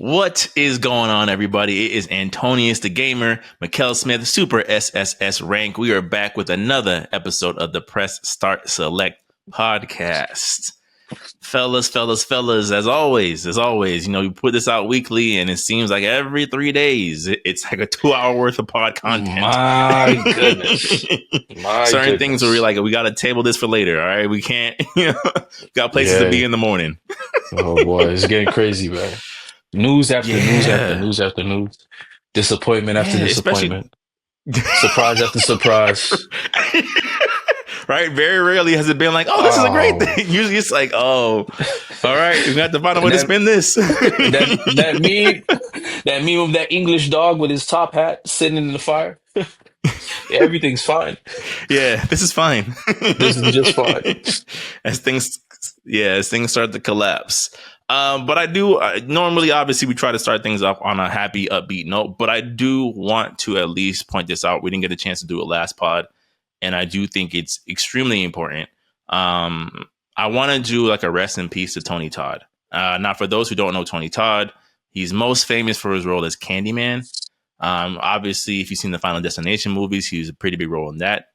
What is going on, everybody? It is Antonius the Gamer, Mikkel Smith, Super SSS Rank. We are back with another episode of the Press Start Select podcast. Fellas, as always, we put this out weekly, and it seems like every 3 days, it's like a 2-hour worth of pod content. My goodness. Certain things where we're like, we got to table this for later, all right? We can't, got places to be in the morning. Oh, boy, it's getting crazy, man. News after news after news after news. Disappointment after disappointment. Surprise after surprise. Right? Very rarely has it been like, oh, this is a great thing. Usually it's like, oh, all right, we got to find a way to spin this. that meme of that English dog with his top hat sitting in the fire. Everything's fine. Yeah, this is fine. This is just fine. As things start to collapse. But I do normally, obviously, we try to start things off on a happy, upbeat note. But I do want to at least point this out. We didn't get a chance to do it last pod, and I do think it's extremely important. I want to do like a rest in peace to Tony Todd. Now, for those who don't know Tony Todd, he's most famous for his role as Candyman. Obviously, if you've seen the Final Destination movies, he was a pretty big role in that.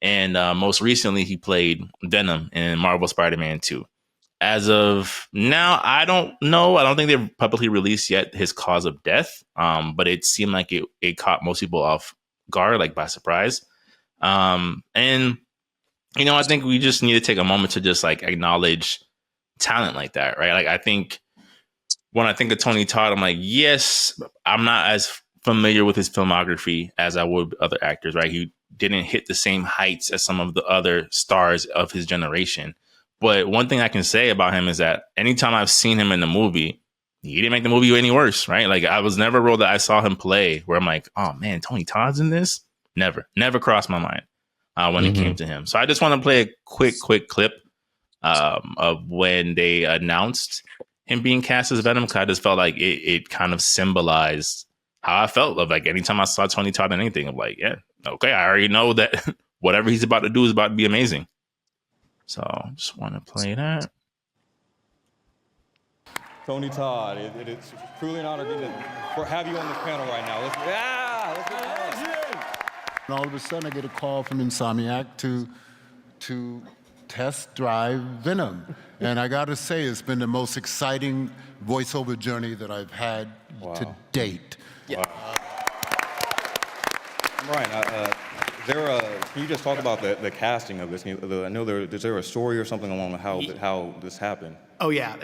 And most recently, he played Venom in Marvel Spider-Man 2. As of now, I don't know. I don't think they've publicly released yet his cause of death. But it seemed like it caught most people off guard, like by surprise. And, I think we just need to take a moment to just like acknowledge talent like that, right? Like, I think when I think of Tony Todd, I'm like, yes, I'm not as familiar with his filmography as I would other actors, right? He didn't hit the same heights as some of the other stars of his generation. But one thing I can say about him is that anytime I've seen him in the movie, he didn't make the movie any worse, right? Like, I was never a role that I saw him play where I'm like, oh man, Tony Todd's in this? Never crossed my mind when it came to him. So I just want to play a quick clip of when they announced him being cast as Venom, because I just felt like it kind of symbolized how I felt of like anytime I saw Tony Todd in anything. I'm like, yeah, okay, I already know that whatever he's about to do is about to be amazing. So just want to play that. Tony Todd, it is truly an honor to have you on this panel right now. Let's and all of a sudden, I get a call from Insomniac to test drive Venom. And I got to say, it's been the most exciting voiceover journey that I've had to date. Yeah. Right. Can you just talk about the casting of this? I know is there a story or something along how this happened? Oh yeah.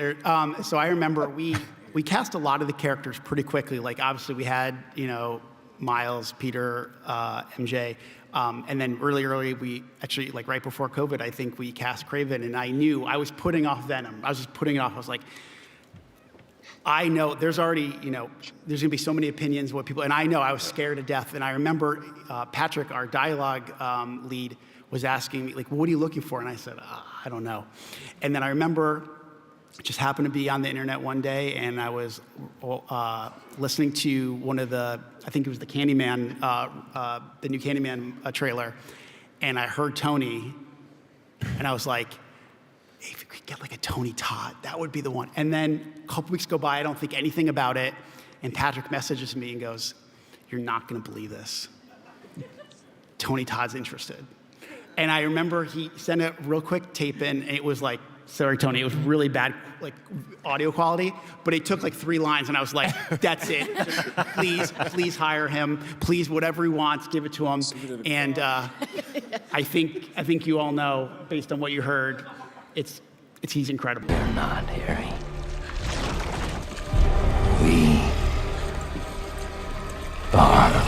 So I remember we cast a lot of the characters pretty quickly. Like obviously we had Miles, Peter, MJ, and then early we actually like right before COVID I think we cast Kraven, and I knew I was putting off Venom. I was just putting it off. I was like, I know there's already, there's gonna be so many opinions, what people, and I know I was scared to death. And I remember Patrick, our dialogue lead, was asking me, like, well, what are you looking for? And I said, I don't know. And then I remember it just happened to be on the internet one day, and I was listening to one of I think it was the Candyman, the new Candyman trailer, and I heard Tony, and I was like, hey, if we could get like a Tony Todd, that would be the one. And then a couple weeks go by, I don't think anything about it, and Patrick messages me and goes, you're not gonna believe this. Tony Todd's interested. And I remember he sent a real quick tape in, and it was like, sorry, Tony, it was really bad, like audio quality, but it took like 3 lines, and I was like, that's it. Just, please hire him. Please, whatever he wants, give it to him. And I think you all know, based on what you heard, he's incredible. We're not, Harry. We are.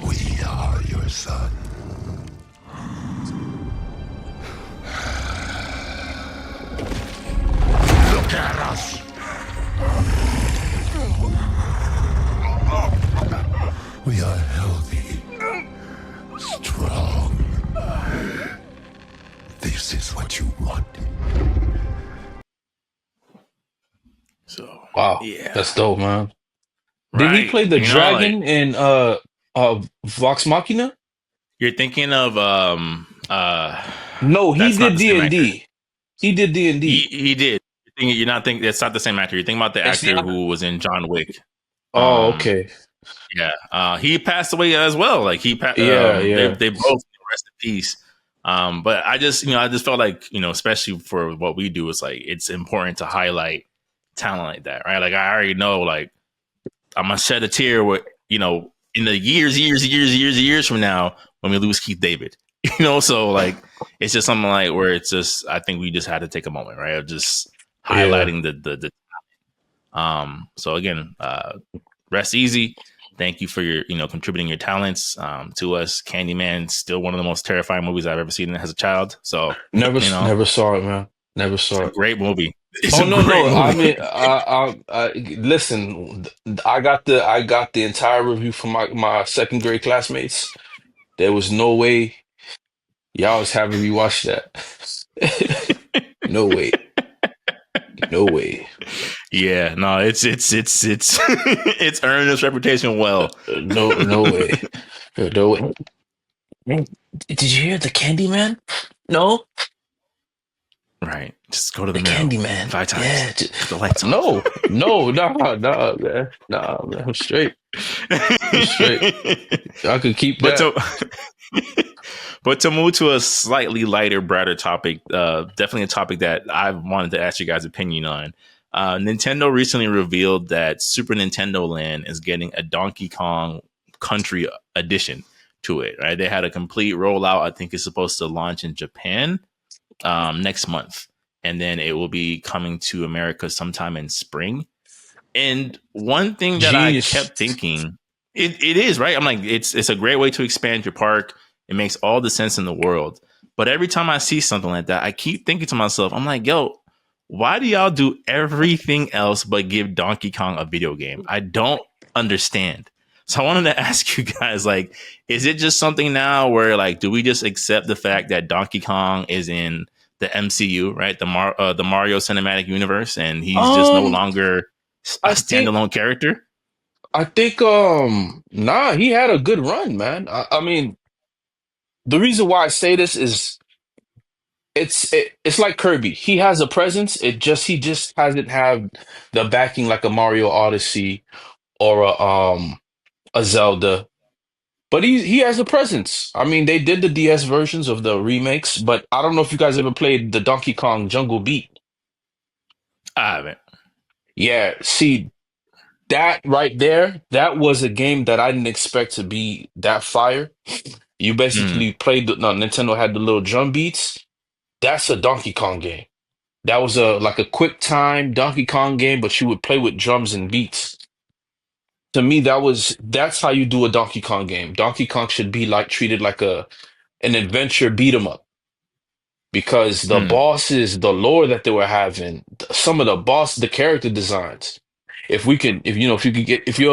We are your son. Look at us. We are healthy, strong. This is what you want. So wow, yeah, that's dope, man. Right. Did he play the dragon in Vox Machina? You're thinking of No, he that's not did the D same and actor. D. He did D and D. He did. You're not thinking it's not the same actor. You're thinking about the It's actor not. who was in John Wick. Oh, Um, okay. yeah, he passed away as well. Like Yeah, yeah, they both rest in peace. But I just I just felt like especially for what we do, it's like it's important to highlight talent like that, right? Like I already know, like I'm gonna shed a tear with in the years from now when we lose Keith David. So like it's just something like where it's just I think we just had to take a moment, right? Of just yeah. highlighting the so again, rest easy. Thank you for your contributing your talents to us. Candyman still one of the most terrifying movies I've ever seen as a child. So Never saw it, man. Never it's saw a it. great movie. It's Oh a no, great no. I movie. mean, listen. I got the entire review from my second grade classmates. There was no way y'all was having me watch that. No way. No way. Yeah, no, it's it's earned its reputation well. No way. No way. Did you hear the Candyman? No, Right. Just go to the the mirror Candyman. 5 times. Yeah. Put the lights on. Nah, man. Nah, man. I'm straight. I'm straight. I could keep but that. to but to move to a slightly lighter, brighter topic, definitely a topic that I wanted to ask you guys' opinion on. Nintendo recently revealed that Super Nintendo Land is getting a Donkey Kong Country edition to it. Right, they had a complete rollout. I think it's supposed to launch in Japan next month, and then it will be coming to America sometime in spring. And one thing that I Genius. kept thinking, it is right. I'm like, it's a great way to expand your park. It makes all the sense in the world. But every time I see something like that, I keep thinking to myself, I'm like, yo, why do y'all do everything else but give Donkey Kong a video game? I don't understand. So I wanted to ask you guys, like, is it just something now where, like, do we just accept the fact that Donkey Kong is in the MCU, right? The Mario Cinematic Universe, and he's just no Um, longer a I think standalone character? I think nah, he had a good run, man. I mean, the reason why I say this is it's like Kirby. He has a presence. He just hasn't had the backing like a Mario Odyssey or a Zelda. But he has a presence. I mean, they did the DS versions of the remakes, but I don't know if you guys ever played the Donkey Kong Jungle Beat. I haven't. Yeah, see that right there, that was a game that I didn't expect to be that fire. You Mm, basically played no, Nintendo had the little drum beats. That's a Donkey Kong game. That was a like a quick time Donkey Kong game, but you would play with drums and beats. To me, that's how you do a Donkey Kong game. Donkey Kong should be like treated like a an adventure beat 'em up because the mm. bosses, the lore that they were having, some of the character designs. If we can, if you could get, if you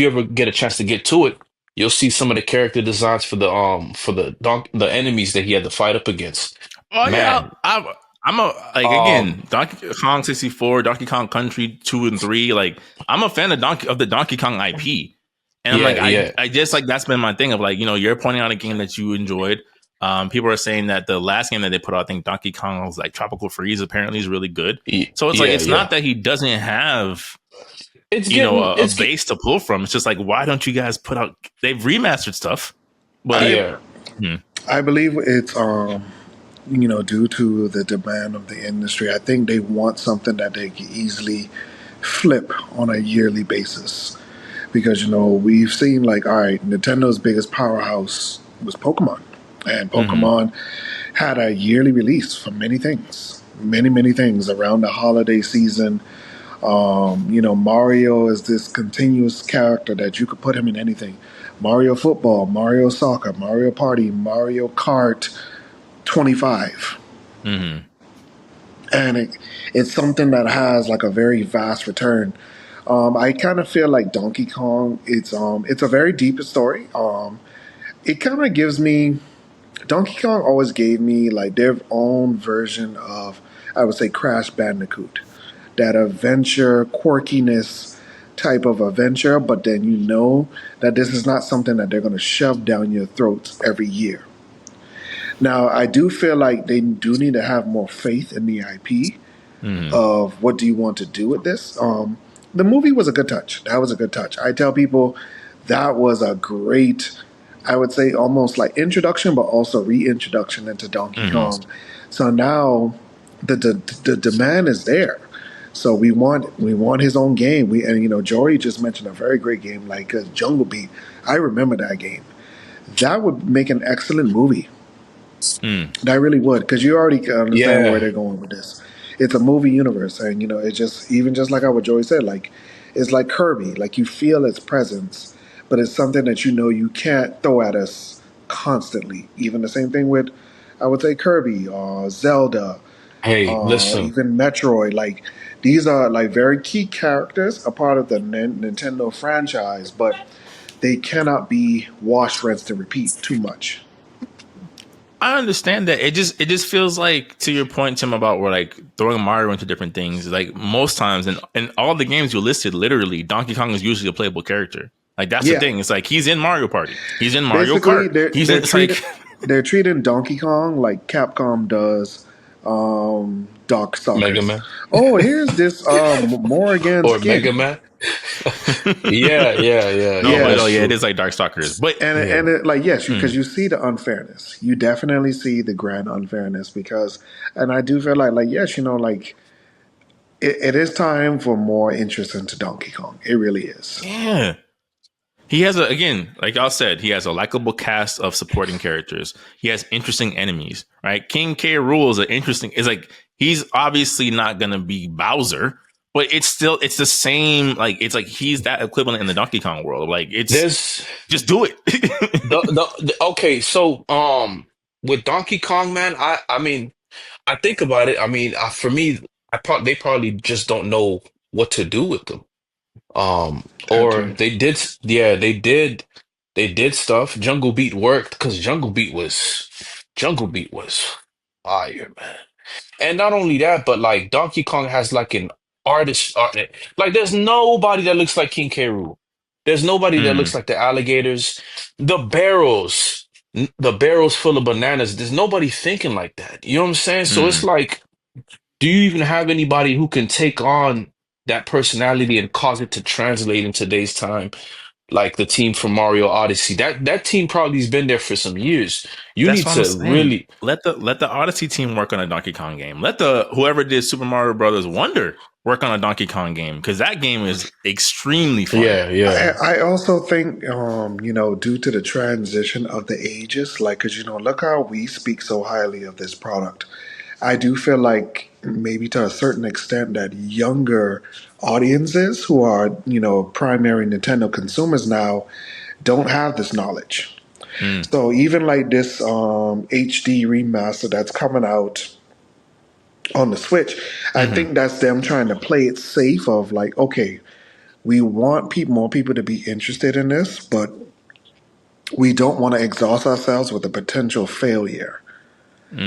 ever get a chance to get to it, you'll see some of the character designs for the enemies that he had to fight up against. Oh yeah, Man, I'm a like um, again Donkey Kong 64, Donkey Kong Country 2 and 3. Like I'm a fan of the Donkey Kong IP, and I'm like yeah, yeah, I just like that's been my thing of like you're pointing out a game that you enjoyed. People are saying that the last game that they put out, I think Donkey Kong was like Tropical Freeze, apparently is really good. So it's like yeah, it's yeah. not that he doesn't have It's getting, a base to pull from. It's just like why don't you guys put out? They've remastered stuff, but I yeah, hmm. I believe it's due to the demand of the industry. I think they want something that they can easily flip on a yearly basis because we've seen like all right, Nintendo's biggest powerhouse was Pokemon, and Hmm. Pokemon had a yearly release for many things, many things around the holiday season. Mario is this continuous character that you could put him in anything. Mario football, Mario soccer, Mario Party, Mario Kart 25. Hmm. And it's something that has like a very vast return. I kind of feel like Donkey Kong. It's a very deep story. It kind of gives me Donkey Kong always gave me like their own version of I would say Crash Bandicoot, that adventure quirkiness type of adventure, but then you know that this is not something that they're going to shove down your throats every year. Now, I do feel like they do need to have more faith in the IP of what do you want to do with this. The movie was a good touch. That was a good touch. I tell people that was a great, I would say, almost like introduction, but also reintroduction into Donkey Kong. So now the demand is there. So we want his own game. Jory just mentioned a very great game like Jungle Beat. I remember that game. That would make an excellent movie. That really would, because you already can understand where Yeah. they're going with this. It's a movie universe, and it's just like how what Joey said, like it's like Kirby, like you feel its presence, but it's something that you can't throw at us constantly. Even the same thing with, I would say, Kirby or Zelda, Hey, listen. even Metroid. Like these are like very key characters, a part of the Nintendo franchise, but they cannot be wash, rinsed, and repeat too much. I understand that. It just feels like, to your point, Tim, about where like throwing Mario into different things. Like most times in all the games you listed, literally Donkey Kong is usually a playable character. Like that's the Yeah. thing. It's like he's in Mario Party. He's in Mario Basically, Kart. It's like they're treating Donkey Kong like Capcom does Dark Mega Stalkers. Man. Oh, here's this Morrigan Or skin. Mega Man. Yeah, no, but that's it true. is like Darkstalkers. But And it, like yes, because you see the unfairness. You definitely see the grand unfairness because, and I do feel like yes, like it is time for more interest into Donkey Kong. It really is. yeah. He has again, like y'all said, he has a likable cast of supporting characters. He has interesting enemies, right? King K. Rool is it's like, he's obviously not going to be Bowser, but it's the same. Like, it's like, he's that equivalent in the Donkey Kong world. Like, There's just do it. okay, so with Donkey Kong, man, I mean, I think about it. I mean, for me, they probably just don't know what to do with them. That Or too. they did stuff. Jungle Beat worked because Jungle Beat was fire, man. And not only that, but like Donkey Kong has like an art. Like there's nobody that looks like King K. Rool. There's nobody that looks like the alligators, the barrels, the barrels full of bananas. There's nobody thinking like that. You know what I'm saying? So it's like, do you even have anybody who can take on that personality and cause it to translate in today's time? Like the team from Mario Odyssey. That team probably's been there for some years. You That's need what I'm to saying. really, Let the Odyssey team work on a Donkey Kong game. Let the whoever did Super Mario Brothers Wonder work on a Donkey Kong game, because that game is extremely fun. yeah. I also think, due to the transition of the ages, like, because, look how we speak so highly of this product. I do feel like maybe to a certain extent that younger audiences who are, primary Nintendo consumers now don't have this knowledge. So even like this HD remaster that's coming out on the Switch, I think that's them trying to play it safe of like, okay, we want more people to be interested in this, but we don't want to exhaust ourselves with a potential failure.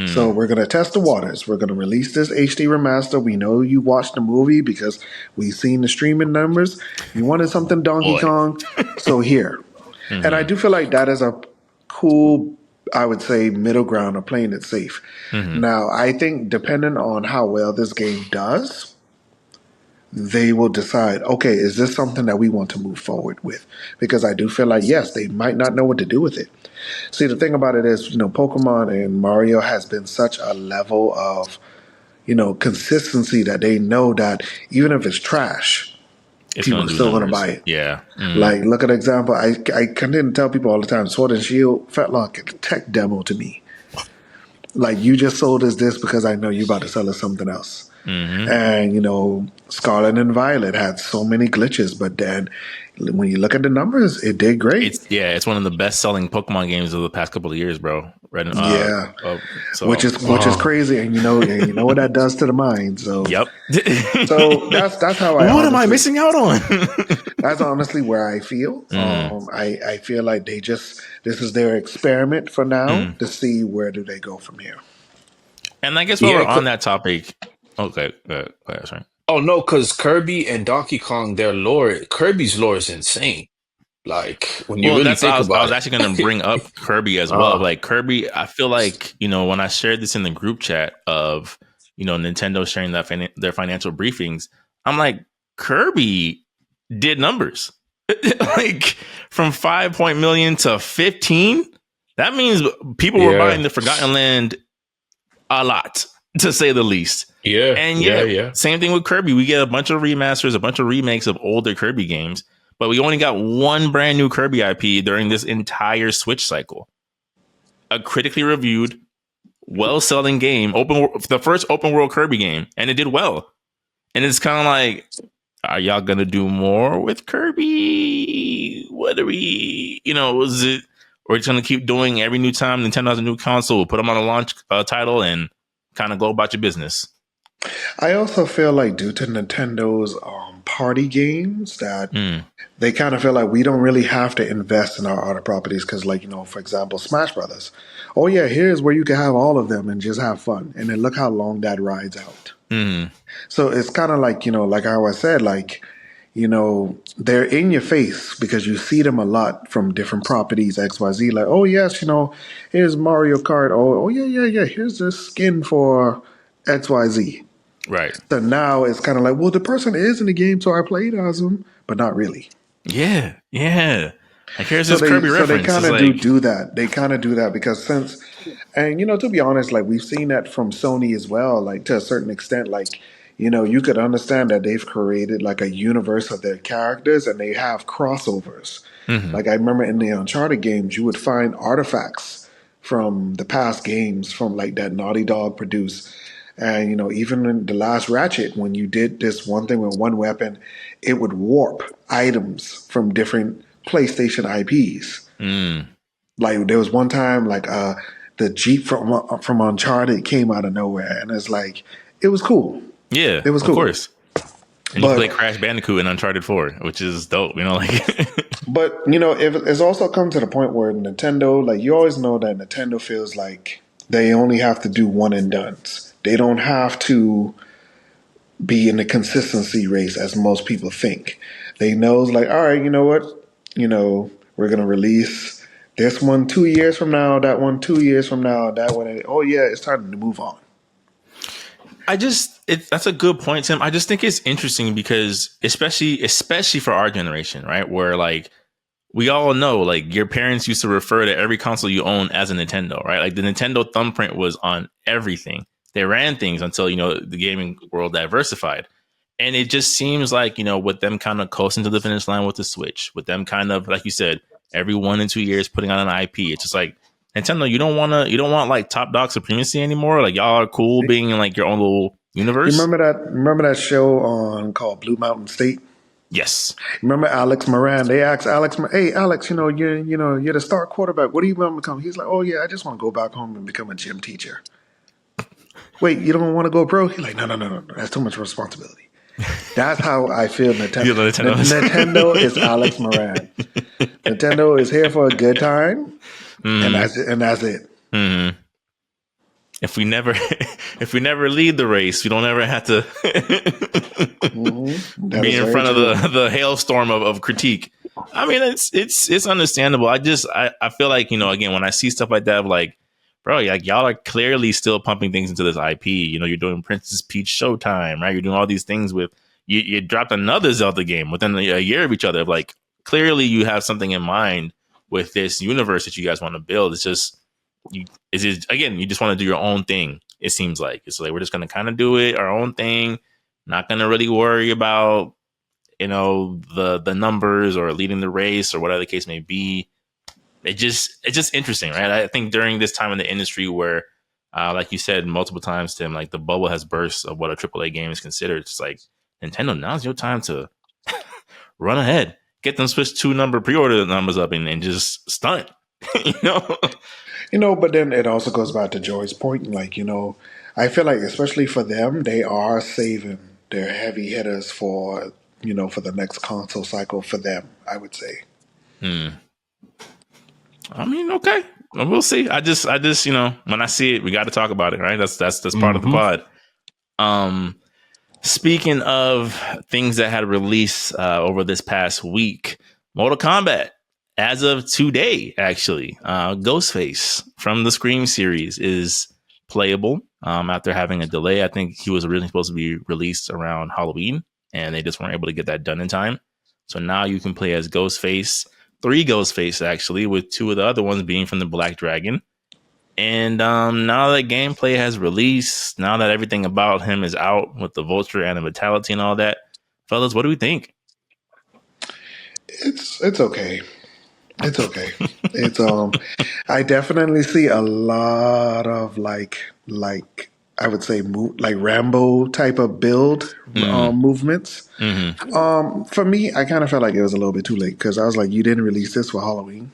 So we're going to test the waters. We're going to release this HD remaster. We know you watched the movie because we've seen the streaming numbers. You wanted something Donkey Boy. Kong, so here. And I do feel like that is a cool, I would say, middle ground of playing it safe. Now, I think depending on how well this game does, they will decide, okay, is this something that we want to move forward with? Because I do feel like, yes, they might not know what to do with it. See, the thing about it is, Pokemon and Mario has been such a level of, consistency that they know that even if it's trash, It's people gonna are do still going to numbers. buy it. Yeah. Like, look at an example. I continue to tell people all the time, Sword and Shield felt like a tech demo to me. Like, you just sold us this because I know you're about to sell us something else. And, Scarlet and Violet had so many glitches, but then when you look at the numbers, it did great. It's one of the best selling Pokemon games of the past couple of years, bro. Right? Yeah. So Which is crazy, and you know what that does to the mind. So yep. so that's how I What am I honestly, missing out on? that's honestly where I feel. I feel like this is their experiment for now to see where do they go from here. And I guess while Yeah, we're on that topic, okay, sorry. Oh no, because Kirby and Donkey Kong, their lore, Kirby's lore is insane. Like when you Well, really that's think I about was actually going to it. bring up Kirby as well. Ah, Like Kirby, I feel like when I shared this in the group chat of Nintendo sharing their financial briefings, I'm like Kirby did numbers like from 5 million to 15. That means people were yeah, buying the Forgotten Land a lot, to say the least. yeah, And yeah, yeah, yeah. same thing with Kirby. We get a bunch of remasters, a bunch of remakes of older Kirby games, but we only got one brand new Kirby IP during this entire Switch cycle. A critically reviewed, well-selling game, the first open world Kirby game, and it did well. And it's kind of like, are y'all gonna do more with Kirby? What are we? Is it? Or just gonna keep doing every new time Nintendo has a new console, put them on a launch title, and kind of go about your business? I also feel like due to Nintendo's party games that Mm, they kind of feel like we don't really have to invest in our other properties because, like, for example, Smash Brothers. Oh yeah, here's where you can have all of them and just have fun, and then look how long that rides out. mm, So it's kind of like like I always said, like they're in your face because you see them a lot from different properties X Y Z. Like, oh yes, here's Mario Kart. Oh yeah, yeah, yeah. Here's this skin for X Y Z. right. So now it's kind of like, well, the person is in the game, so I played as them, but not really. Yeah, yeah. Like here's So this they Kirby so they reference. kind It's of like, do that. They kind of do that because since, and to be honest, like we've seen that from Sony as well. Like to a certain extent, like you could understand that they've created like a universe of their characters and they have crossovers. mhm. Like I remember in the Uncharted games, you would find artifacts from the past games from like that Naughty Dog produced. And even in the last Ratchet, when you did this one thing with one weapon, it would warp items from different PlayStation IPs. Mm. Like there was one time, like the Jeep from Uncharted came out of nowhere, and it's like it was cool. Yeah, It was of cool, course. And you can play but Crash Bandicoot in Uncharted 4, which is dope. Like, if it's also come to the point where Nintendo, like you always know that Nintendo feels like they only have to do one and dones. They don't have to be in the consistency race as most people think. They knows like, all right, you know what? We're gonna release this one 2 years from now, that one 2 years from now, that one. Oh yeah, it's time to move on. that's a good point, Tim. I just think it's interesting because especially for our generation, right? Where like we all know, like your parents used to refer to every console you own as a Nintendo, right? Like the Nintendo thumbprint was on everything. They ran things until, the gaming world diversified. And it just seems like, with them kind of coasting to the finish line with the Switch, with them kind of, like you said, every 1 and 2 years putting on an IP, it's just like, Nintendo, you don't want like top dog supremacy anymore. Like y'all are cool being in like your own little You universe. remember that show on called Blue Mountain State? Yes. Remember Alex Moran? They asked Alex, "Hey Alex, you're the star quarterback. What do you want to become?" He's like, "Oh yeah, I just want to go back home and become a gym teacher." Wait, you don't want to go pro? He's like, no, no, no, no, no. That's too much responsibility. That's how I feel. You know, Nintendo. Nintendo is Alex Moran. Nintendo is here for a good time, and that's it. And that's it. Mm-hmm. If we never if we never lead the race, we don't ever have to be in front of the hailstorm of critique. I mean, it's understandable. I feel like, again, when I see stuff like that, like, bro, like y'all are clearly still pumping things into this IP. You're doing Princess Peach Showtime, right? You're doing all these things with you dropped another Zelda game within a year of each other. Like clearly you have something in mind with this universe that you guys want to build. It's just again, you just want to do your own thing. It seems like it's like we're just going to kind of do it our own thing, not going to really worry about the numbers or leading the race or whatever the case may be. It's just interesting, right? I think during this time in the industry where, like you said multiple times, Tim, like the bubble has burst of what a AAA game is considered. It's like, Nintendo, now's your time to run ahead, get them Switch 2 number pre-order numbers up and just stunt. you know But then it also goes back to Joy's point. Like, I feel like especially for them, they are saving their heavy hitters for for the next console cycle for them. I would say. I mean, okay, we'll see. I just, when I see it, we got to talk about it, right? That's part of the hmm pod. Speaking of things that had released over this past week, Mortal Kombat, as of today, actually, Ghostface from the Scream series is playable after having a delay. I think he was originally supposed to be released around Halloween, and they just weren't able to get that done in time. So now you can play as Ghostface, 3 Ghostface actually, with 2 of the other ones being from the Black Dragon. And now that gameplay has released, now that everything about him is out with the vulture and the vitality and all that, fellas, what do we think? It's okay. It's okay. It's I definitely see a lot of like I would say like Rambo type of build movements. For me, I kind of felt like it was a little bit too late because I was like, you didn't release this for Halloween.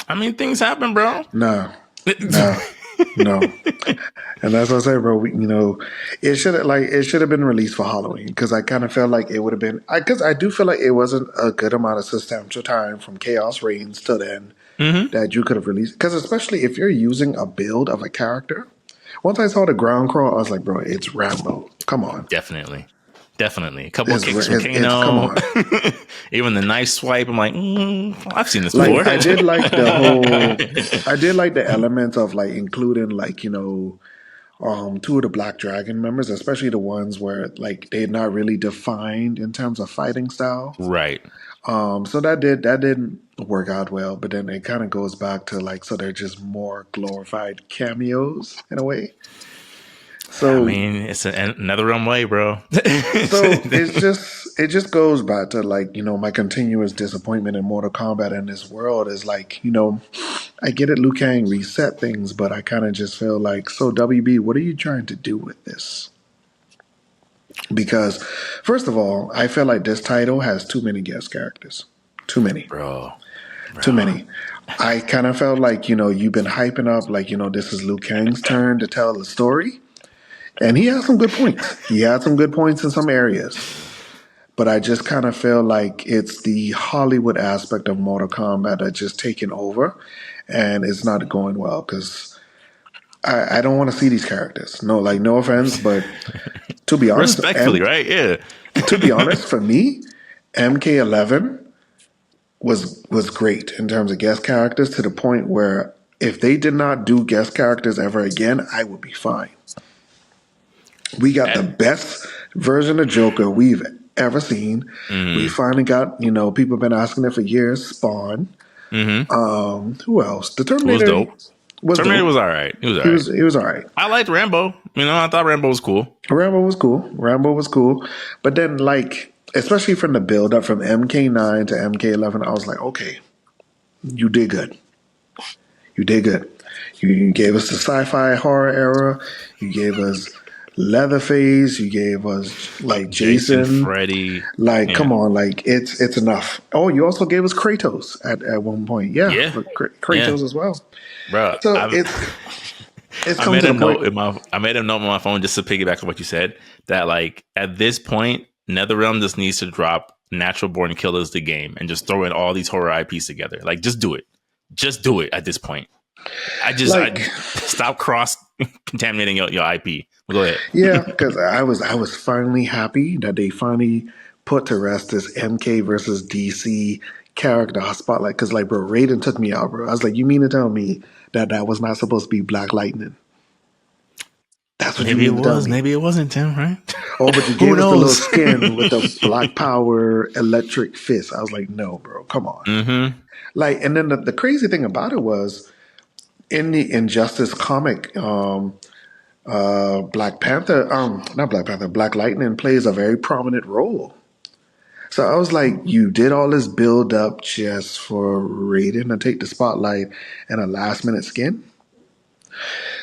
I mean, things happen, bro. No, no, no. And that's what I say, bro. It should have been released for Halloween because I kind of felt like it would have been. Because I do feel like it wasn't a good amount of substantial time from Chaos Reigns to then that you could have released. Because especially if you're using a build of a character. Once I saw the ground crawl, I was like, bro, it's Rambo. Come on. Definitely. A couple of It's, kicks from it's, Kano. come on. Even the nice swipe. I'm like, I've seen this before. Like I did like the whole. I did like the element of like including like 2 of the Black Dragon members, especially the ones where like they're not really defined in terms of fighting style. Right. So that didn't work out well. But then it kind of goes back to like so they're just more glorified cameos in a way. So I mean, it's another runway, bro. so it just goes back to like my continuous disappointment in Mortal Kombat in this world is like I get it, Liu Kang reset things, but I kind of just feel like so WB, what are you trying to do with this? Because first of all, I feel like this title has too many guest characters, too many, bro. too many. I kind of felt like you've been hyping up like this is Liu Kang's turn to tell the story. And he had some good points. He had some good points in some areas. But I just kind of feel like it's the Hollywood aspect of Mortal Kombat that's just taken over. And it's not going well because I don't want to see these characters. No offense, but to be honest. Respectfully, right? Yeah. To be honest, for me, MK11 was great in terms of guest characters to the point where if they did not do guest characters ever again, I would be fine. We got the best version of Joker we've ever seen. We finally got, people have been asking it for years. Spawn. Who else? The Terminator was dope. Terminator was all right. He was all right. I liked Rambo. I thought Rambo was cool. Rambo was cool. But then, like, especially from the build up from MK9 to MK11, I was like, okay, you did good. You gave us the sci-fi horror era. You gave us Leatherface, you gave us like Jason, Freddy. Like, come on, like it's enough. Oh, you also gave us Kratos at one point. Yeah. Kratos as well. Bro, so I made a note I made a note on my phone just to piggyback on what you said that like at this point, NetherRealm just needs to drop Natural Born Killers the game and just throw in all these horror IPs together. Like, just do it. Just do it at this point. I stop cross contaminating your IP. Go ahead. Yeah, because I was finally happy that they finally put to rest this MK versus DC character spotlight. Because like, bro, Raiden took me out, bro. I was like, you mean to tell me that was not supposed to be Black Lightning? That's what maybe you mean it to was. tell me. Maybe it wasn't Tim, right? Oh, but you gave us the little skin with the Black Power electric fist. I was like, no, bro, come on. Like, and then the crazy thing about it was in the Injustice comic. Black Lightning plays a very prominent role. So I was like, you did all this build up just for Raiden to take the spotlight and a last minute skin?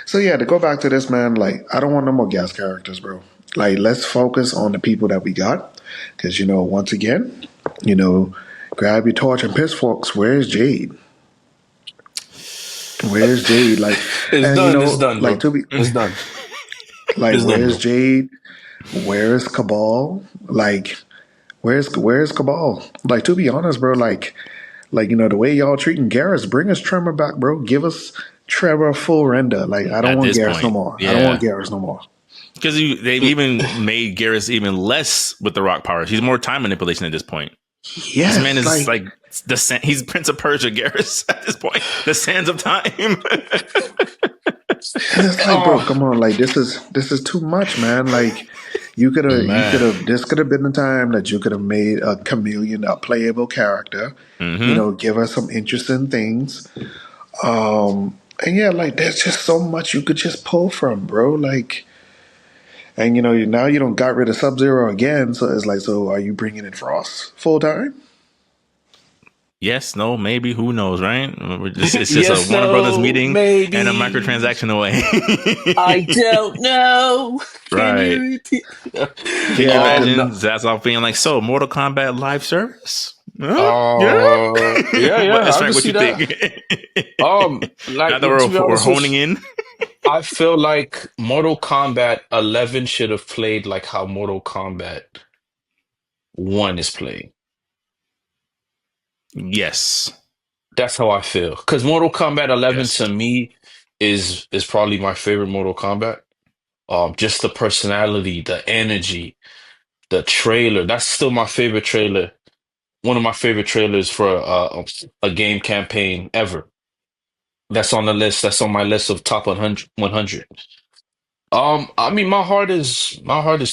So yeah, to go back to this, man, like, I don't want no more gas characters, bro. Like, let's focus on the people that we got. Because, once again, grab your torch and pitchforks. Where's Jade? Where's Jade? Like, it's done. Like, it's done. Like, where's Jade? Where's Cabal? Like, where's Cabal? Like, to be honest, bro, like the way y'all treating Garrus, bring us Tremor back, bro. Give us Trevor full render. Like, I don't want Garrus no more. Yeah. I don't want Garrus no more. Because they've even made Garrus even less with the rock powers. He's more time manipulation at this point. This man Yes, is like he's Prince of Persia Garrus at this point. The sands of time. and it's like, bro, come on, like this is too much, man. Like Man. this could have been the time that you could have made a chameleon a playable character. Mm-hmm. Give us some interesting things. And yeah, like there's just so much you could just pull from, bro. Like, and now you don't got rid of Sub-Zero again, so it's like, so are you bringing in Frost full time? Yes, no, maybe. Who knows, right? It's just Yes, a Warner Brothers no, meeting and a maybe. microtransaction away. I don't know. Can you Right. repeat? Can you No. imagine Zazoff being like, so Mortal Kombat live service? Huh? Yeah. What Yeah, is I can Frank, what see you that. think? Like Now that to be we're honest with honing in. I feel like Mortal Kombat 11 should have played like how Mortal Kombat 1 is played. Yes. That's how I feel. Because Mortal Kombat 11 Yes. to me is probably my favorite Mortal Kombat. Just the personality, the energy, the trailer. That's still my favorite trailer. One of my favorite trailers for a game campaign ever. That's on the list. That's on my list of top 100. 100. I mean, my heart is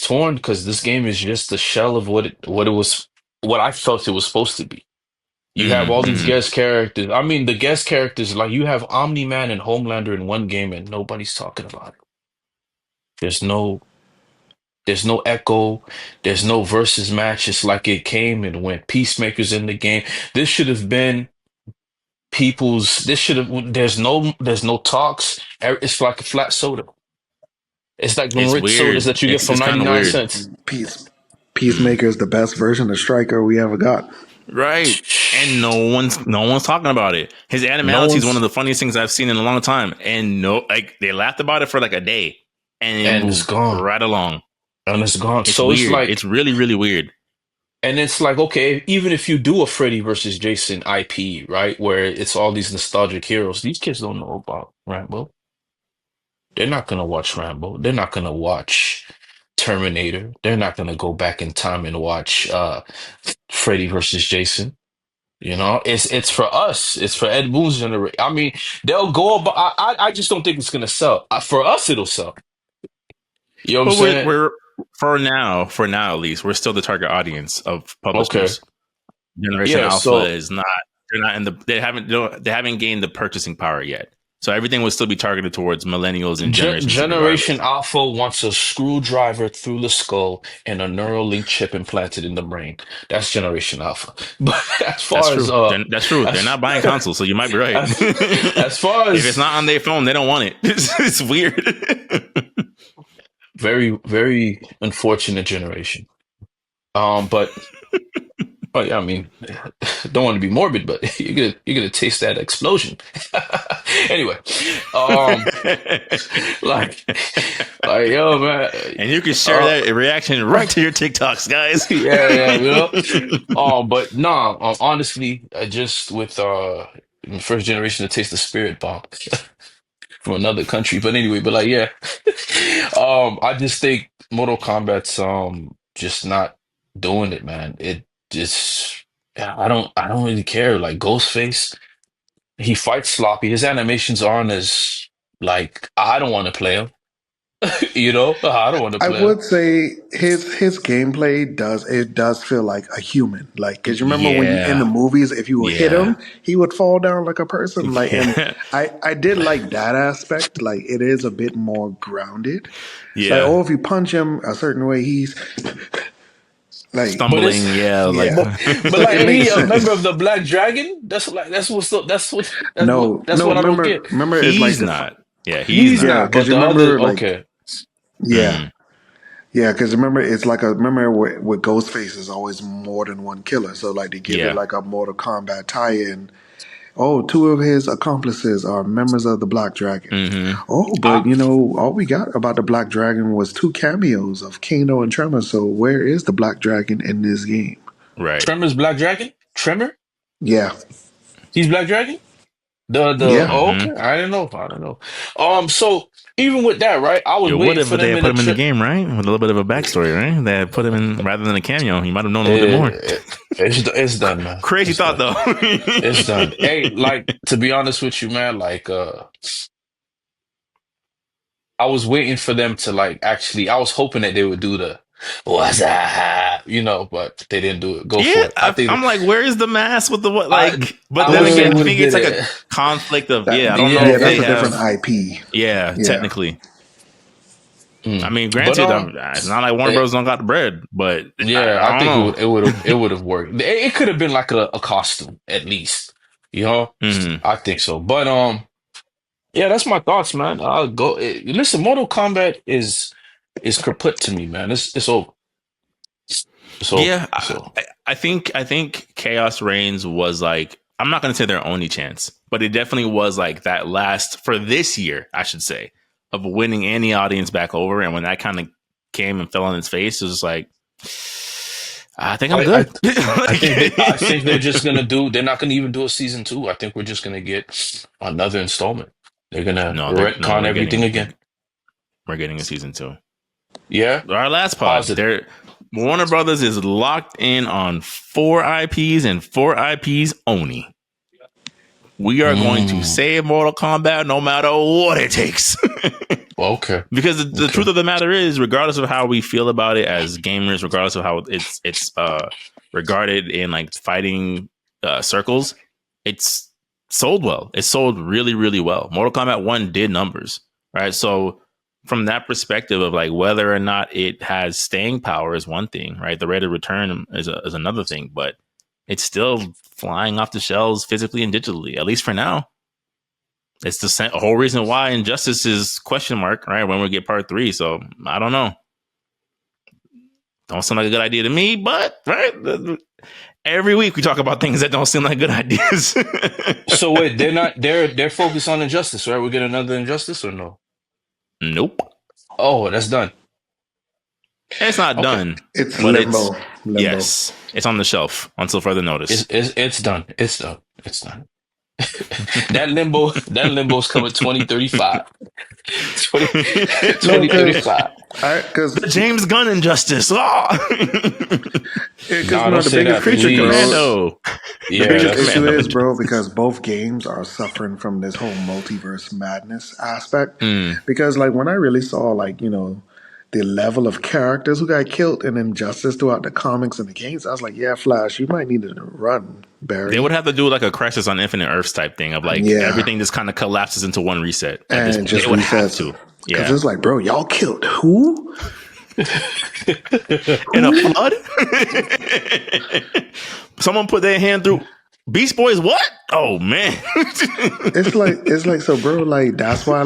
torn because this game is just the shell of what I felt it was supposed to be. You have all these Mm-hmm. guest characters. I mean, the guest characters, like you have Omni-Man and Homelander in one game, and nobody's talking about it. There's no, there's no Echo. There's no versus match. It's like it came and went. Peacemakers in the game. This should have been people's. This should have. There's no talks. It's like a flat soda. It's like them It's rich sodas weird. that you get It's from it's kind of 99 weird. cents. Peacemaker is the best version of Striker we ever got. Right. And no one's talking about it. His No animality is one of one's, the funniest things I've seen in a long time. And they laughed about it for like a day and it and it's moved gone. right along. And it's gone. It's So it's weird. It's like, really, really weird. and it's like, okay, even if you do a Freddy versus Jason IP, right, where it's all these nostalgic heroes, these kids don't know about Rambo. They're not gonna watch Rambo. They're not gonna watch Terminator. They're not gonna go back in time and watch Freddy versus Jason. It's for us. It's for Ed Boon's generation. I mean, they'll go about. I just don't think it's gonna sell. For us, it'll sell. You know what I'm But saying? we're for now at least, we're still the target audience of Okay. publishers. Generation Yeah. Alpha So is not. They're not in the. They haven't gained the purchasing power yet. So everything will still be targeted towards millennials and Generation Z Generation regardless. Alpha wants a screwdriver through the skull and a neural link chip implanted in the brain. That's Generation Alpha. But as That's far as true. That's true. They're as not buying consoles, so you might be right. as, as far If it's as not on their phone, they don't want it. It's weird. very, very unfortunate generation. But oh yeah, I mean, don't want to be morbid, but you're gonna taste that explosion. Anyway, um, like, yo, man, And you can share uh, that reaction right to your TikToks, guys. yeah, but nah, honestly, just with first generation to taste the spirit bomb from another country, but anyway, but like, yeah, I just think Mortal Kombat's just not doing it, man. It just, yeah, I don't really care. Like Ghostface, he fights sloppy. His animations aren't as like I don't want to play him. I don't want to I play him. would say his gameplay does feel like a human. Like, cause you remember when you in the Yeah. movies, if you would hit Yeah. him, he would fall down like a person. Like, and Yeah. I did like that aspect. Like, it is a bit more grounded. Like, Yeah. oh, if you punch him a certain way, he's like, But it's Stumbling. Yeah. Like, yeah, but like it ain't he makes a member sense. of the Black Dragon? No, That's no, what I don't get. remember, it's like he's the not. Yeah. He's He's not. yeah, not, cause but you the other remember like okay. yeah. Mm. Yeah, because remember, it's like remember with Ghostface is always more than one killer. So like they give it Yeah. like a Mortal Kombat tie-in. Oh, two of his accomplices are members of the Black Dragon. Mm-hmm. Oh, I, but all we got about the Black Dragon was two cameos of Kano and Tremor. So where is the Black Dragon in this game? Right. Tremor's Black Dragon? Tremor? Yeah, He's Black Dragon? Yeah. Okay, I didn't know. I don't know. So even with that, right? I was It would waiting have, for but they them had in put the him in the trip. game, right? With a little bit of a backstory, right? They had put him in rather than a cameo. You might have known a little bit more. It's done, man. Crazy It's thought, done. though. It's done. Hey, like to be honest with you, man, like I was waiting for them to like actually. I was hoping that they would do the what's that, but they didn't do it. Go Yeah, for it. I think I'm like, where's the mask with the what? I Like, but I then wish they again, Uh, would have maybe it's did like a it. conflict of, that yeah, I don't know Yeah, if yeah, that's they a different have, IP. yeah, Yeah. technically. I mm. mean, But granted, it's not like Warner Bros. Don't got the bread, but yeah, I I think don't it would have worked. It could have been like a costume at least, you know. know. I think so. But yeah, that's my thoughts, man. I'll go. Listen, Mortal Kombat is kaput to me, man. It's over. It's over. Yeah, So I think Chaos Reigns was like, I'm not gonna say their only chance, but it definitely was like that last for this year, I should say, of winning any audience back over. And when that kind of came and fell on its face, it was just like, I think I'm I good. I think they're just gonna do. They're not gonna even do a season two. I think we're just gonna get another installment. They're gonna No, retcon everything again. we're getting a season two. Yeah, Our last pod, positive. there, Warner Brothers is locked in on 4 IPs and 4 IPs only. We are going to Mm, save Mortal Kombat no matter what it takes. okay. Because the truth Okay. of the matter is, regardless of how we feel about it as gamers, regardless of how it's regarded in like fighting circles, it's sold well. It sold really, really well. Mortal Kombat 1 did numbers, right? So from that perspective of like whether or not it has staying power is one thing, right? The rate of return is another thing, but it's still flying off the shelves physically and digitally, at least for now. It's the whole reason why Injustice is question mark, right? When we get part 3. So I don't know. Don't sound like a good idea to me, but right. Every week we talk about things that don't seem like good ideas. So wait, they're focused on Injustice, right? We get another Injustice or no? Nope. Oh, that's done. It's not Okay. done, It's but it's, limbo. yes, it's on the shelf until further notice. It's done. It's done. It's done. That limbo's coming 2035. 20, No, 2035. because The James Gunn Injustice. Oh! Nah, don't the say biggest that, Creature please. Commando. the Yeah, biggest that's issue Commando. is, bro, because both games are suffering from this whole multiverse madness aspect. Mm. Because like when I really saw like the level of characters who got killed in Injustice throughout the comics and the games, I was like, yeah, Flash, you might need to run, They Barry. would have to do like a Crisis on Infinite Earths type thing of like Yeah, everything just kind of collapses into one reset at and this it point. just They would have resets to. because Yeah. it's like, bro, y'all killed who? In a Who? flood? Someone put their hand through Beast Boys. What? Oh man. It's like so, bro. Like that's why,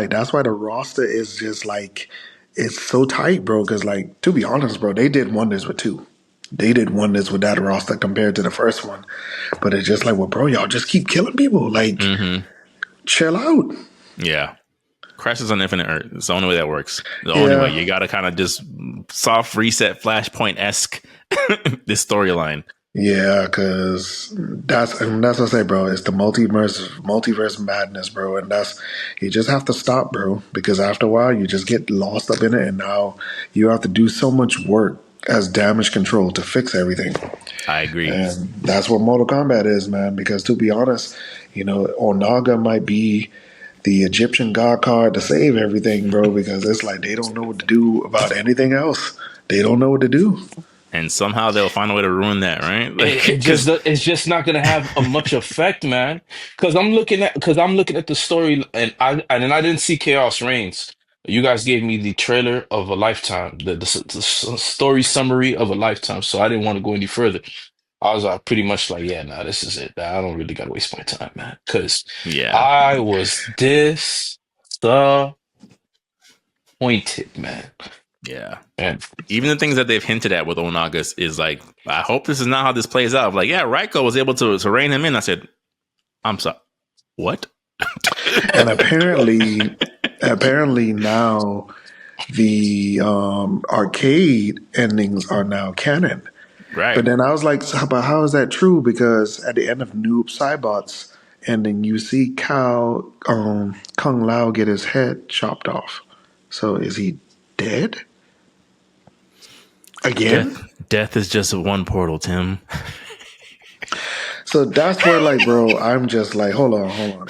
that's why the roster is just like it's so tight, bro. Because like to be honest, bro, they did wonders with two. They did wonders with that roster compared to the first one. But it's just like, well, bro, y'all just keep killing people. Like, chill out. Yeah. Crashes on Infinite Earth. It's the only way that works. The only way. Yeah, You got to kind of just soft reset Flashpoint esque this storyline. yeah, because that's what I say, bro. It's the multiverse madness, bro, and that's you just have to stop, bro. Because after a while, you just get lost up in it, and now you have to do so much work as damage control to fix everything. I agree. And that's what Mortal Kombat is, man. Because to be honest, Onaga might be the Egyptian god card to save everything, bro. Because it's like they don't know what to do about anything else. They don't know what to do. And somehow they'll find a way to ruin that, right? Like, It's just not gonna have a much effect, man. Because I'm looking at the story, and I didn't see Chaos Reigns. You guys gave me the trailer of a lifetime, the story summary of a lifetime. So I didn't want to go any further. I was pretty much like, yeah, nah, this is it. I don't really gotta waste my time, man. Because yeah. I was disappointed, man. Yeah. And Even the things that they've hinted at with Onagas is like, I hope this is not how this plays out. Like, yeah, Raiko was able to rein him in. I said, I'm sorry. What? And apparently now the arcade endings are now canon. Right. But then I was like, but how is that true? Because at the end of Noob Saibot's and then you see Kung Lao get his head chopped off. So is he dead again? Death is just one portal, Tim. So that's where, like, bro, I'm just like, hold on.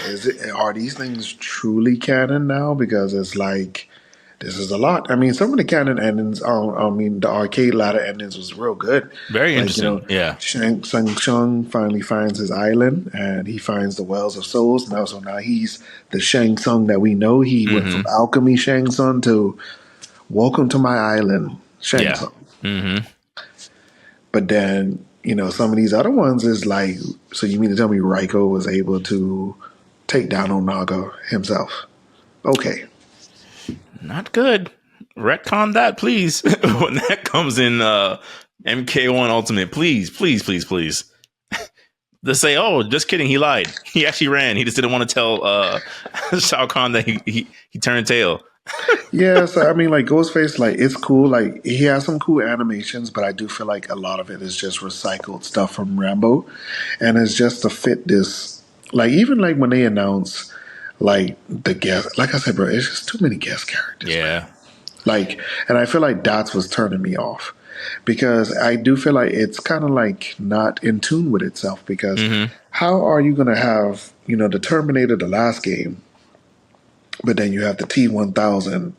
Are these things truly canon now? Because it's like, this is a lot. I mean, some of the canon endings, the arcade ladder endings was real good. Very Like, interesting. Yeah. Shang Tsung finally finds his island, and he finds the Wells of Souls. Now he's the Shang Tsung that we know. He went from alchemy Shang Tsung to welcome to my island Shang Tsung. Mm-hmm. But then, some of these other ones is like, so you mean to tell me Raiko was able to take down Onaga himself? Okay. Not good. Retcon that, please. When that comes in MK1 Ultimate, please. They say, oh, just kidding, he lied. He actually ran. He just didn't want to tell Shao Kahn that he turned tail. Yeah, so I mean, like Ghostface, like it's cool. Like he has some cool animations, but I do feel like a lot of it is just recycled stuff from Rambo, and it's just to fit this. Like even like when they announce like the guest, like I said, bro, it's just too many guest characters. Yeah. Man. Like, and I feel like that's what's turning me off because I do feel like it's kind of like not in tune with itself. Because how are you going to have the Terminator, the last game? But then you have the T-1000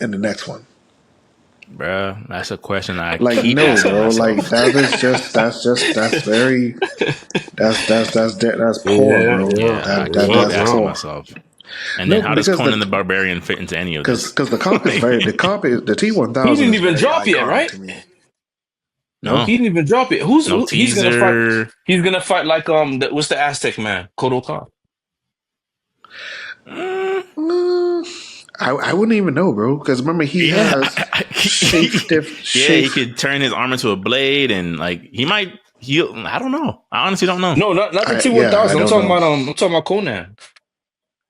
in the next one. Bruh, that's a question I like keep no, asking bro. myself. Like that's poor, bro. Yeah, That's asking poor. myself. And then how does Conan the Barbarian fit into any of this? Because the comp is the T-1000. He didn't even drop yet, right? No, he didn't even drop it. He's gonna fight? He's gonna fight like what's the Aztec man, Kodo Khan? I wouldn't even know, bro. Because remember, he has shape-stiff. He could turn his arm into a blade, and like he might heal. I don't know. I honestly don't know. No, not the T-1000. I'm talking about Conan.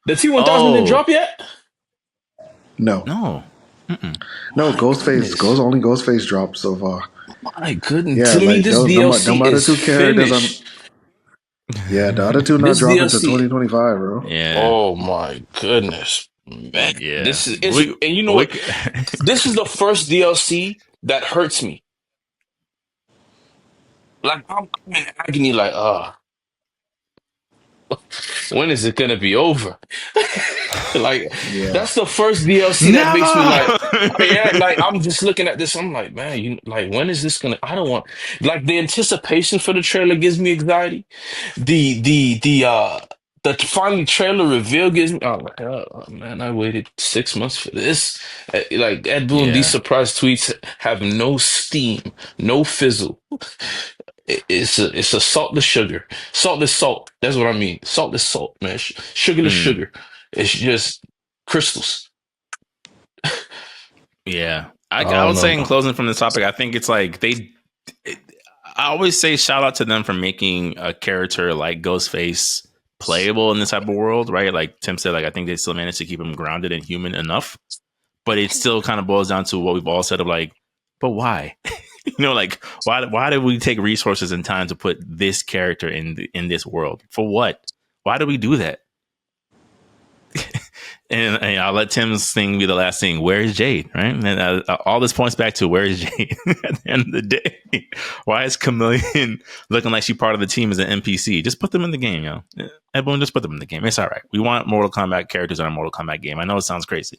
The T-1000 didn't drop yet. No. Ghostface dropped so far. My goodness. Yeah, to me, this DLC other is two characters. finished. The other two not dropping until 2025, bro. Yeah. Oh my goodness, man. Yeah. This is, and you know what? This is the first DLC that hurts me. Like I'm in agony. Like, when is it gonna be over? That's the first DLC that makes me like I'm just looking at this. I'm like, man, when is this gonna? I don't want the anticipation for the trailer gives me anxiety. The finally trailer reveal gives me. Oh man, I waited 6 months for this. Like Ed Boon, these surprise tweets have no steam, no fizzle. It's a saltless sugar. Saltless salt. That's what I mean. Saltless salt, man. Sugarless sugar. It's just crystals. Yeah. I would say in closing from this topic, I think it's like I always say shout out to them for making a character like Ghostface playable in this type of world, right? Like Tim said, like I think they still managed to keep him grounded and human enough. But it still kind of boils down to what we've all said of like, but why? Like why did we take resources and time to put this character in this world? For what? Why do we do that? and I'll let Tim's thing be the last thing. Where is Jade? Right? And all this points back to where is Jade at the end of the day? Why is Chameleon looking like she's part of the team as an NPC? Just put them in the game, Everyone just put them in the game. It's all right. We want Mortal Kombat characters in our Mortal Kombat game. I know it sounds crazy.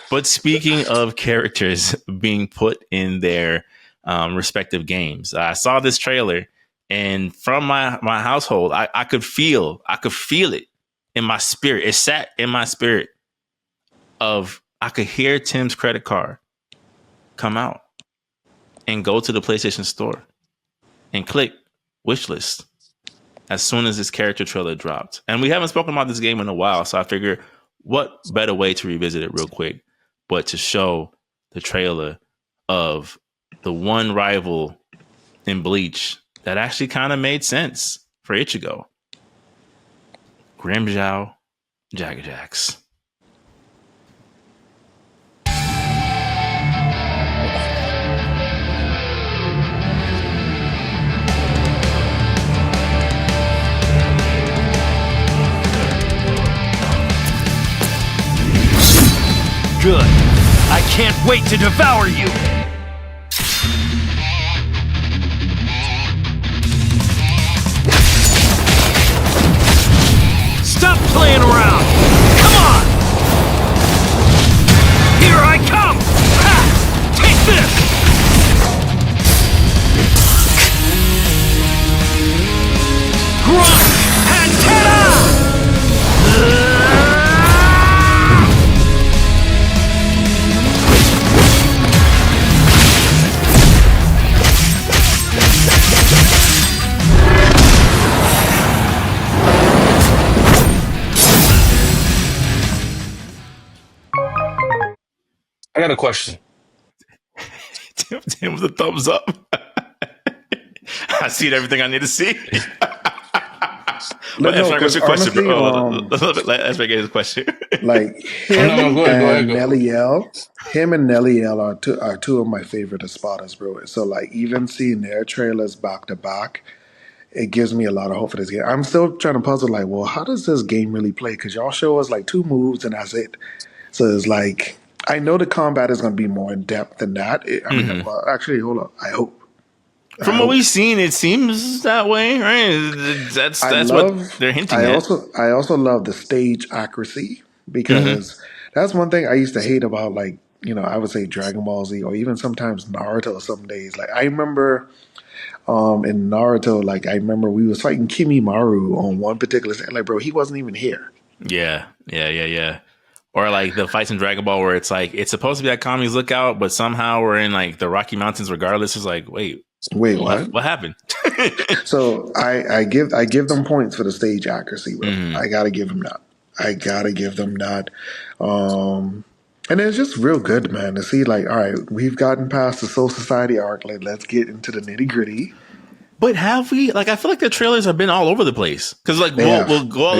But speaking of characters being put in their respective games, I saw this trailer, and from my household, I could feel it in my spirit. It sat in my spirit I could hear Tim's credit card come out and go to the PlayStation Store and click wish list as soon as this character trailer dropped. And we haven't spoken about this game in a while, so I figure what better way to revisit it real quick but to show the trailer of the one rival in Bleach that actually kind of made sense for Ichigo. Grimmjow Jagajax. Good. I can't wait to devour you. Stop playing around! Come on! Here I come! Ha! Take this! Grunt! Antenna! I got a question. Tim with a thumbs up. I seen everything I need to see. But No, what's because your question, honestly, bro? Let Esra get his question. like him and Nelly L, are two of my favorite spotters, bro. So like even seeing their trailers back to back, it gives me a lot of hope for this game. I'm still trying to puzzle, like, well, how does this game really play? Because y'all show us like 2 moves and that's it. So it's like, I know the combat is going to be more in depth than that. I mean, well, actually, hold on. I hope. From what we've seen, it seems that way, right? That's what they're hinting at. I also love the stage accuracy because that's one thing I used to hate about, like, I would say Dragon Ball Z or even sometimes Naruto some days. Like I remember in Naruto, like I remember we was fighting Kimimaru on one particular set. Like, bro, he wasn't even here. Yeah. Or like the fights in Dragon Ball where it's like it's supposed to be at Kami's Lookout, but somehow we're in like the Rocky Mountains regardless. It's like, wait, what? What happened? So I give them points for the stage accuracy, bro. I gotta give them that. And it's just real good, man, to see like, all right, we've gotten past the Soul Society arc. Like, let's get into the nitty gritty. But have we? Like, I feel like the trailers have been all over the place. Because like we'll go all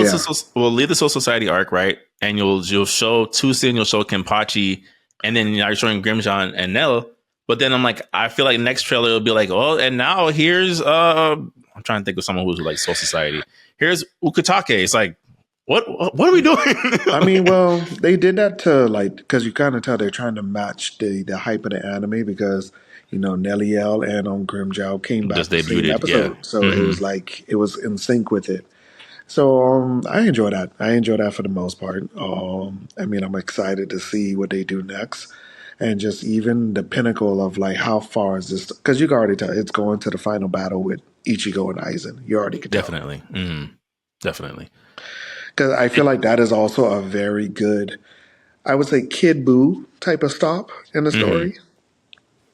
we'll leave the Soul Society arc, right? And you'll show Toussaint, you'll show Kenpachi, and then you're showing Grimjon and Nell. But then I'm like, I feel like next trailer will be like, oh, and now here's I'm trying to think of someone who's like Soul Society. Here's Ukitake. It's like, what are we doing? I mean, well, they did that to like, because you kind of tell they're trying to match the hype of the anime because Nelly L and Grimjow came back Just the same debuted, episode, so it was like it was in sync with it. So I enjoy that. I enjoy that for the most part. I mean, I'm excited to see what they do next. And just even the pinnacle of like how far is this? Because you can already tell it's going to the final battle with Ichigo and Aizen. You already can tell. Definitely. Because I feel like that is also a very good, I would say, Kid Buu type of stop in the story.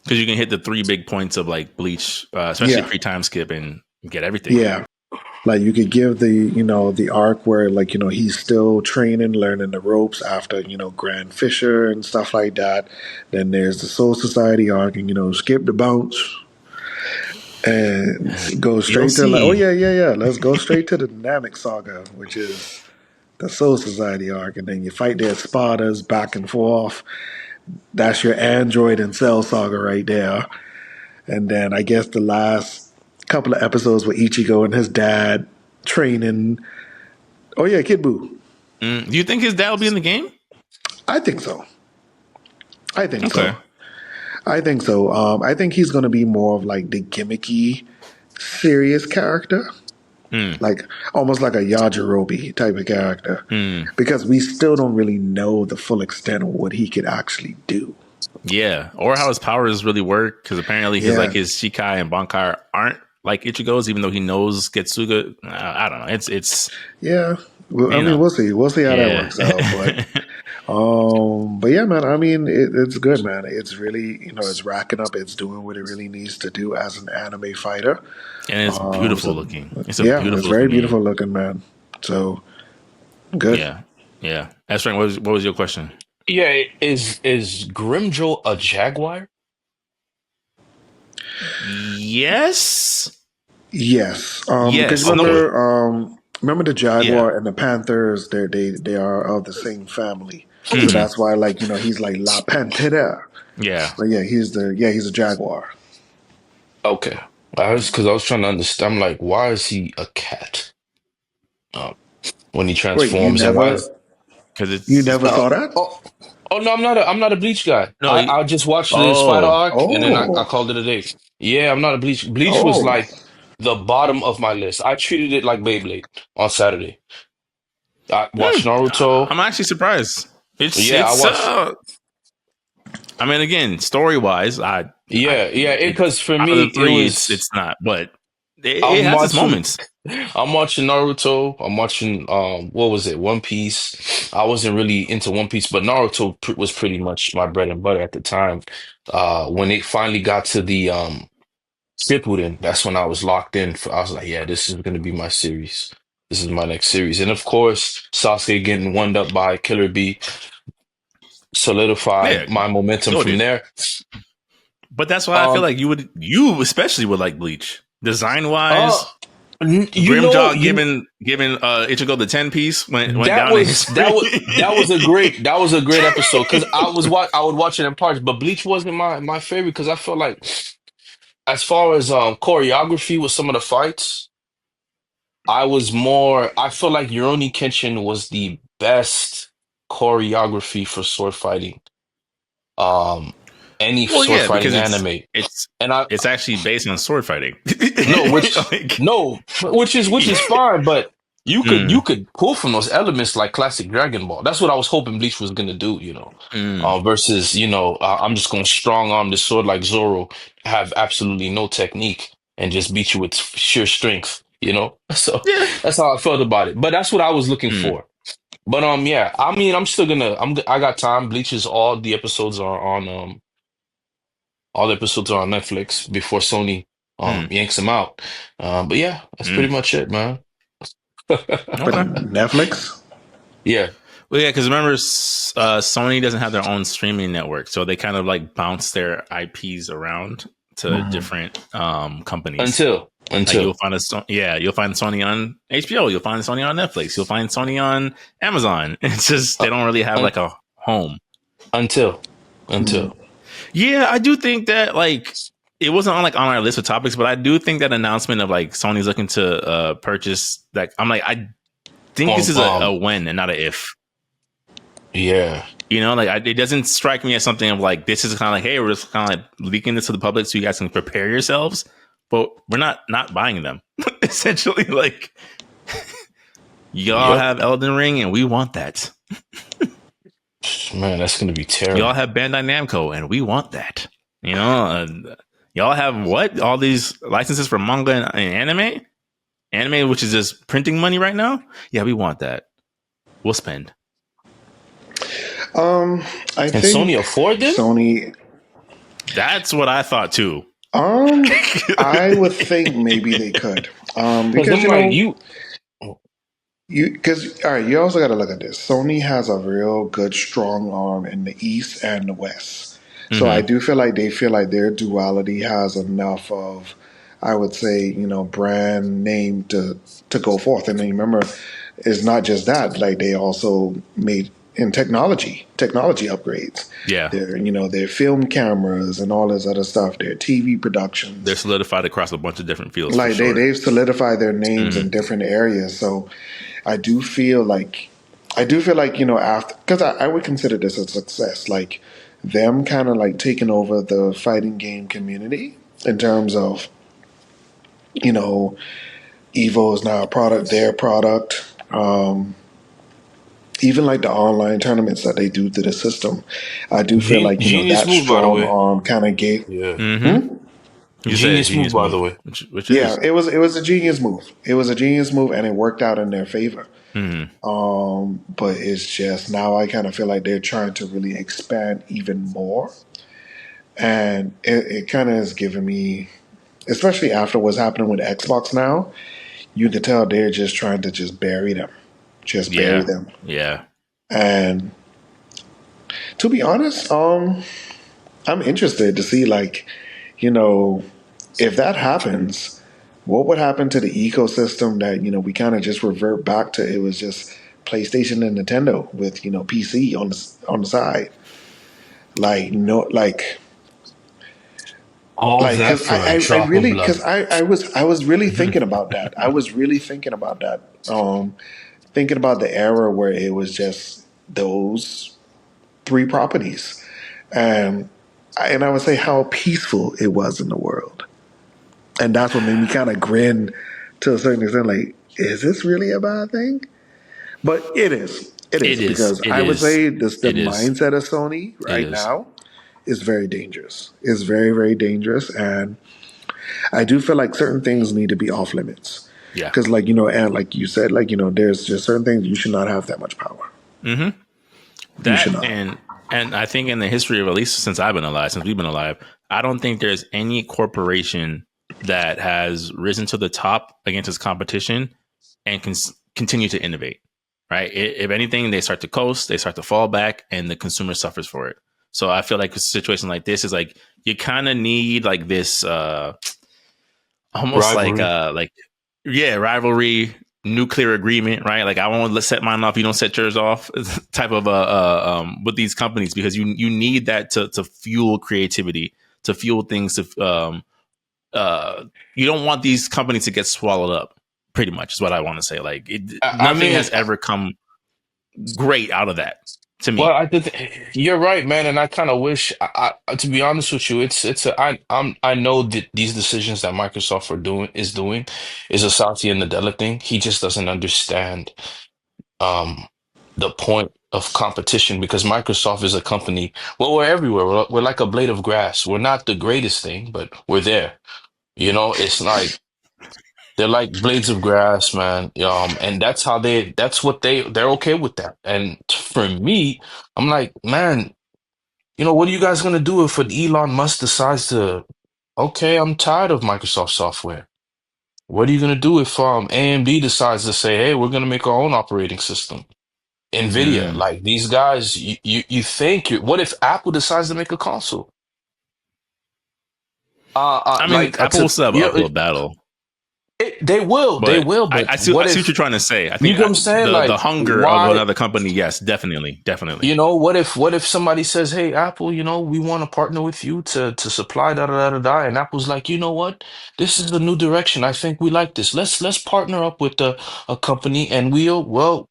Because you can hit the 3 big points of like Bleach, especially pre-time skip, and get everything. Yeah. Like you could give the arc where like, he's still training, learning the ropes after, Grand Fisher and stuff like that. Then there's the Soul Society arc and, skip the bounce and go straight to like, let's go straight to the Dynamic Saga, which is the Soul Society arc. And then you fight their Spartas back and forth. That's your Android and Cell Saga right there. And then I guess the last couple of episodes with Ichigo and his dad training. Oh yeah, Kid Buu. Do you think his dad will be in the game? I think so. I think so. I think he's going to be more of like the gimmicky, serious character, like almost like a Yajirobe type of character, because we still don't really know the full extent of what he could actually do. Yeah, or how his powers really work, because apparently his Shikai and Bankai aren't like Ichigo's, even though he knows Getsuga. I don't know. It's yeah. Well, I mean, we'll see. We'll see how that works out. But yeah, man. I mean, it's good, man. It's really it's racking up. It's doing what it really needs to do as an anime fighter, and it's beautiful looking. It's it's very beautiful looking, man. So good. Yeah. Astrid, what was your question? Yeah, is Grimjo a jaguar? Yes. Because remember the jaguar and the panthers? They are of the same family, so that's why he's like La Pantera. Yeah, but he's a jaguar. Okay, I was trying to understand. I'm like, why is he a cat? When he transforms, Wait, you never saw that? Oh Oh no, I'm not a Bleach guy. No. I just watched the Spider Oh. arc and then I Oh, called it a day. Yeah, I'm not a Bleach. Bleach was oh. like the bottom of my list. I treated it like Beyblade on Saturday. I watched Naruto. I'm actually surprised. Yeah, I It's watched. I mean, again, story wise, Yeah. Because for out of me, the it three, was. it's not, but it I'm has its watching. moments. I'm watching Naruto. I'm watching what was it? One Piece. I wasn't really into One Piece, but Naruto was pretty much my bread and butter at the time. When it finally got to the Shippuden, that's when I was locked in. I was like, yeah, this is gonna be my series. This is my next series. And of course, Sasuke getting one up by Killer Bee Yeah, solidified my momentum go, from dude. there. But that's why I feel Um like you especially would like Bleach, design wise. uh you know, Grimjaw giving Ichigo the 10 piece went that down in was history. that was a great episode because I would watch it in parts, but Bleach wasn't my favorite because I felt like as far as choreography with some of the fights, I feel like Rurouni Kenshin was the best choreography for sword fighting. Um any Well, sword yeah, fighting because anime. it's And I it's actually based on sword fighting. no, which Like, no, which is fine, but mm, you could pull from those elements like classic Dragon Ball. That's what I was hoping Bleach was gonna do, mm. versus I'm just gonna strong arm this sword like Zoro, have absolutely no technique and just beat you with sheer strength. So Yeah. that's how I felt about it. But that's what I was looking Mm, for. But yeah, I mean, I'm still gonna I got time. Bleach is all the episodes are on Netflix before Sony mm, yanks them out. But yeah, that's pretty mm. much it, man. But Okay. Netflix? Yeah. Well, yeah, because remember, Sony doesn't have their own streaming network, so they kind of like bounce their IPs around to Mhm. different companies. Until Like until you'll find Sony on HBO, you'll find Sony on Netflix, you'll find Sony on Amazon. It's just they uh, don't really have un, like a home. until Mhm. until Yeah, I do think that like it wasn't on our list of topics, but I do think that announcement of like Sony's looking to purchase that. I'm like, I think this um, is a um when and not a if. yeah. Like it doesn't strike me as something of like this is kind of like, hey, we're just kind of like leaking this to the public so you guys can prepare yourselves, but we're not buying them. Essentially, like y'all Yep. have Elden Ring and we want that. Man, that's gonna be Y'all terrible. have Bandai Namco and we want that. Y'all have what? All these licenses for manga and anime, which is just printing money right now. Yeah, we want that. We'll spend. Um, I Can think Sony afford them? Sony. That's what I thought too. I would think maybe they could. Because Because I'm like you. because all right, you also got to look at this. Sony has a real good strong arm in the East and the West, so I Mm-hmm. do feel like they feel like their duality has enough of, I would say, brand name to go forth. And then remember, it's not just that. Like they also made in technology upgrades. Yeah, Their film cameras and all this other stuff. Their TV productions. they're solidified across a bunch of different fields for Like sure. they've solidified their names Mm-hmm. in different areas. So I do feel like after, because I would consider this a success, like them kind of like taking over the fighting game community in terms of Evo is now a product, their product. Even like the online tournaments that they do through the system, I do feel like Genius that move, by the strong way. arm kind of gave. Yeah. Mm-hmm. You said a Genius move, genius by the move, way. which Yeah, is. it was a genius move. It was a genius move, and it worked out in their favor. Mm-hmm. But it's just now I kind of feel like they're trying to really expand even more, and it kind of has given me, especially after what's happening with Xbox now, you can tell they're just trying to just bury Yeah, them. yeah. And to be honest, I'm interested to see like, you know, if that happens, what would happen to the ecosystem that, we kind of just revert back to it was just PlayStation and Nintendo with, PC on the side. Like no All like that because for a I drop of really blood. because I was really thinking about that. I was really thinking about that. Thinking about the era where it was just those three properties, and I would say how peaceful it was in the world, and that's what made me kind of grin to a certain extent. Like, is this really a bad thing? But it is. It It is is. because It I would is. say this the It is. mindset of Sony It right is. now is very dangerous. It's very, very dangerous, and I do feel like certain things need to be off limits. Yeah. Because, like, and like you said, like, there's just certain things you should not have that much power. Mm-hmm. You should That not. and I think in the history of, at least since I've been alive, since we've been alive, I don't think there's any corporation that has risen to the top against its competition and can continue to innovate. Right? If anything, they start to coast, they start to fall back, and the consumer suffers for it. So I feel like a situation like this is like you kind of need like this, almost Rivalry. like yeah, rivalry, nuclear agreement, right? Like, I won't set mine off, you don't set yours off, type of with these companies, because you need that to fuel creativity, to fuel things. To you don't want these companies to get swallowed up. Pretty much is what I want to say. Like, I nothing mean, has ever come great out of that to well, me. you're right, man, and I kind of wish. To be honest with you, I know that these decisions that Microsoft are doing is a Satya Nadella thing. He just doesn't understand um the point of competition, because Microsoft is a company. Well, we're everywhere. We're like a blade of grass. We're not the greatest thing, but we're there. It's like they're like blades of grass, man. And that's what they're okay with that. And for me, I'm like, man, what are you guys gonna do if Elon Musk decides to, okay, I'm tired of Microsoft software? What are you gonna do if AMD decides to say, hey, we're gonna make our own operating system? Nvidia, Mm. like these guys, you think what if Apple decides to make a console? I mean, Like Apple will still have an uphill battle, they but will, I, but I see. what I see what if you're trying to say. I you think get what I'm saying? the Like, hunger of why? another company, yes, definitely, definitely. What if somebody says, "Hey, Apple, we want to partner with you to supply da da da da da," and Apple's like, "You know what? This is the new direction. I think we like this. Let's partner up with a company, and we'll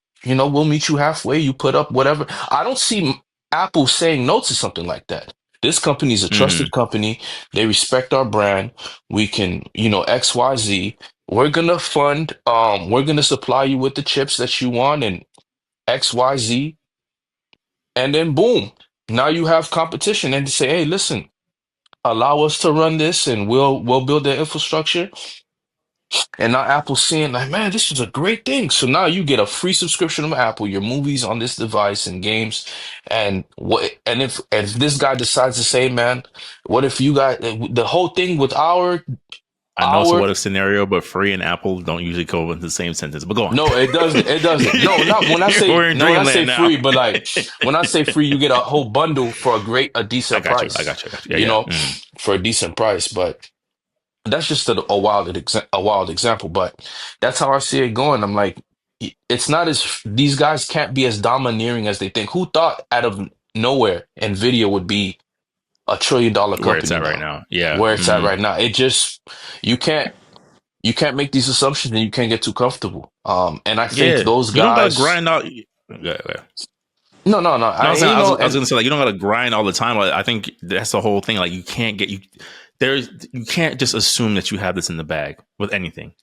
meet you halfway. You put up whatever." I don't see Apple saying no to something like that. This company is a Hmm. trusted company. They respect our brand. We can, XYZ. We're gonna supply you with the chips that you want and XYZ, and then boom, now you have competition, and to say, hey, listen, allow us to run this, and we'll build the infrastructure. And now Apple's seeing like, man, this is a great thing. So now you get a free subscription of Apple, your movies on this device and games. And if this guy decides to say, man, what if you got the whole thing with I know it's a our what if scenario, but free and Apple don't usually go into the same sentence. But go on. no, it doesn't. It doesn't. No, not when I say We're in no, when I say dreamland now. free, but like when I say free, you get a whole bundle for a I decent got you. I price. got you. I got you. You Yeah, know, yeah. Mm. for a decent price. But that's just a wild example. But that's how I see it going. I'm like, it's not as these guys can't be as domineering as they think. Who thought out of nowhere Nvidia would be $1 trillion Where it's company at right now? now. Yeah. Where it's at Mm. right now, it just you can't. You can't make these assumptions, and you can't get too comfortable. And I think Yeah. those You don't gotta guys. grind out. Yeah, yeah. No, no, no. No, I was And gonna say, like, you don't gotta grind all the time. Like, I think that's the whole thing. Like, you can't get you. You can't just assume that you have this in the bag with anything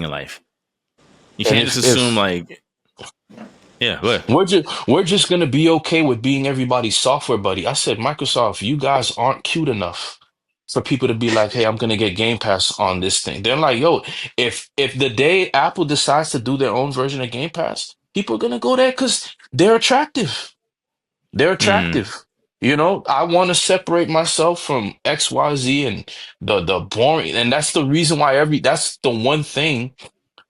in life. You and can't just assume if like, yeah, go ahead. we're just gonna be okay with being everybody's software buddy. I said, Microsoft, you guys aren't cute enough for people to be like, hey, I'm gonna get Game Pass on this thing. They're like, yo, if the day Apple decides to do their own version of Game Pass, people are gonna go there because they're attractive. They're Mm. attractive. I want to separate myself from XYZ and the boring, and that's the reason why that's the one thing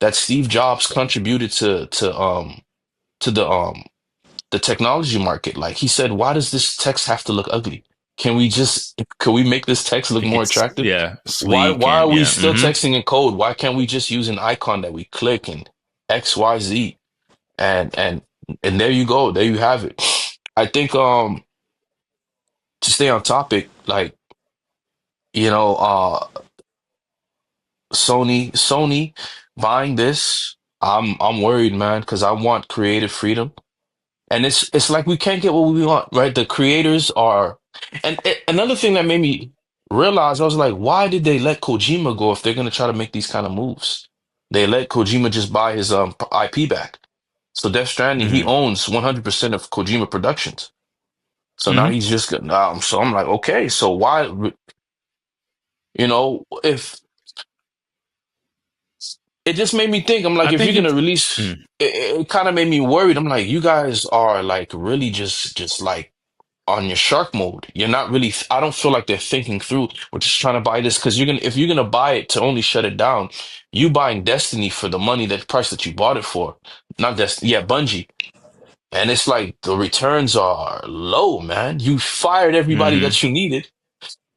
that Steve Jobs contributed to the technology market. Like he said, why does this text have to look ugly? Can we make this text look Make more it attractive? yeah, Why sleek why are and we yeah. still Mm-hmm. texting in code? Why can't we just use an icon that we click and XYZ and and there you go. There you have it. I think to stay on topic, like, you know, Sony buying this, I'm worried, man, because I want creative freedom. And it's like we can't get what we want, right? The creators are, and another thing that made me realize, I was like, why did they let Kojima go if they're gonna try to make these kind of moves? They let Kojima just buy his IP back. So Death Stranding, he Mm-hmm. owns 100% of Kojima Productions. So now Mm-hmm. he's just so I'm like, okay, so why, if it just made me think, I'm like, I if you're think gonna it's. release, Mm. it kind of made me worried. I'm like, you guys are like really just like on your shark mode. You're not really, I don't feel like they're thinking through. We're just trying to buy this because if you're gonna buy it to only shut it down, you buying Destiny for the money, that price that you bought it for, not Destiny, yeah, Bungie. And it's like the returns are low, man. You fired everybody Mm-hmm. that you needed.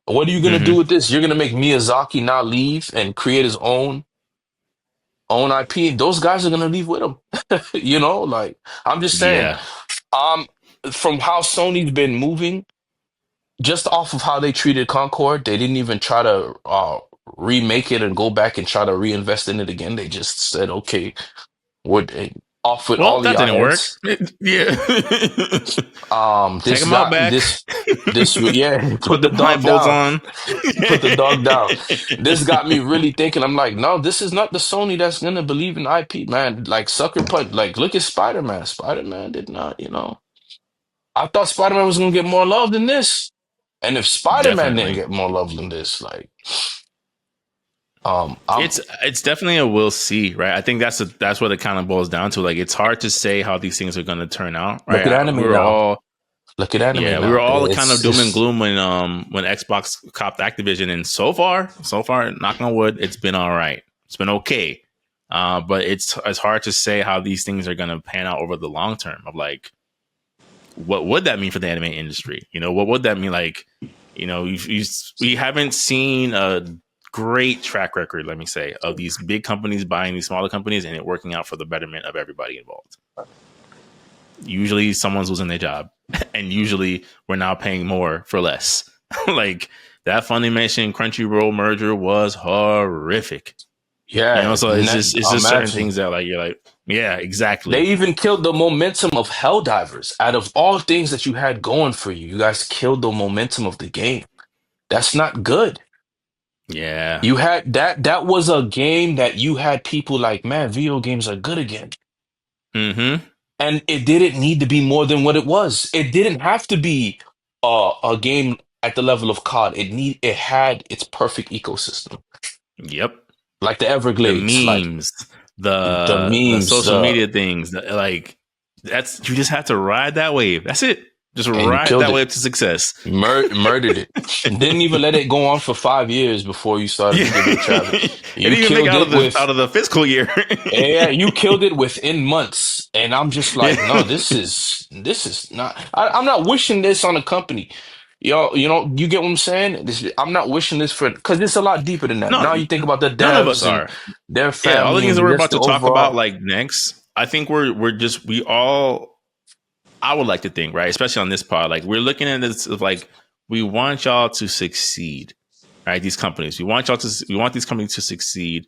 What are you gonna do Mm-hmm. with this? You're gonna make Miyazaki not leave and create his own IP. Those guys are gonna leave with him. Like I'm just saying, Yeah. um, from how Sony's been moving, just off of how they treated Concord, they didn't even try to remake it and go back and try to reinvest in it again. They just said, okay, we're off with Well, all of that your didn't work. heads. Yeah. This Take them out got back. this yeah, Put put the the dog blindfolds down. on. Put the dog down. This got me really thinking. I'm like, no, this is not the Sony that's gonna believe in IP, man. Like Sucker Punch, like look at Spider-Man. Spider-Man did not, I thought Spider-Man was gonna get more love than this. And if Spider-Man didn't Definitely. get more love than this, like, I'm It's definitely a we'll see, right? I think that's what it kind of boils down to. Like, it's hard to say how these things are going to turn out, look at right? We anime were now. all Look at anime Yeah, we were now. all kind of doom and It's gloom when Xbox copped Activision, and so far, knock on wood, it's been all right. It's been okay, but it's hard to say how these things are going to pan out over the long term. Of like, what would that mean for the anime industry? What would that mean? Like, we haven't seen a great track record, let me say, of these big companies buying these smaller companies and it working out for the betterment of everybody involved. Usually someone's losing their job and usually we're now paying more for less. Like that Funimation Crunchyroll merger was horrific. yeah. So it's just certain Imagine things that like you're like, yeah, they exactly. even killed the momentum of Helldivers. Out of all things that you had going for you, you guys killed the momentum of the game. That's not good. Yeah. You had that was a game that you had people like, man, video games are good again. Mm-hmm. And it didn't need to be more than what it was. It didn't have to be a game at the level of COD. It had its perfect ecosystem, Yep. like the The Everglades, like memes, the the memes, social media things, like that's you just have to ride that wave. That's it. Just and you ride killed that it, wave to success. murdered it. Didn't even let it go on for 5 years before you started to Yeah. give it a travel. It You didn't even make killed out it of the with, fiscal year. yeah, you killed it within months, and I'm just like, no, Yeah. this is not. I'm not wishing this on a company. You get what I'm saying? I'm not wishing this for because it's a lot deeper than that. No, Now you think about the none of us devs and are. their Yeah, all the family things that and we're just about the to talk about, overall. like next, I think we all. I would like to think, right, especially on this part, like we're looking at this of like we want y'all to succeed, right? These companies, we want these companies to succeed,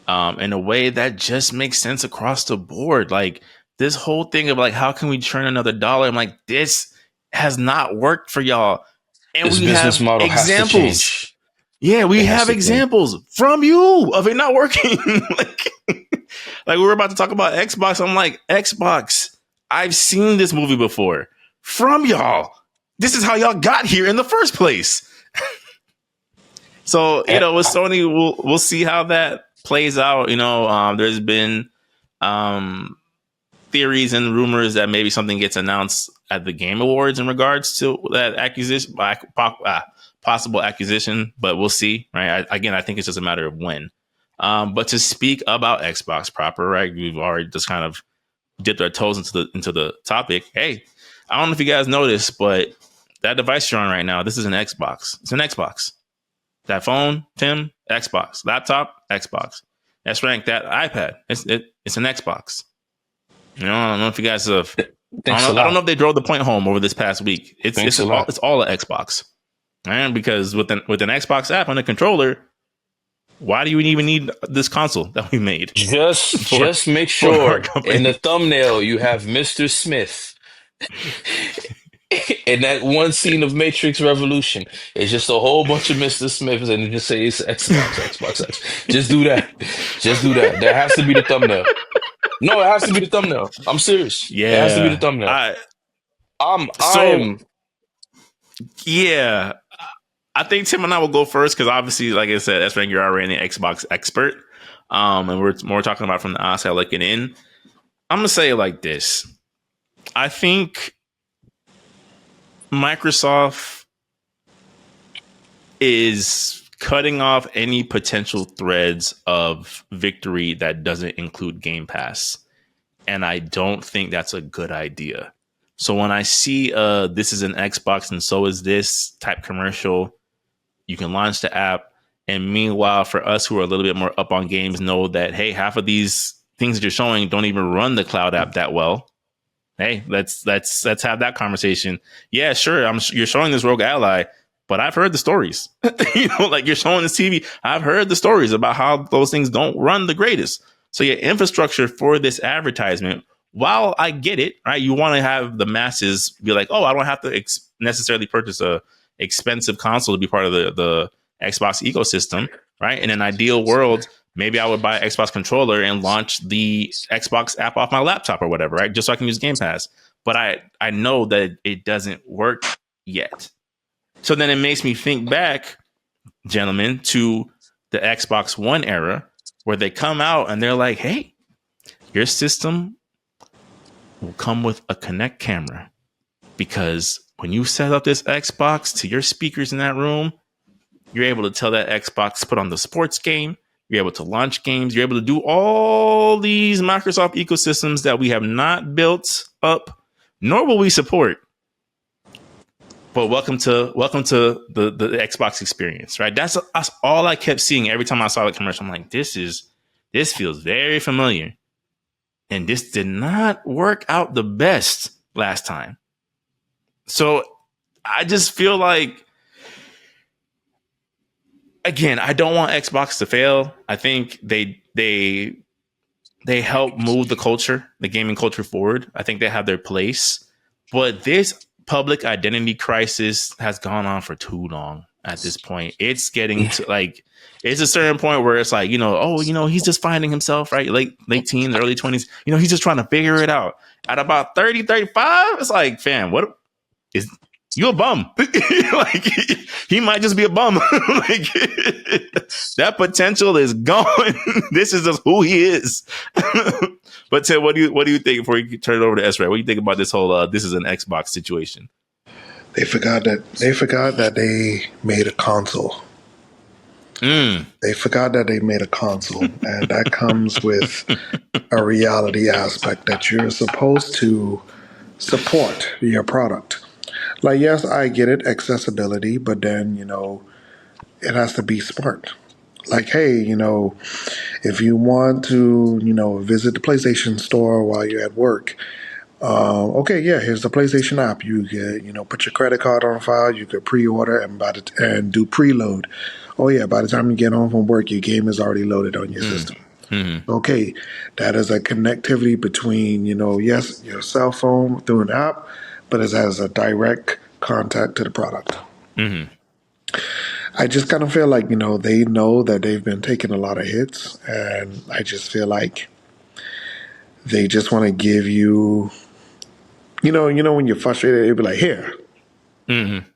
in a way that just makes sense across the board. Like this whole thing of like, how can we churn another dollar? I'm like, this has not worked for y'all, and This we business have model has to examples. change. Yeah, we It has have to change. examples from you of it not working. like we were about to talk about Xbox. I'm like, Xbox, I've seen this movie before from y'all. This is how y'all got here in the first place. So, And with Sony, we'll see how that plays out. There's been theories and rumors that maybe something gets announced at the Game Awards in regards to that acquisition, possible acquisition, but we'll see. Right? I think it's just a matter of when. But to speak about Xbox proper, right? We've already just kind of dipped our toes into the topic. Hey, I don't know if you guys noticed, but that device you're on right now, this is an Xbox. It's an Xbox. That phone, Tim, Xbox. Laptop, Xbox. That's ranked. That iPad, it's an Xbox. I don't know if you guys have. thanks a I don't know lot. if they drove the point home over this past week. Thanks a lot. It's all an Xbox, and because with an Xbox app on a controller, why do you even need this console that we made? Just for make for our sure in the company? thumbnail you have Mr. Smith In that one scene of Matrix Revolution, it's just a whole bunch of Mr. Smiths and it just says Xbox, Xbox, X. Just do that. Just do that. That has to be the thumbnail. No, it has to be the thumbnail. I'm serious. It has to be the Yeah. thumbnail. I I so am. yeah. I think Tim and I will go first because obviously, like I said, that's when you're already an Xbox expert. And we're more talking about from the outside looking in. I'm gonna say it like this. I think Microsoft is cutting off any potential threads of victory that doesn't include Game Pass. And I don't think that's a good idea. So when I see this is an Xbox and so is this type commercial, you can launch the app. And meanwhile, for us who are a little bit more up on games, know that, hey, half of these things that you're showing don't even run the cloud app that well. Hey, let's have that conversation. Yeah, sure. You're showing this Rogue Ally, but I've heard the stories. Like you're showing this TV. I've heard the stories about how those things don't run the greatest. So your infrastructure for this advertisement, while I get it, right? You want to have the masses be like, oh, I don't have to necessarily purchase a expensive console to be part of the Xbox ecosystem, right? In an ideal world, maybe I would buy an Xbox controller and launch the Xbox app off my laptop or whatever, right? Just so I can use Game Pass. But I know that it doesn't work yet. So then it makes me think back, gentlemen, to the Xbox One era where they come out and they're like, hey, your system will come with a Kinect camera because when you set up this Xbox to your speakers in that room, you're able to tell that Xbox to put on the sports game. You're able to launch games. You're able to do all these Microsoft ecosystems that we have not built up, nor will we support. But welcome to the Xbox experience, right? That's all I kept seeing every time I saw the commercial. I'm like, this feels very familiar. And this did not work out the best last time. So I just feel like, again, I don't want Xbox to fail. I think they help move the culture, the gaming culture forward. I think they have their place. But this public identity crisis has gone on for too long at this point. It's getting to like, it's a certain point where it's like, he's just finding himself, right? Late teens, early 20s. He's just trying to figure it out. At about 30, 35, it's like, fam, what is you a bum? Like he might just be a bum. Like that potential is gone. This is just who he is. But Ted, what do you think before you turn it over to Esra? What do you think about this whole this is an Xbox situation? They forgot that they made a console. They forgot that they made a console, and that comes with a reality aspect that you're supposed to support your product. Like, yes, I get it, accessibility, but then, it has to be smart. Like, hey, if you want to, visit the PlayStation store while you're at work, okay, yeah, here's the PlayStation app. You could, put your credit card on file. You could pre-order and do preload. Oh yeah, by the time you get home from work, your game is already loaded on your system. Mm-hmm. Okay, that is a connectivity between, yes, your cell phone through an app, but it has a direct contact to the product. Mm-hmm. I just kind of feel like, they know that they've been taking a lot of hits, and I just feel like they just want to give you, when you're frustrated, it'd be like, here. Mm-hmm.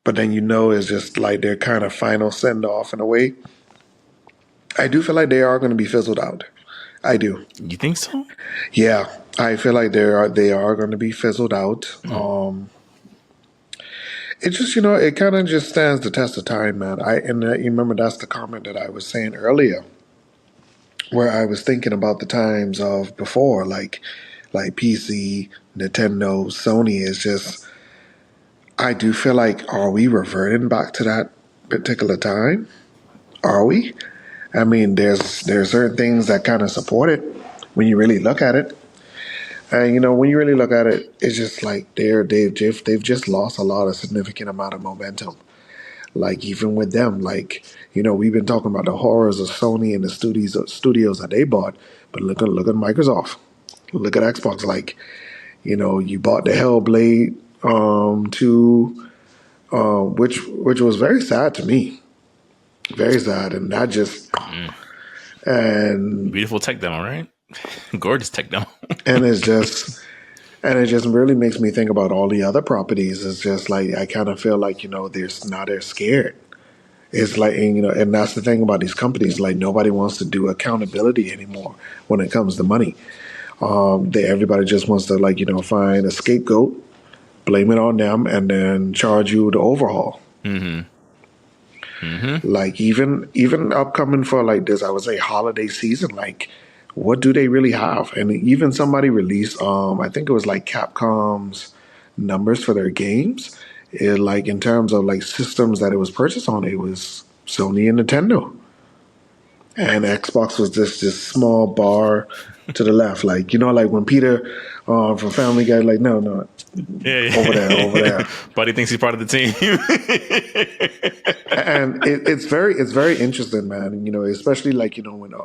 But then it's just like their kind of final send-off in a way. I do feel like they are going to be fizzled out. I do. You think so? Yeah, I feel like they are going to be fizzled out. It just, it kind of just stands the test of time, man. You remember that's the comment that I was saying earlier, where I was thinking about the times of before, like PC, Nintendo, Sony is just. I do feel like, are we reverting back to that particular time? Are we? I mean, there's certain things that kind of support it when you really look at it. And, when you really look at it, it's just like they've just lost a lot of significant amount of momentum. Like, even with them, like, we've been talking about the horrors of Sony and the studios that they bought, but look at Microsoft. Look at Xbox. Like, You bought the Hellblade 2, which was very sad to me, very sad, and that just and Beautiful tech demo, right? Gorgeous tech demo. and it's just and it just really makes me think about all the other properties. It's just like I kind of feel like they're scared. It's like and that's the thing about these companies. Like nobody wants to do accountability anymore when it comes to money. Everybody just wants to find a scapegoat, blame it on them, and then charge you the overhaul. Like even upcoming for like this, I would say holiday season. Like, what do they really have? And even somebody released, I think it was like Capcom's numbers for their games. Like in terms of like systems that it was purchased on, it was Sony and Nintendo, and Xbox was just this small bar to the left. Like like when Peter from Family Guy, like no, Yeah. over there. Buddy thinks he's part of the team. And it's very interesting, man. Especially like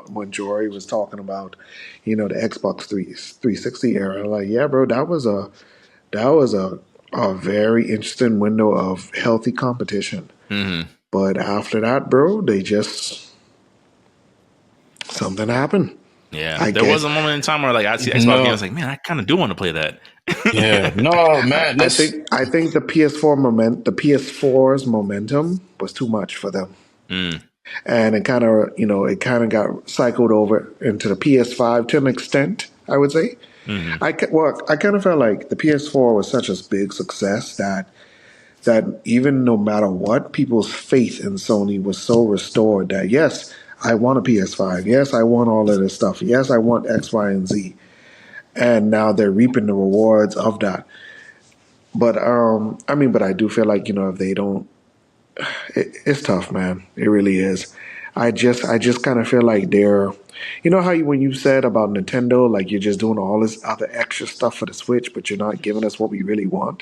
when Jory was talking about the Xbox 360 era. Like, yeah, bro, that was a very interesting window of healthy competition. But after that, bro, they just something happened. Yeah, I there was guess. a moment in time where like I see Xbox No. games, I was like, man, I kind of do want to play that. Yeah, no, man. I think the PS4's momentum was too much for them. And it kind of got cycled over into the PS5 to an extent, I would say. I kind of felt like the PS4 was such a big success that even no matter what, people's faith in Sony was so restored that yes, I want a PS5. Yes, I want all of this stuff. Yes, I want X, Y, and Z. And now they're reaping the rewards of that. But but I do feel like if they don't, it's tough, man. It really is. I just kind of feel like they're, how when you said about Nintendo, like you're just doing all this other extra stuff for the Switch, but you're not giving us what we really want.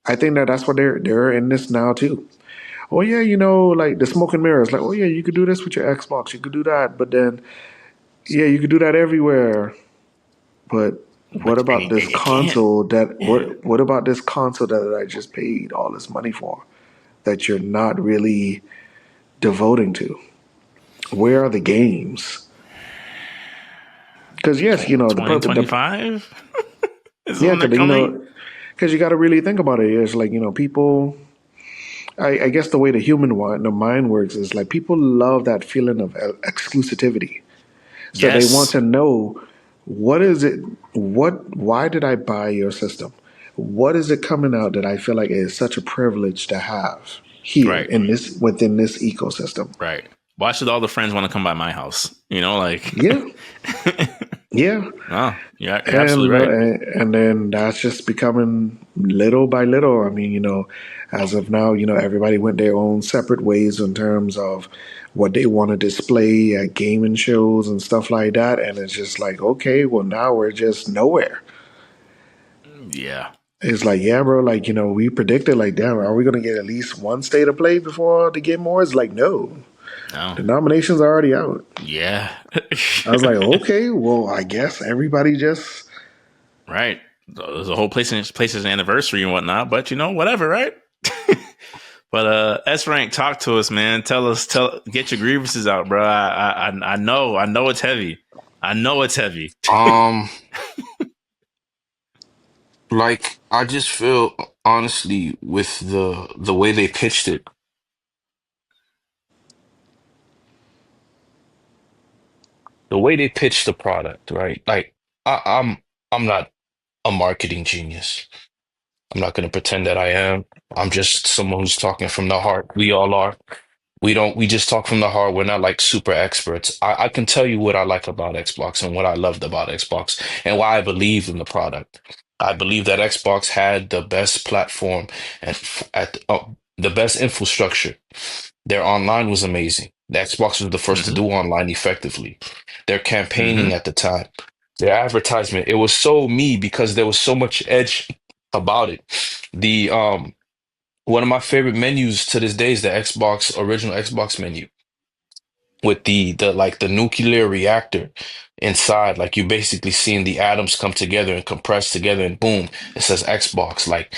I think that's what they're in this now too. Oh yeah, like the smoke and mirrors. Like, oh yeah, you could do this with your Xbox, you could do that, but then yeah, you could do that everywhere. But what But about this you can't. console that what about this console that I just paid all this money for that you're not really devoting to? Where are the games? Because yes, the purpose. 2025 is Yeah, when they're because coming. you got to really think about it. It's like people. I guess the way the mind works is like people love that feeling of exclusivity. So they want Yes, to know what is it? Why did I buy your system? What is it coming out that I feel like is such a privilege to have here right, within this ecosystem? right. Why should all the friends want to come by my house? Like, Yeah, yeah. oh, yeah, you're absolutely And right. and then that's just becoming little by little. I mean, as of now, everybody went their own separate ways in terms of what they want to display at gaming shows and stuff like that. And it's just like, okay, well now we're just nowhere. Yeah, It's like, yeah, bro, like, we predicted like, damn, are we gonna get at least one state of play before the Game Awards? Like, no. no, The nominations are already out. yeah, I was like, okay, well, I guess everybody just right. There's a whole PlayStation anniversary and whatnot, but whatever, right? But S Rank, talk to us, man. Get your grievances out, bro. I know it's heavy. I know it's heavy. Um, like I just feel honestly with the way they pitched it, the way they pitched the product, right? Like I'm not a marketing genius. I'm not going to pretend that I am. I'm just someone who's talking from the heart. We all are. We just talk from the heart. We're not like super experts. I can tell you what I like about Xbox and what I loved about Xbox and why I believe in the product. I believe that Xbox had the best platform and the best infrastructure. Their online was amazing. The Xbox was the first to Hmm. do online effectively. Their campaigning Hmm. at the time, their advertisement, it was so me because there was so much edge about it. The One of my favorite menus to this day is the original Xbox menu. with the nuclear reactor inside. Like you're basically seeing the atoms come together and compress together, and boom, it says Xbox. Like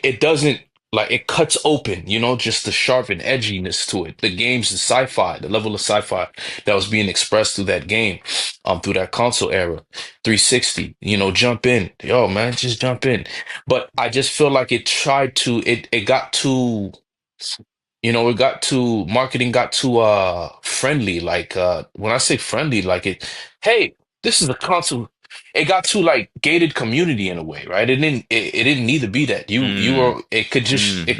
it doesn't, like it cuts open, just the sharp and edginess to it. The game's the sci-fi, the level of sci-fi that was being expressed through that game, through that console era. 360, jump in. Yo, man, just jump in. But I just feel like it got too, marketing got too friendly. Like when I say friendly, like hey, this is a console. It got too like gated community in a way, right? It didn't need to be that. You Mm, were it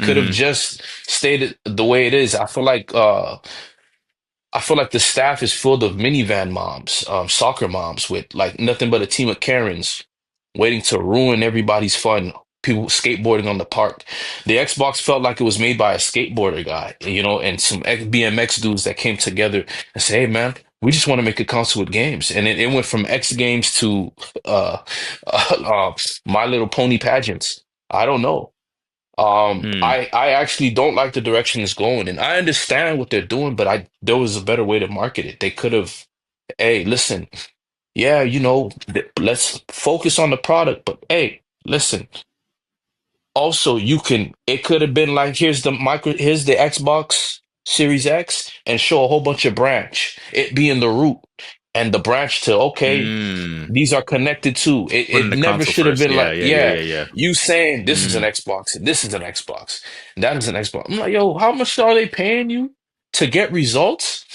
could have mhm. just stayed the way it is. I feel like the staff is full of minivan moms, soccer moms with like nothing but a team of Karens waiting to ruin everybody's fun. People skateboarding on the park. The Xbox felt like it was made by a skateboarder guy, and some BMX dudes that came together and say, "Hey, man, we just want to make a console with games." And it went from X Games to uh, My Little Pony pageants. I don't know. Mm. I actually don't like the direction it's going, and I understand what they're doing, but there was a better way to market it. They could have, hey, listen, yeah, let's focus on the product, but hey, listen. Also, it could have been like, here's the Xbox Series X, and show a whole bunch of branch, it being the root and the branch to, okay, Mm. these are connected too. Put in It the never console should have first. been Yeah, like, yeah, yeah, yeah, yeah, yeah. you saying this is an Mm. Xbox, and this is an Xbox, and that is an Xbox. I'm like, yo, how much are they paying you to get results?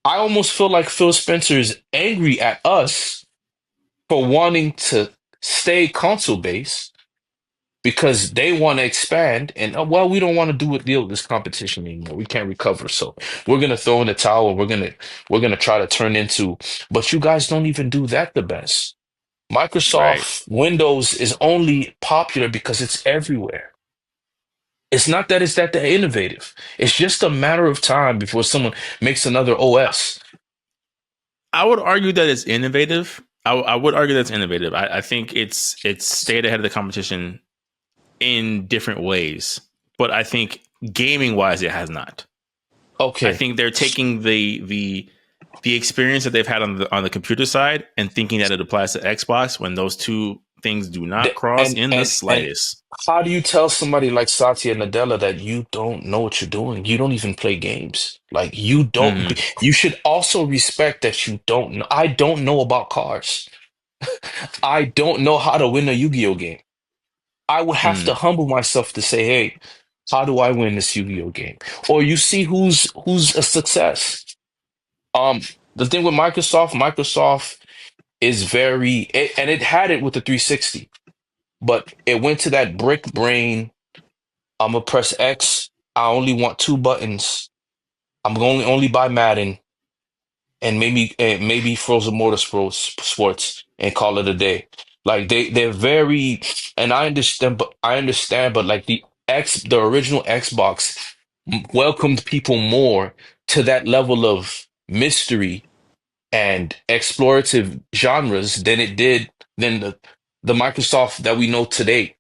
I almost feel like Phil Spencer is angry at us for wanting to stay console based because they want to expand, and well, we don't want to deal with this competition anymore. We can't recover, so we're gonna throw in the towel. We're gonna try to turn into, but you guys don't even do that the best. Right. Microsoft Windows is only popular because it's everywhere. It's not that it's that they're innovative. It's just a matter of time before someone makes another OS. I would argue that it's innovative. I would argue that's innovative. I think it's stayed ahead of the competition in different ways, but I think gaming wise, it has not. I Okay. think they're taking the experience that they've had on the computer side and thinking that it applies to Xbox when those two things do not cross in the And slightest. how do you tell somebody like Satya Nadella that you don't know what you're doing? You don't even play games. Like you don't. Mm, You should also respect that you don't know. I don't know about cars. I don't know how to win a Yu-Gi-Oh game. I would have to mm, humble myself to say, hey, how do I win this Yu-Gi-Oh game? Or you see who's a success. Um, the thing with Microsoft is and it had it with the 360, but it went to that brick brain. I'm gonna press X. I only want two buttons. I'm going to only buy Madden and maybe Frozen Sports and call it a day. Like they're very, and I understand, but like the original Xbox welcomed people more to that level of mystery and explorative genres than it did than the Microsoft that we know today.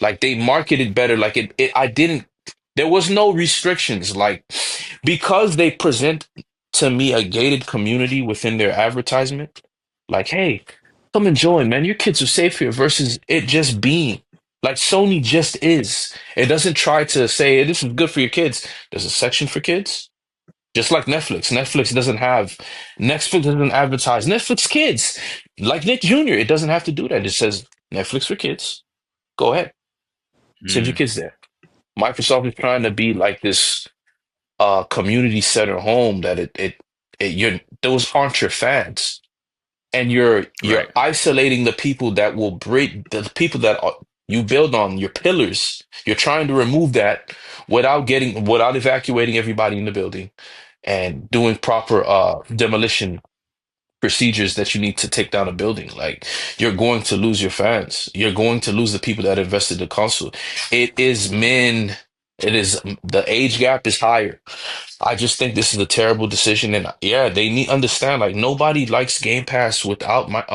Like they marketed better. Like I didn't. There was no restrictions. Like because they present to me a gated community within their advertisement. Like, hey, come enjoy, man. Your kids are safe here. Versus it just being like Sony just is. It doesn't try to say, hey, this is good for your kids. There's a section for kids. Just like Netflix. Netflix doesn't advertise Netflix Kids. Like Nick Jr., it doesn't have to do that. It just says Netflix for kids. Go ahead. Send your mm. kids there. Microsoft is trying to be like this community center home that those aren't your fans. And you're Right. isolating the people that will break the people that you build on, your pillars. You're trying to remove that without evacuating everybody in the building and doing proper demolition procedures that you need to take down a building. Like you're going to lose your fans. You're going to lose the people that invested in the console. It is men. It is the age gap is higher. I just think this is a terrible decision, and yeah, they need understand. Like nobody likes Game Pass without my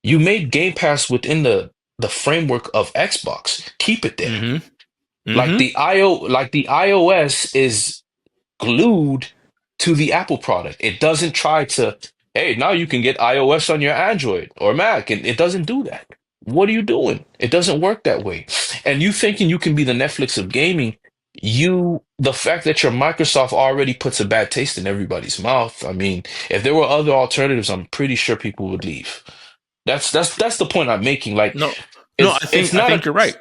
You made Game Pass within the framework of Xbox. Keep it there. Mm-hmm. Like Mm-hmm. the iOS is. glued to the Apple product. It doesn't try to, hey, now you can get iOS on your Android or Mac, and it doesn't do that. What are you doing? It doesn't work that way. And you thinking you can be the Netflix of gaming, the fact that your Microsoft already puts a bad taste in everybody's mouth. I mean, if there were other alternatives, I'm pretty sure people would leave. That's the point I'm making. Like, No, no, it's I not think a, you're right.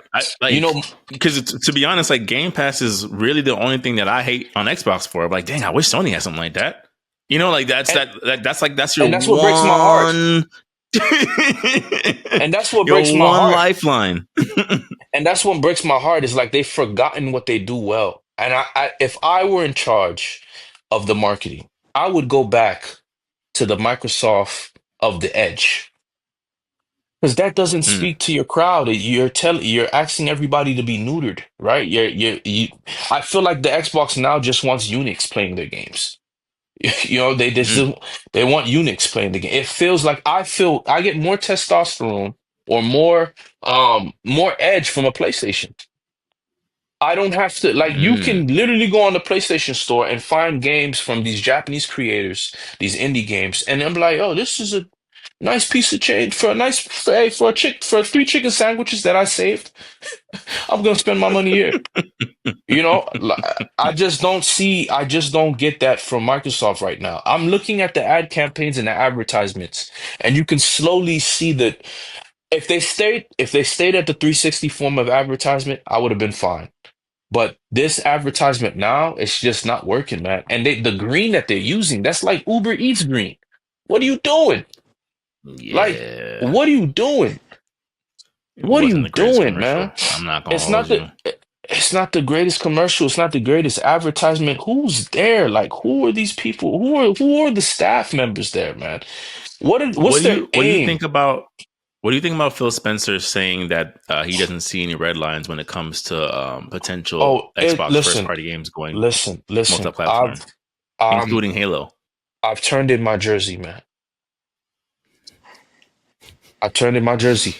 you know, Because to be honest, like Game Pass is really the only thing that I hate on Xbox for. I'm like, dang, I wish Sony had something like that. You know, like that's and, that's your and that's what breaks my heart. one, And that's what your breaks my one heart. lifeline. And that's what breaks my heart is like they've forgotten what they do well. And if I were in charge of the marketing, I would go back to the Microsoft of the Edge. Because that doesn't Mm, speak to your crowd. You're asking everybody to be neutered, right? I feel like the Xbox now just wants Unix playing their games. You know, mm. they want Unix playing the game. It feels like I get more testosterone or more edge from a PlayStation. I don't have to like you Mm. can literally go on the PlayStation Store and find games from these Japanese creators, these indie games, and I'm like, oh, this is a nice piece of change for a nice hey, for 3 chicken sandwiches that I saved. I'm gonna spend my money here. You know, I just don't get that from Microsoft right now. I'm looking at the ad campaigns and the advertisements, and you can slowly see that if they stayed at the 360 form of advertisement, I would have been fine. But this advertisement now, it's just not working, man. And the green that they're using, that's like Uber Eats green. What are you doing? Like, Yeah, what are you doing? it What are wasn't you the greatest doing, commercial. man? I'm not gonna It's hold not the you. it's not the greatest commercial. It's not the greatest advertisement. Who's there? Like, who are these people? Who are the staff members there, man? What's their What do you aim? think about what do you think about Phil Spencer saying that he doesn't see any red lines when it comes to potential Oh, Xbox first listen, party games going listen. multi-platform, Um including Halo? I've turned in my jersey, man. I turned in my jersey.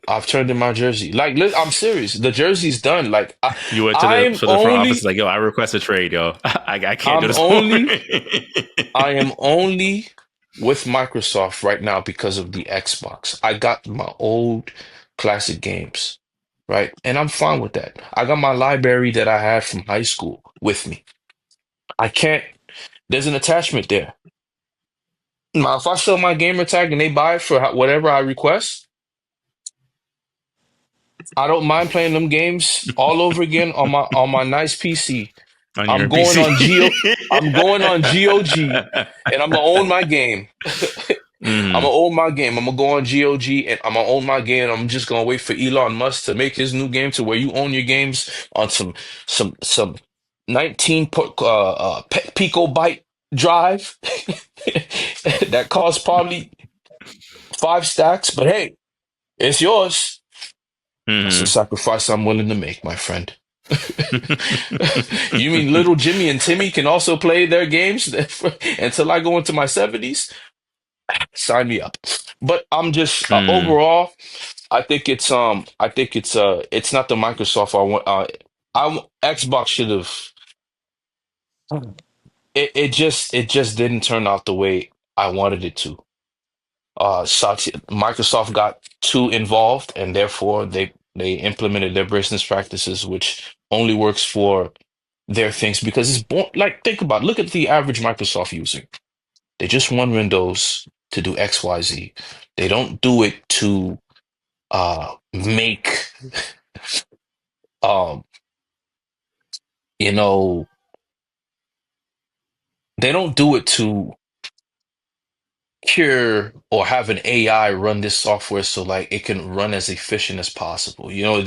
I've turned in my jersey. Like, I'm serious. The jersey's done. Like, You went I'm to the front office only, like, yo, I request a trade, yo. I can't do I'm this more. only, I am only with Microsoft right now because of the Xbox. I got my old classic games, right? And I'm fine with that. I got my library that I had from high school with me. I can't, there's an attachment there. Now, if I sell my gamer tag and they buy it for whatever I request, I don't mind playing them games all over again on my nice PC. On I'm your going PC. on I'm going on GOG and I'm gonna own my game. I'm Mm, gonna own my game. I'm gonna go on GOG and I'm gonna own my game. I'm just gonna wait for Elon Musk to make his new game to where you own your games on some 19 picobyte drive that costs probably 5 stacks, but hey, it's yours. That's a mm. sacrifice I'm willing to make, my friend. You mean little Jimmy and Timmy can also play their games until I go into my 70s? Sign me up. But I'm just Mm. overall, I think it's not the Microsoft I want. Xbox should have. It just didn't turn out the way I wanted it to. Microsoft got too involved, and therefore they implemented their business practices, which only works for their things because it's like think about it. Look at the average Microsoft user. They just want Windows to do XYZ. They don't do it to make um you know they don't do it to cure or have an AI run this software so like it can run as efficient as possible. You know,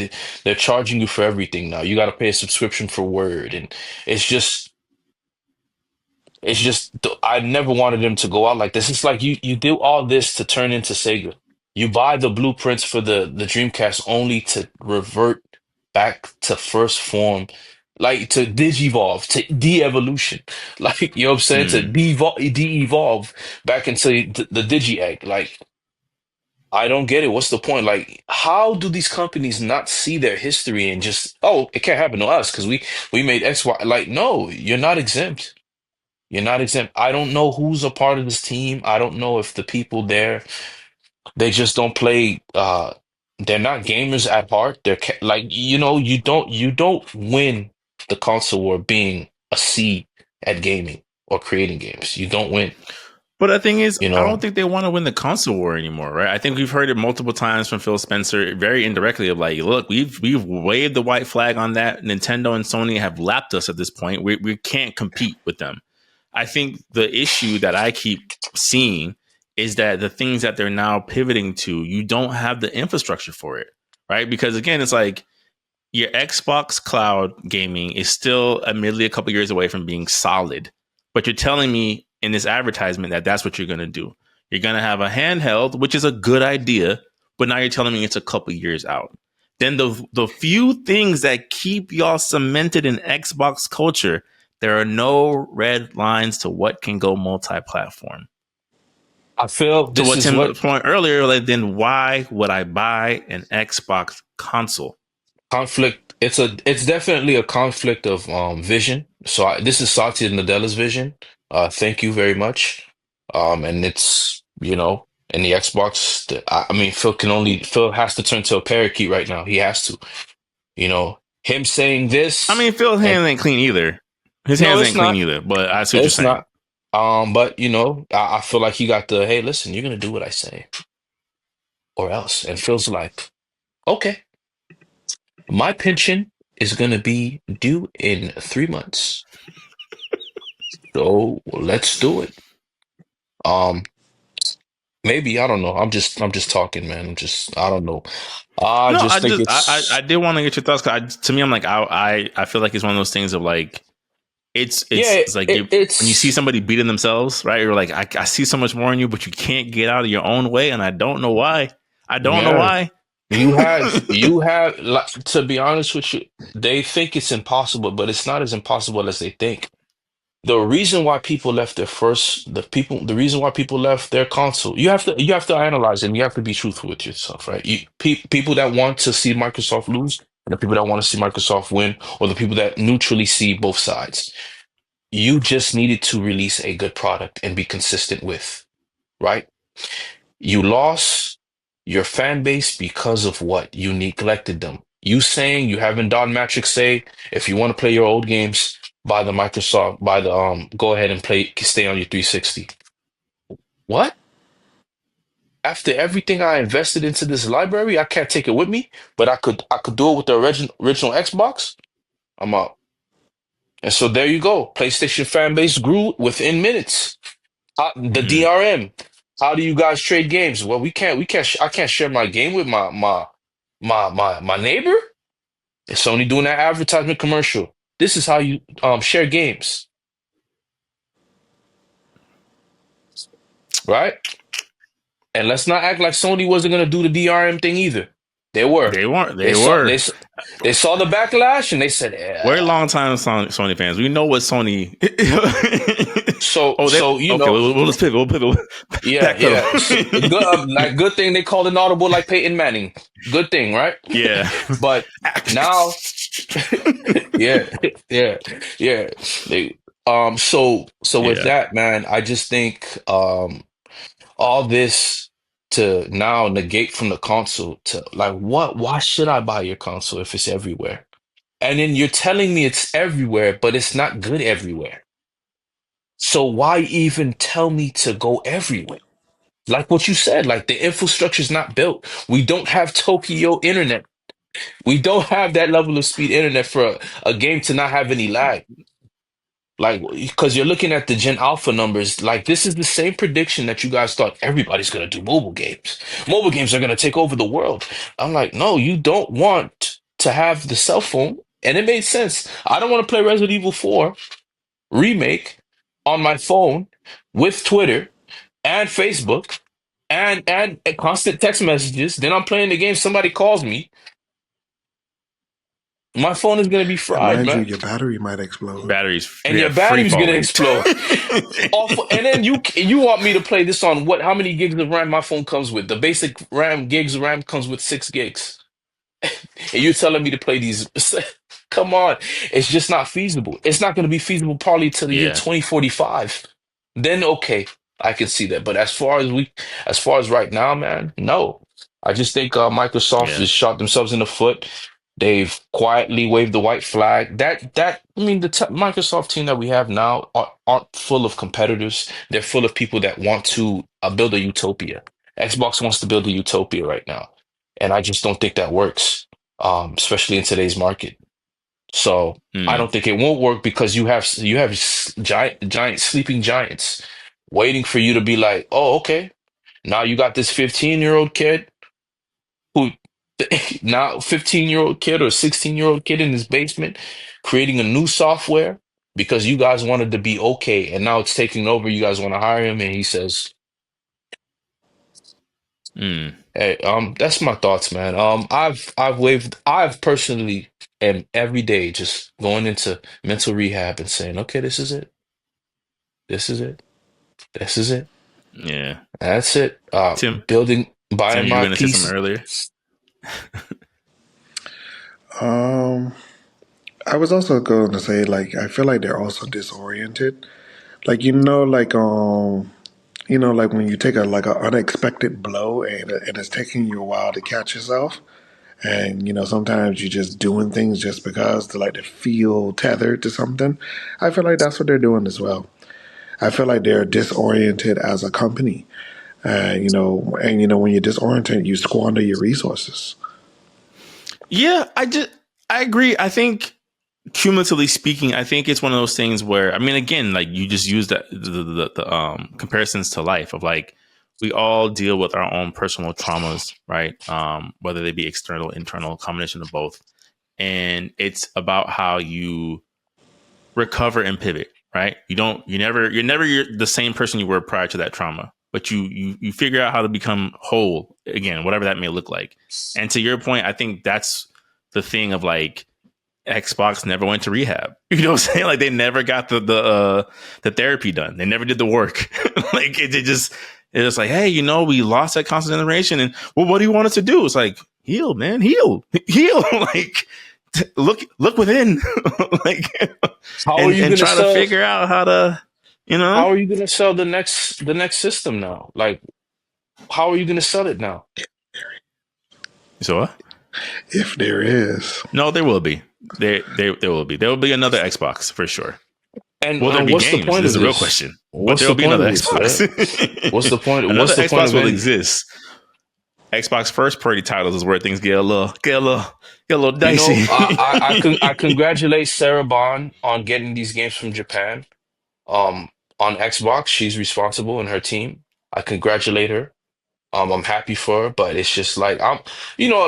they're charging you for everything now. You got to pay a subscription for Word, and it's just I never wanted them to go out like this. It's like you do all this to turn into Sega. You buy the blueprints for the Dreamcast only to revert back to first form, like to digivolve, to de-evolution. Like, you know what I'm saying? To Mm. de-evolve back into the digi-egg. Like, I don't get it. What's the point? Like, how do these companies not see their history and just, oh, it can't happen to us because we made X, Y. Like, no, you're not exempt. You're not exempt. I don't know who's a part of this team. I don't know if the people there, they just don't play. They're not gamers at heart. Like, you don't win the console war being a C at gaming or creating games. You don't win. But the thing is, You I don't know, think they want to win the console war anymore, right? I think we've heard it multiple times from Phil Spencer, very indirectly, of like, look, we've waved the white flag on that. Nintendo and Sony have lapped us at this point. We can't compete with them. I think the issue that I keep seeing is that the things that they're now pivoting to, you don't have the infrastructure for it, right? Because again, it's like your Xbox cloud gaming is still admittedly a couple years away from being solid, but you're telling me in this advertisement that that's what you're going to do. You're going to have a handheld, which is a good idea, but now you're telling me it's a couple years out. Then the few things that keep y'all cemented in Xbox culture, there are no red lines to what can go multi-platform. I feel To this what is Tim's what point earlier, like, then why would I buy an Xbox console? conflict. It's definitely a conflict of vision. So this is Satya Nadella's vision. Thank you very much. And it's in the Xbox. I mean, Phil has to turn to a parakeet right now. He has to. Him saying I this, mean, Phil's and hands ain't clean either. His no, hands it's ain't clean not. either, but I see what you're It's saying. not. But I feel like he got the hey, listen, you're gonna do what I say, or else. And Phil's like, okay, my pension is gonna be due in 3 months. So let's do it. Um, Maybe I don't know. I'm just talking, man. I don't know. I No, just think I it's did want to get your thoughts. 'Cause to me, I'm like, I feel like it's one of those things of like, yeah, it's like when you see somebody beating themselves, right? You're like, I see so much more in you, but you can't get out of your own way, and I don't know why. I don't know yeah. why. You have like, to be honest with you, they think it's impossible, but it's not as impossible as they think. The reason why people left the reason why people left their console, you have to analyze it and you have to be truthful with yourself, right? People that want to see Microsoft lose and the people that want to see Microsoft win, or the people that neutrally see both sides. You just needed to release a good product and be consistent with, right? You lost your fan base because of what? You neglected them. You saying you having Don Matrix say, if you want to play your old games, go ahead and stay on your 360. What? After everything I invested into this library, I can't take it with me, but I could do it with the original Xbox. I'm out. And so there you go. PlayStation fan base grew within minutes. The Hmm. DRM. How do you guys trade games? Well, I can't share my game with my neighbor. It's only doing that advertisement commercial. This is how you share games, right? And let's not act like Sony wasn't gonna do the DRM thing either. They were. They weren't. They They saw were. they saw the backlash and they said, We're yeah. long time Sony fans. We know what Sony. So Oh, they so okay. We'll just pivot. We'll pivot. yeah, Backpedal. yeah. So, good thing they called an audible like Peyton Manning. Good thing, right? Yeah. But now, yeah, yeah, yeah. They, so with Yeah. that, man, I just think all this to now negate from the console to like what? Why should I buy your console if it's everywhere? And then you're telling me it's everywhere, but it's not good everywhere. So why even tell me to go everywhere? Like what you said, like the infrastructure is not built. We don't have Tokyo internet. We don't have that level of speed internet for a game to not have any lag. Like, because you're looking at the Gen Alpha numbers, like this is the same prediction that you guys thought everybody's gonna do mobile games. Mobile games are gonna take over the world. I'm like, no, you don't want to have the cell phone. And it made sense. I don't want to play Resident Evil 4 remake on my phone with Twitter and Facebook and constant text messages. Then I'm playing the game, somebody calls me. My phone is gonna be And fried, mind you, man. your battery might explode. Batteries, And your free battery's gonna falling. explode. And then you want me to play this on what? How many gigs of RAM my phone comes with? The basic gigs of RAM comes with 6 gigs. And you're telling me to play these? Come on, it's just not feasible. It's not going to be feasible probably till the year Yeah, 2045. Then okay, I can see that. But as far as right now, man, no. I just think Microsoft yeah, has shot themselves in the foot. They've quietly waved the white flag. I mean, the Microsoft team that we have now aren't full of competitors. They're full of people that want to build a utopia. Xbox wants to build a utopia right now, and I just don't think that works, especially in today's market. So I mm, don't think it won't work because you have giant sleeping giants waiting for you to be like, oh, okay. Now you got this 15-year-old kid who now 15-year-old kid or 16-year-old kid in his basement creating a new software because you guys wanted to be okay, and now it's taking over. You guys want to hire him, and he says, mm. hey, that's my thoughts, man. I've personally am every day just going into mental rehab and saying, okay, this is it. This is it. This is it. Yeah. That's it. Tim, Buying you were my gonna say something piece. earlier. Um, I was also going to say, like, I feel like they're also disoriented. Like, like when you take a like an unexpected blow and it's taking you a while to catch yourself. And sometimes you're just doing things just because to feel tethered to something. I feel like that's what they're doing as well. I feel like they're disoriented as a company. When you're disoriented, you squander your resources. Yeah, I agree. I think cumulatively speaking, I think it's one of those things where, I mean, again, like you just use the comparisons to life of like we all deal with our own personal traumas, right? Whether they be external, internal, combination of both, and it's about how you recover and pivot, right? You're never the same person you were prior to that trauma, but you figure out how to become whole again, whatever that may look like. And to your point, I think that's the thing of like Xbox never went to rehab. You know what I'm saying? Like they never got the therapy done. They never did the work. Like it's like, hey, we lost that constant generation, and well, what do you want us to do? It's like heal, man, heal. Like look within, like, How are and you gonna try to sell? figure out how to, How are you gonna sell the next system now? Like, how are you gonna sell it now? So what? If there is. No, there will be. There will be. There will be another Xbox for sure. And Will there be what's the games? point This of is a real this? question. But What's there the will be point another of this, right? Xbox. What's the point? Another What's the point Xbox of will any? exist. Xbox first party titles is where things get a little You know, dicey. I congratulate Sarah Bond on getting these games from Japan. Um, on Xbox, she's responsible and her team. I congratulate her. I'm happy for her, but it's just like a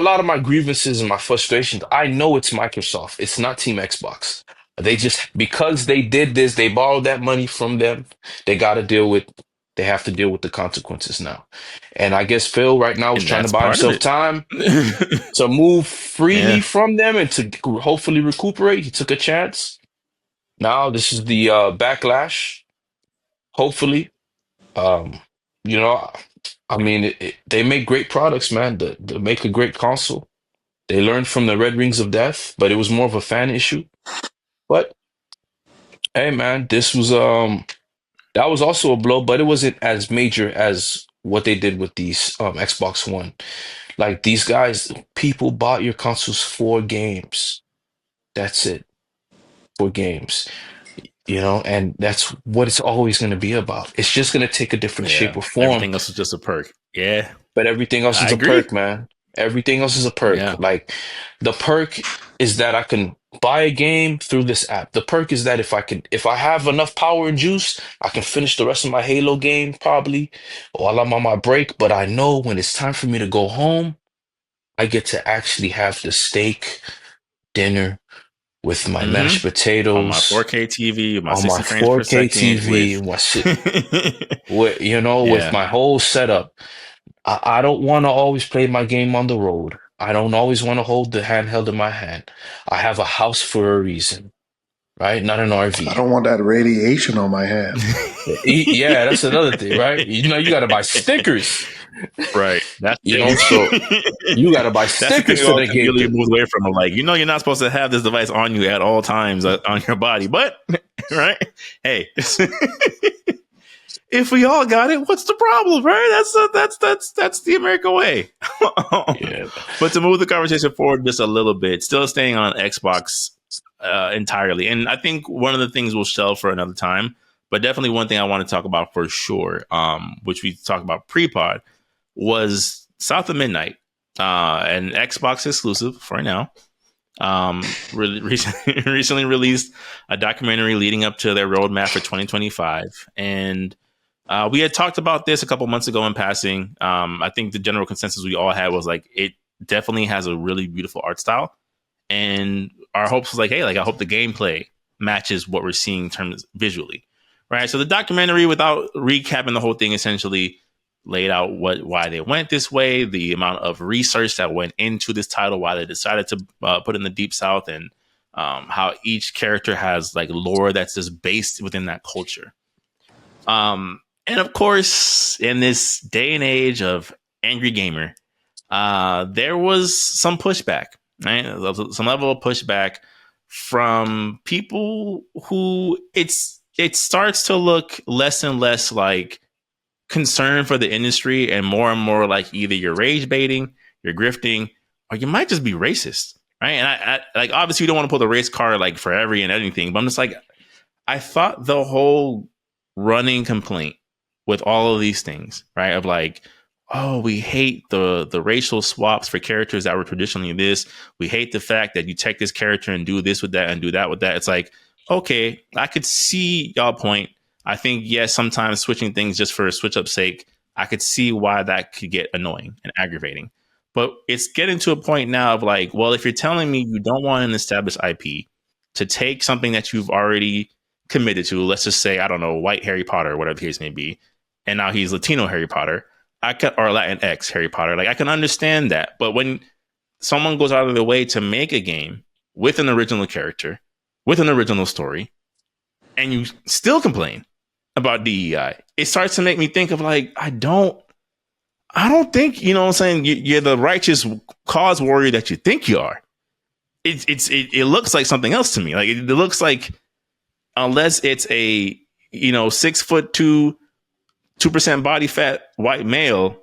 lot of my grievances and my frustrations. I know it's Microsoft. It's not Team Xbox. They just because they did this, they borrowed that money from them. They got to deal with. They have to deal with the consequences now. And I guess Phil right now is And trying to that's buy part of himself it. time to move freely Yeah. from them and to hopefully recuperate. He took a chance. Now this is the backlash. Hopefully, um, you know, I mean, they make great products, man. They make a great console. They learned from the Red Rings of Death, but it was more of a fan issue. But hey, man, this was that was also a blow, but it wasn't as major as what they did with these Xbox One. Like these guys, people bought your consoles for games. That's it, for games. And that's what it's always going to be about. It's just going to take a different Yeah. shape or form, Everything else is just a perk. Yeah. but everything else I is a agree. perk, man. Everything else is a perk. Yeah. Like the perk is that I can buy a game through this app. The perk is that if I have enough power and juice, I can finish the rest of my Halo game probably while I'm on my break. But I know when it's time for me to go home, I get to actually have the steak dinner with my mashed On my potatoes 4K TV, my on my 60 frames per 4K second TV, with with yeah. my whole setup. I don't want to always play my game on the road. I don't always want to hold the handheld in my hand. I have a house for a reason, right? Not an I RV. don't want that radiation on my hand. Yeah, that's another thing, right? You got to buy stickers, Right. That's you the know, so thing. you got to buy That's the thing stickers we for all the game. conveniently move away from. Like, you're not supposed to have this device on you at all times on your body, but right? Hey, if we all got it, what's the problem, right? That's the American way. Yeah. But to move the conversation forward just a little bit, still staying on Xbox entirely, and I think one of the things we'll shelve for another time. But definitely one thing I want to talk about for sure, which we talked about pre-pod, was South of Midnight, an Xbox exclusive for now. Recently released a documentary leading up to their roadmap for 2025, and we had talked about this a couple months ago in passing. I think the general consensus we all had was like it definitely has a really beautiful art style, and our hopes was like, hey, like I hope the gameplay matches what we're seeing in terms visually, right? So the documentary, without recapping the whole thing, essentially laid out why they went this way, the amount of research that went into this title, why they decided to put in the Deep South, and how each character has like lore that's just based within that culture. And of course, in this day and age of angry gamer, there was some pushback, right? Some level of pushback from people who it starts to look less and less like concern for the industry and more like either you're rage baiting, you're grifting, or you might just be racist, right? And I like obviously you don't want to pull the race card like for every and anything, but I'm just like I thought the whole running complaint with all of these things, right? Of like, oh, we hate the racial swaps for characters that were traditionally this. We hate the fact that you take this character and do this with that and do that with that. It's like, okay, I could see y'all point. I think, yes, sometimes switching things just for a switch up sake, I could see why that could get annoying and aggravating. But it's getting to a point now of like, well, if you're telling me you don't want an established IP to take something that you've already committed to, let's just say, I don't know, white Harry Potter, whatever the case may be, and now he's Latino Harry Potter, or Latinx Harry Potter, like I can understand that. But when someone goes out of their way to make a game with an original character, with an original story, and you still complain about DEI, it starts to make me think of like, I don't think, you know what I'm saying, you're the righteous cause warrior that you think you are. It looks like something else to me. Like it looks like, unless it's a 6'2", 2% body fat white male,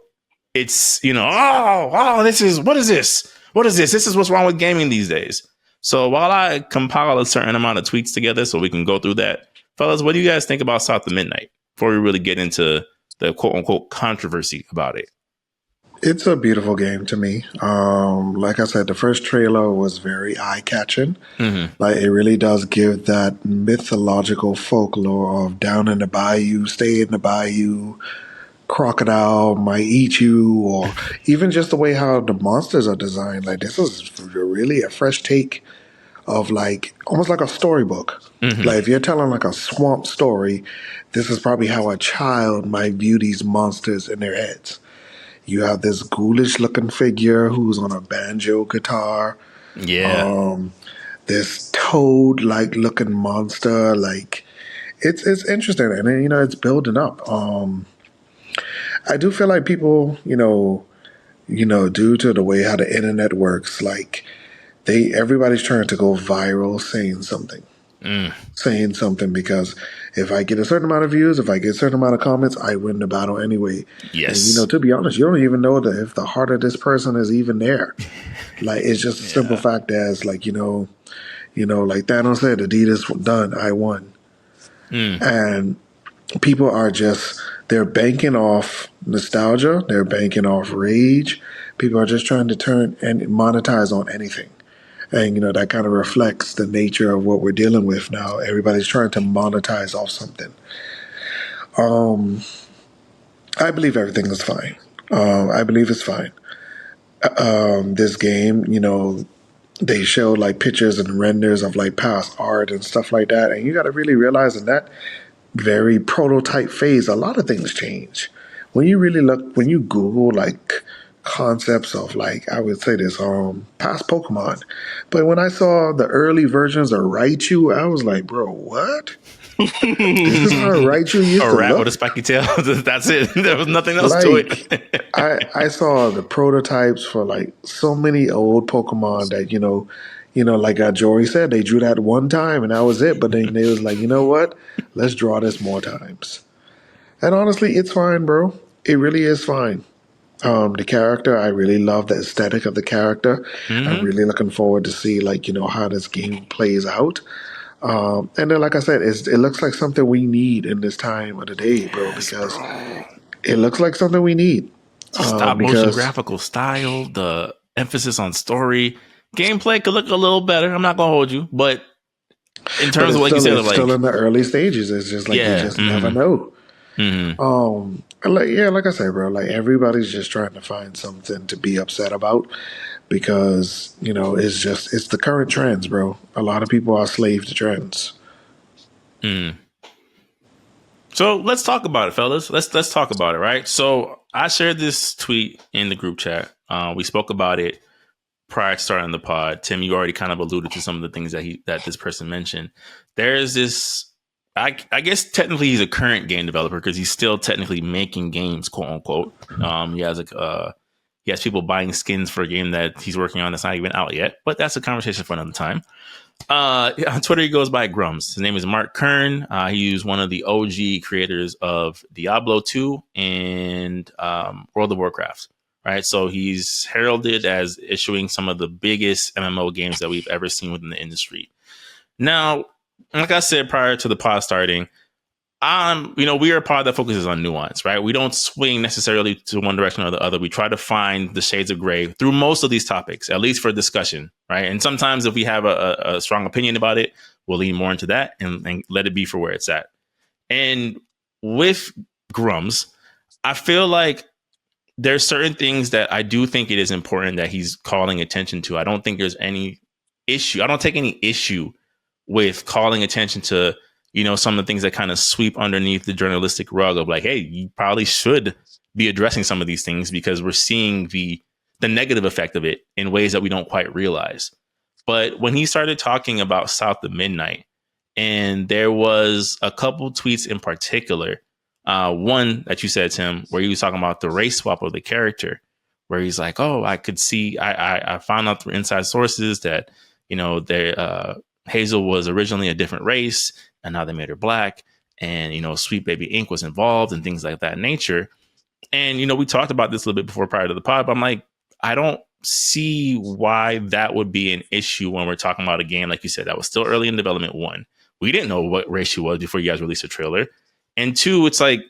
it's this is what is this? What is this? This is what's wrong with gaming these days. So while I compile a certain amount of tweets together so we can go through that, fellas, what do you guys think about South of Midnight before we really get into the quote unquote controversy about it? It's a beautiful game to me. Like I said, the first trailer was very eye-catching. Mm-hmm. Like it really does give that mythological folklore of down in the bayou, stay in the bayou, crocodile might eat you, or even just the way how the monsters are designed. Like this is really a fresh take of like almost like a storybook. Mm-hmm. Like if you're telling like a swamp story, this is probably how a child might view these monsters in their heads. You have this ghoulish looking figure who's on a banjo guitar. Yeah. This toad like looking monster. Like it's interesting, and then, it's building up. I do feel like people, due to the way how the internet works, like everybody's trying to go viral saying something. Saying something because if I get a certain amount of views, if I get a certain amount of comments, I win the battle anyway. Yes. And, to be honest, you don't even know that if the heart of this person is even there. Like, it's just a simple fact as, like, like Thanos said, the deed is done, I won. And people are they're banking off nostalgia, they're banking off rage. People are just trying to turn and monetize on anything. And, that kind of reflects the nature of what we're dealing with now. Everybody's trying to monetize off something. I believe everything is fine. I believe it's fine. This game, they show like pictures and renders of like past art and stuff like that. And you got to really realize in that very prototype phase, a lot of things change. When you really look, when you Google like concepts of, like, I would say this, past Pokemon. But when I saw the early versions of Raichu, I was like, bro, what? This is how Raichu used A to rat with a look? spiky tail. That's it. There was nothing else to Like, it. I saw the prototypes for like so many old Pokemon that, like Jory said, they drew that one time and that was it. But then they was like, you know what? Let's draw this more times. And honestly, it's fine, bro. It really is fine. The character, I really love the aesthetic of the character. I'm really looking forward to see, like, how this game plays out. And then, like I said, it looks like something we need in this time of the day, bro, Yes, because bro. it looks like something we need. Stop motion Because graphical style, the emphasis on story, gameplay could look a little better. I'm not gonna hold you, but in but terms of like you said, it's still like in the early stages. It's just like you yeah, just never know. mm-hmm. Like I said, bro, like everybody's just trying to find something to be upset about because it's the current trends, bro. A lot of people are slave to trends. So let's talk about it, fellas. Let's talk about it, right? So I shared this tweet in the group chat. We spoke about it prior to starting the pod. Tim, you already kind of alluded to some of the things that this person mentioned. There's this. I guess technically he's a current game developer because he's still technically making games, quote unquote. He has people buying skins for a game that he's working on that's not even out yet. But that's a conversation for another time. On Twitter, he goes by Grums. His name is Mark Kern. He's one of the OG creators of Diablo 2 and World of Warcraft. Right, so he's heralded as issuing some of the biggest MMO games that we've ever seen within the industry. Now, like I said prior to the pod starting, we are a pod that focuses on nuance, right? We don't swing necessarily to one direction or the other. We try to find the shades of gray through most of these topics, at least for discussion, right? And sometimes if we have a strong opinion about it, we'll lean more into that and let it be for where it's at. And with Grums, I feel like there's certain things that I do think it is important that he's calling attention to. I don't think there's any issue. I don't take any issue with calling attention to, some of the things that kind of sweep underneath the journalistic rug of like, hey, you probably should be addressing some of these things because we're seeing the negative effect of it in ways that we don't quite realize. But when he started talking about South of Midnight, and there was a couple tweets in particular, one that you said, Tim, where he was talking about the race swap of the character, where he's like, oh, I could see, I found out through inside sources that, Hazel was originally a different race and now they made her black, and, Sweet Baby Ink was involved and things like that nature. And, we talked about this a little bit before prior to the pod, but I'm like, I don't see why that would be an issue when we're talking about a game, like you said, that was still early in development. One, we didn't know what race she was before you guys released a trailer. And two, it's like,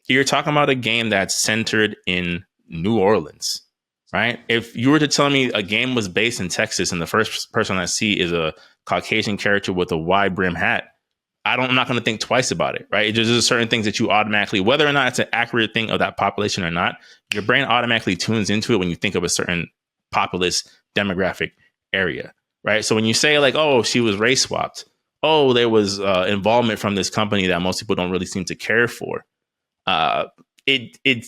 you're talking about a game that's centered in New Orleans, right? If you were to tell me a game was based in Texas and the first person I see is a Caucasian character with a wide brim hat, I'm not going to think twice about it, right? There's just certain things that you automatically, whether or not it's an accurate thing of that population or not, your brain automatically tunes into it when you think of a certain populous demographic area, right? So when you say like, oh, she was race swapped, oh, there was involvement from this company that most people don't really seem to care for. It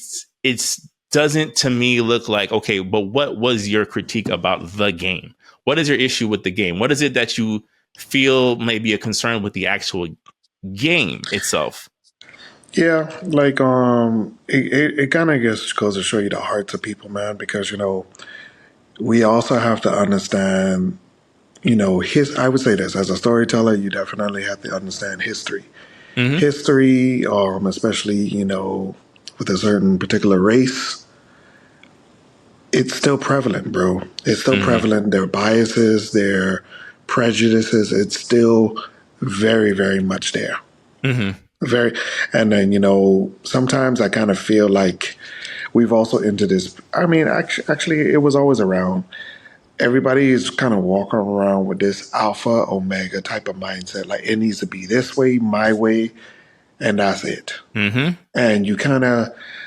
doesn't to me look like, okay, but what was your critique about the game? What is your issue with the game? What is it that you feel may be a concern with the actual game itself? Yeah, like it kind of just goes to show you the hearts of people, man, because we also have to understand, I would say this, as a storyteller, you definitely have to understand history. History, especially, with a certain particular race, it's still prevalent, bro. It's still prevalent. Their biases, their prejudices, it's still very, very much there. Very, and then, sometimes I kind of feel like we've also entered this. I mean, actually, it was always around. Everybody is kind of walking around with this alpha omega type of mindset. Like it needs to be this way, my way, and that's it. And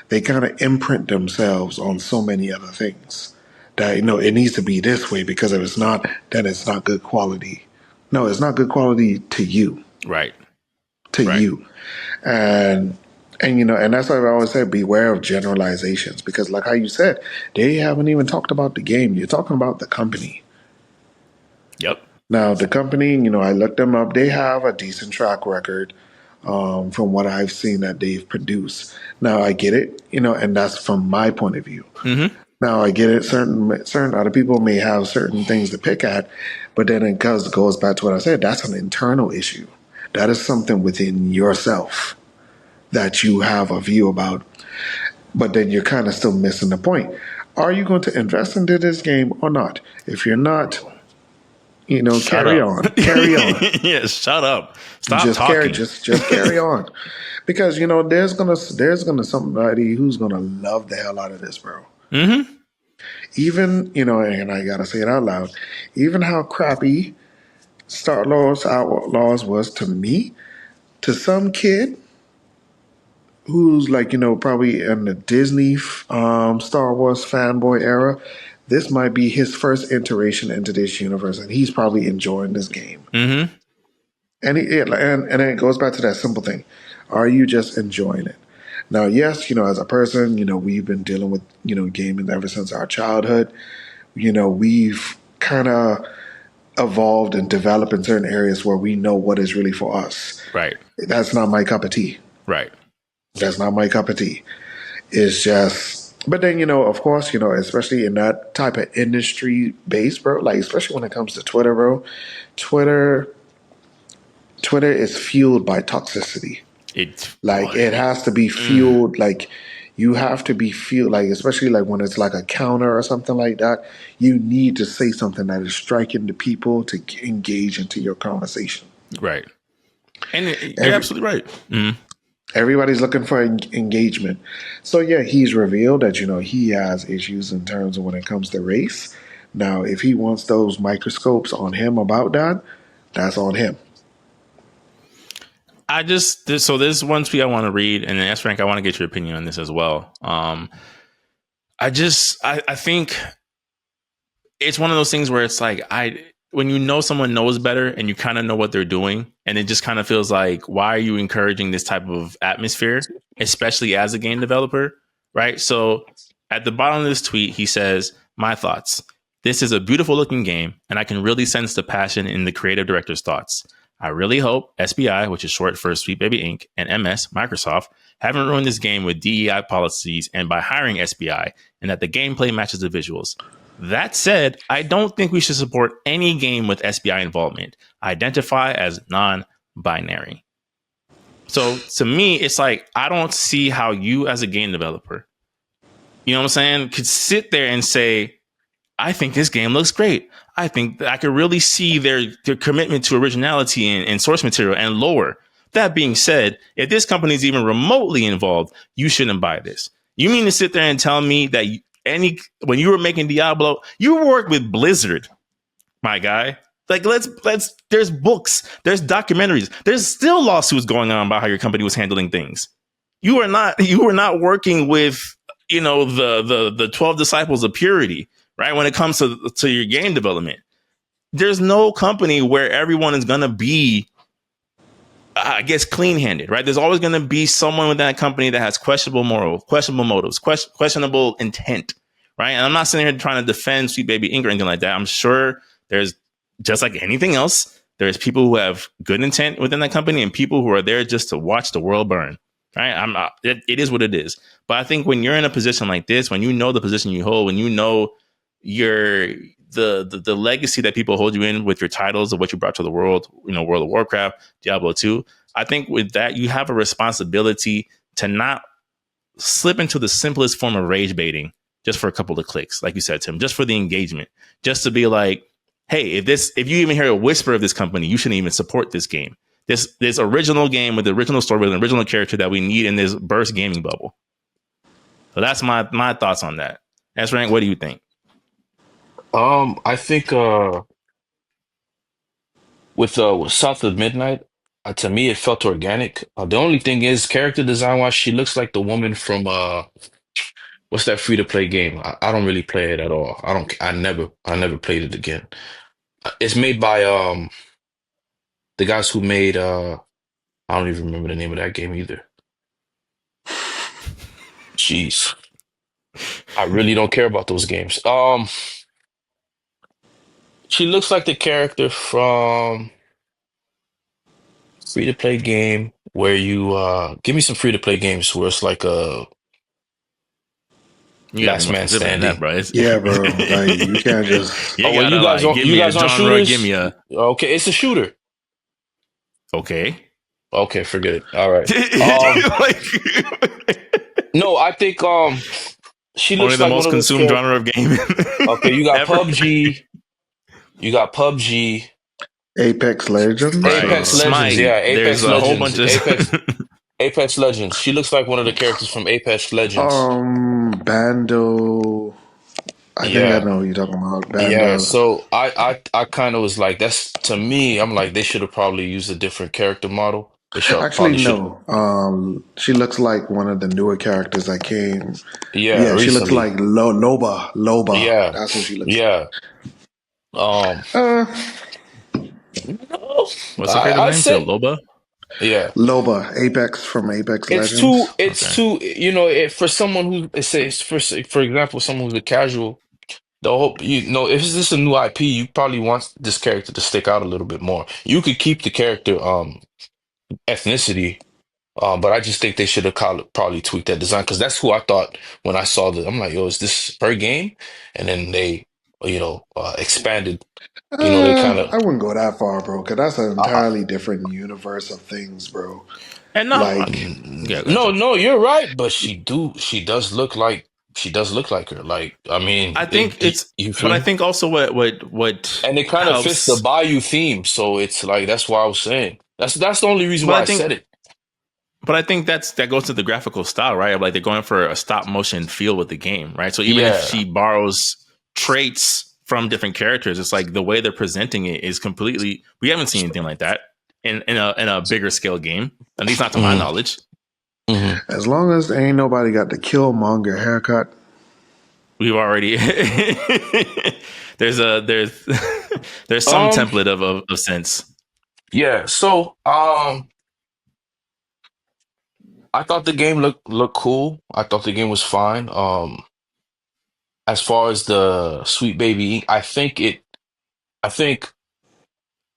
they kind of imprint themselves on so many other things that, it needs to be this way because if it's not, then it's not good quality. No, it's not good quality to you. Right. To you. And And and that's why I always say beware of generalizations, because like how you said, they haven't even talked about the game. You're talking about the company. Yep. Now the company, I looked them up. They have a decent track record, from what I've seen that they've produced. Now I get it, and that's from my point of view. Mm-hmm. Now I get it. Certain other people may have certain things to pick at, but then it goes back to what I said. That's an internal issue. That is something within yourself that you have a view about. But then you're kind of still missing the point. Are you going to invest into this game or not? If you're not, Shut carry up. on. Carry on. Yeah, shut up. Stop Just talking. just carry on. Because there's gonna somebody who's gonna love the hell out of this, bro. Mm-hmm. Even, and I gotta say it out loud, even how crappy Star Wars Outlaws was to me, to some kid who's like, probably in the Disney Star Wars fanboy era, this might be his first iteration into this universe, and he's probably enjoying this game. Mm-hmm. And it goes back to that simple thing: are you just enjoying it? Now, yes, as a person, we've been dealing with gaming ever since our childhood. We've kind of evolved and developed in certain areas where we know what is really for us. Right. That's not my cup of tea. Right. That's not my cup of tea. It's just, but then, of course, especially in that type of industry base, bro, like, especially when it comes to Twitter, bro, Twitter is fueled by toxicity. It has to be fueled, like, you have to be fueled, like, especially like when it's like a counter or something like that, you need to say something that is striking to people to engage into your conversation. Right. And you're absolutely right. Mm-hmm. Everybody's looking for engagement. So yeah, he's revealed that, he has issues in terms of when it comes to race. Now, if he wants those microscopes on him about that, that's on him. So there's one tweet I want to read, and then S. Frank, I want to get your opinion on this as well. I think it's one of those things where it's like, when someone knows better and you kind of know what they're doing, and it just kind of feels like, why are you encouraging this type of atmosphere, especially as a game developer, right? So at the bottom of this tweet, he says, "My thoughts. This is a beautiful looking game, and I can really sense the passion in the creative director's thoughts. I really hope SBI, which is short for Sweet Baby Inc., and MS, Microsoft, haven't ruined this game with DEI policies and by hiring SBI, and that the gameplay matches the visuals. That said, I don't think we should support any game with SBI involvement. Identify as non-binary." So to me, it's like, I don't see how you as a game developer, you know what I'm saying, could sit there and say, I think this game looks great. I think that I could really see their commitment to originality and source material and lore. That being said, if this company is even remotely involved, you shouldn't buy this. You mean to sit there and tell me that when you were making Diablo, you worked with Blizzard, my guy? Like, there's books, there's documentaries, there's still lawsuits going on about how your company was handling things. You were not working with, the 12 disciples of purity, right? When it comes to your game development, there's no company where everyone is going to be, I guess, clean-handed, right? There's always going to be someone within that company that has questionable morals, questionable motives, questionable intent, right? And I'm not sitting here trying to defend Sweet Baby Inc. or anything like that. I'm sure there's, just like anything else, there's people who have good intent within that company and people who are there just to watch the world burn, right? It is what it is. But I think when you're in a position like this, when you know the position you hold, when you know the legacy that people hold you in with your titles of what you brought to the world, World of Warcraft, Diablo 2, I think with that, you have a responsibility to not slip into the simplest form of rage baiting just for a couple of clicks, like you said, Tim, just for the engagement, just to be like, hey, if you even hear a whisper of this company, you shouldn't even support this game. This original game with the original story, with an original character that we need in this burst gaming bubble. So that's my thoughts on that. S. Rank, what do you think? I think with South of Midnight, to me it felt organic. The only thing is, character design wise, she looks like the woman from what's that free to play game? I don't really play it at all. I never played it again. It's made by the guys who made I don't even remember the name of that game either. Jeez, I really don't care about those games. She looks like the character from free to play game where you give me some free to play games where it's like a You gotta be last more man specific than that, standing. bro. Yeah, bro. Like you can't just. You Oh, well, gotta like give you me a guys on genre, give shooters? me a Okay, it's a shooter. okay. Okay, forget it. All right. Like, No, I think she only looks the like one most of those consumed characters. genre of game Okay, you got ever. PUBG, you got PUBG, Apex Legends. Right. Apex Legends, yeah, Smite. There's Apex a whole Legends, bunch of Apex Legends. She looks like one of the characters from Apex Legends. Bando. I think I Yeah. know who you're talking about. Yeah, Bando. so I kind of was like, that's to me, I'm like, they should have probably used a different character model. They should Actually, probably should have, no. She looks like one of the newer characters that came. yeah, Yeah, she looks recently. like Loba. Loba. Yeah, That's what she looks like. yeah. Um, Uh, no, what's the character's I name? Say said, Loba? yeah. Loba. Apex from Apex It's too, Legends. it's Okay. too, for someone who, it says, for example, someone who's a casual, the whole, if this is a new IP, you probably want this character to stick out a little bit more. You could keep the character, ethnicity. But I just think they should have probably tweaked that design because that's who I thought when I saw the. I'm like, yo, is this per game? And then they, expanded. They kind of. I wouldn't go that far, bro, because that's an Uh, entirely different universe of things, bro. And no, Like, yeah, go ahead, no, Tom. no, you're right. But she does look like her. Like, I I mean, think it's, you but feel I me? think also what And it kind of fits the helps. Bayou theme. So it's like that's why I was saying that's the only reason But why I I think said it. But I think that goes to the graphical style, right? Like they're going for a stop motion feel with the game, right? So even if Yeah. she borrows traits from different characters, it's like the way they're presenting it is completely. We haven't seen anything like that in a bigger scale game, at least not to my Hmm. knowledge. Hmm. as long as ain't nobody got the Killmonger haircut. We've already there's there's some Um. template of sense. Yeah. So I thought the game looked cool. I thought the game was fine. As far as the Sweet Baby Ink, I think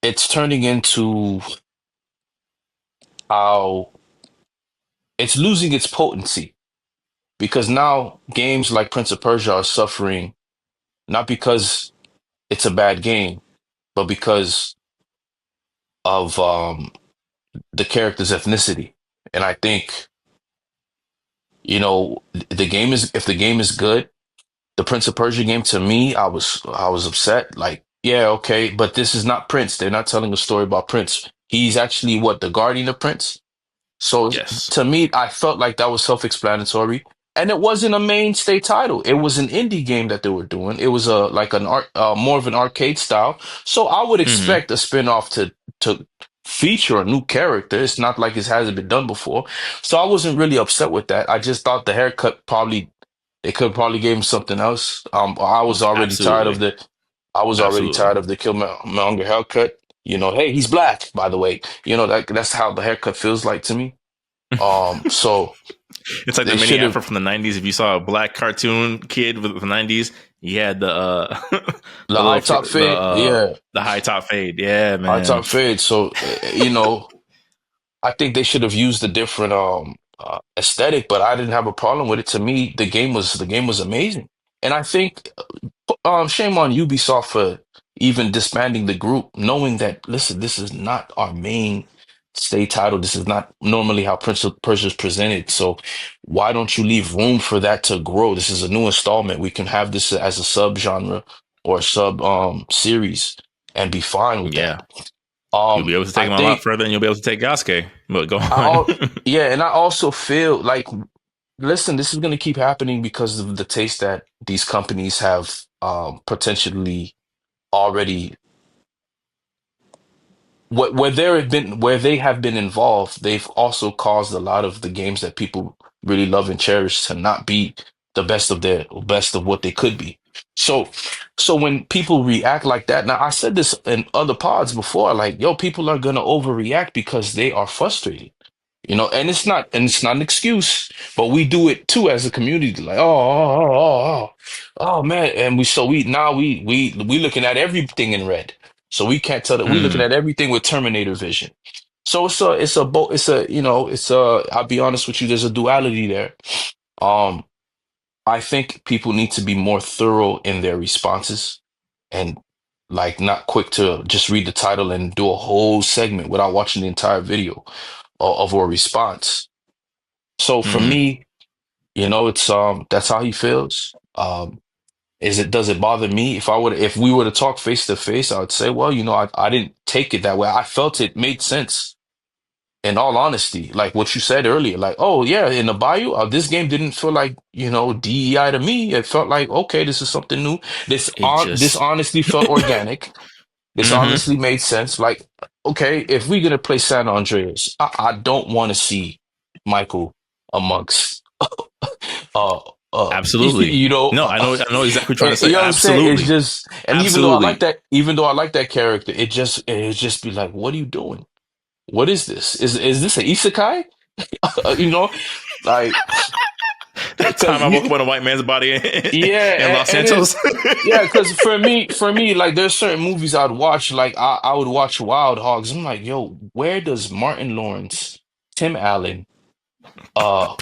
it's turning into how it's losing its potency because now games like Prince of Persia are suffering not because it's a bad game, but because of the character's ethnicity. And I think, the game is if the game is good. The Prince of Persia game to me, I was upset. Like, yeah, okay, but this is not Prince. They're not telling a story about Prince. He's actually what, the guardian of Prince? So Yes. to me, I felt like that was self-explanatory. And it wasn't a mainstay title. It was an indie game that they were doing. It was more of an arcade style. So I would Hmm. expect a spin-off to feature a new character. It's not like it hasn't been done before. So I wasn't really upset with that. I just thought the haircut probably they could probably gave him something else. Absolutely. I was already Absolutely. tired of the Killmonger haircut. Hey, he's black, by the way. That's how the haircut feels like to me. So It's like the they mini should have afro from the '90s. If you saw a black cartoon kid with the '90s, he had the the the high little top fade, yeah, the high top fade. Yeah, high man. top fade. So I think they should have used a different aesthetic, but I didn't have a problem with it. To me, the game was amazing, and I think shame on Ubisoft for even disbanding the group, knowing that listen, this is not our main stay title. This is not normally how Prince of Persia is presented. So why don't you leave room for that to grow? This is a new installment. We can have this as a sub genre or a sub series and be fine with Yeah, that. you'll be able to take I him a lot think further than you'll be able to take Yasuke. But go I on. all yeah, and I also feel like listen, this is going to keep happening because of the taste that these companies have potentially already where they have been involved, they've also caused a lot of the games that people really love and cherish to not be the best of what they could be. So when people react like that, now I said this in other pods before, like, yo, people are gonna overreact because they are frustrated. And it's not an excuse, but we do it too as a community. Like, oh, man, and we looking at everything in red, so we can't tell that we looking Mm, at everything with Terminator vision. So I'll be honest with you, there's a duality there. Um, I think people need to be more thorough in their responses and like not quick to just read the title and do a whole segment without watching the entire video of a response. So for mm-hmm. me, it's that's how he feels. Does it bother me? If we were to talk face to face, I would say, well, I didn't take it that way. I felt it made sense. In all honesty, like what you said earlier, like, oh yeah, in the bio, this game didn't feel like, DEI to me. It felt like, okay, this is something new. It This just. honestly felt organic. This Mm-hmm. honestly made sense. Like, okay, if we're gonna play San Andreas, I don't want to see Michael amongst uh Absolutely. No, I know exactly what you're trying to you say. know what I'm saying? It's Absolutely. just, and Absolutely. even though I like that character, it just be like, what are you doing? What is this? Is this an isekai? You know, like, That because time I woke up in a white man's body in yeah, Los Santos. yeah, because for me, like, there's certain movies I'd watch. Like, I would watch Wild Hogs. I'm like, yo, where does Martin Lawrence, Tim Allen, uh,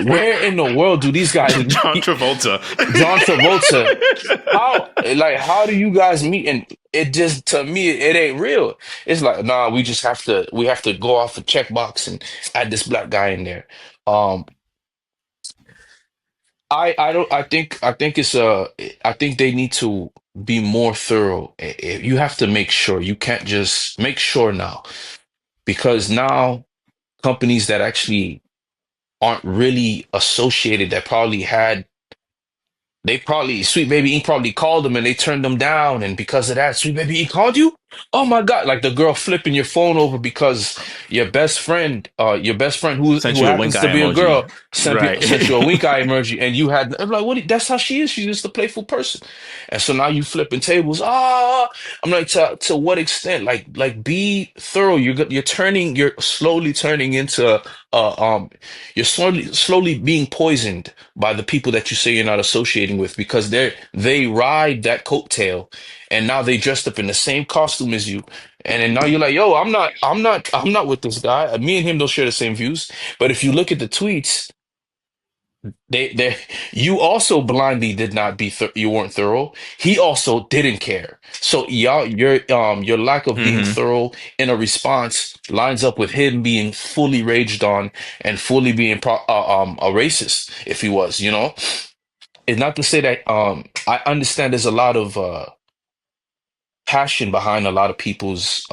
where in the world do these guys John meet? Travolta. John Travolta. How do you guys meet? And it just, to me, it ain't real. It's like, nah, we have to go off the checkbox and add this black guy in there. Um, I don't I think they need to be more thorough. You have to make sure. You can't just make sure now, because now companies that actually aren't really associated, that probably had they probably Sweet Baby Inc probably called them and they turned them down, and because of that, Sweet Baby Inc called you. Oh my God! Like the girl flipping your phone over because your best friend Sent who you a wink happens to eye be a girl emoji. Right. sent you a wink eye emoji, and you had, I'm like, what? That's how she is. She's just a playful person, and so now you flipping tables. I'm like, to what extent? Be thorough. You're slowly turning into you're slowly being poisoned by the people that you say you're not associating with, because they ride that coattail, and now they dressed up in the same costume as you, and then now you're like, yo, I'm not with this guy. Me and him don't share the same views. But if you look at the tweets, they you also blindly did not you weren't thorough. He also didn't care. So your lack of being Hmm. thorough in a response lines up with him being fully raged on and fully being a racist, if he was. It's not to say that I understand there's a lot of passion behind a lot of people's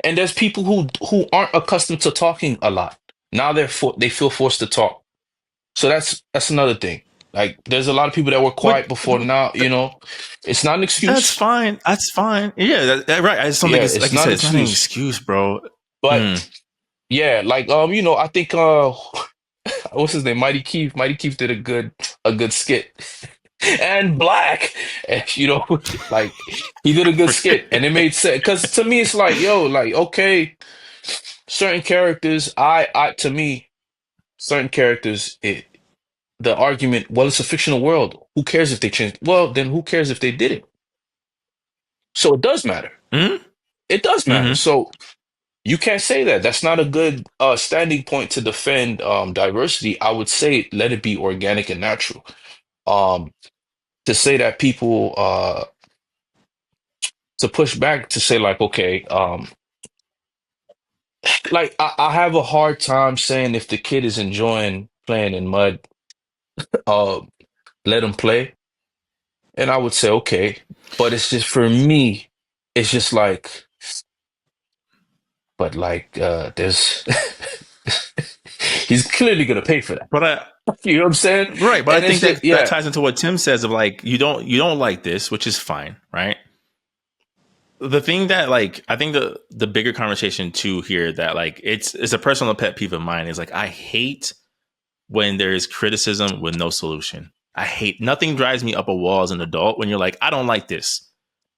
and there's people who aren't accustomed to talking a lot. Now they feel forced to talk. So that's another thing. Like, there's a lot of people that were But quiet before. Now, it's not an that's excuse. fine. That's fine. Yeah, right. I just don't think Yeah, it's it's like you not said. an It's not an excuse. excuse, bro. But Mm. yeah, like, I think what's his name? Mighty Keith. Mighty Keith did a good skit. And black, and, like, he did a good skit, and it made sense. Because to me, it's like, yo, like, okay, certain characters, to me, certain characters, the argument, well, it's a fictional world. Who cares if they change? Well, then who cares if they did it? So it does matter. Mm-hmm. It does matter. Mm-hmm. So you can't say that. That's not a good standing point to defend diversity. I would say let it be organic and natural. Um, to say that people to push back to say, like, okay, like, I have a hard time saying if the kid is enjoying playing in mud, uh, let him play. And I would say, okay, but it's just, for me, it's just like, but like, there's, he's clearly gonna pay for that. But I You know what I'm saying? right. But I And think it's just, that yeah, ties into what Tim says of like you don't like this, which is fine, right? The thing that, like, I think the bigger conversation too here, that like it's a personal pet peeve of mine, is like I hate when there is criticism with no solution. I hate, nothing drives me up a wall as an adult when you're like, I don't like this.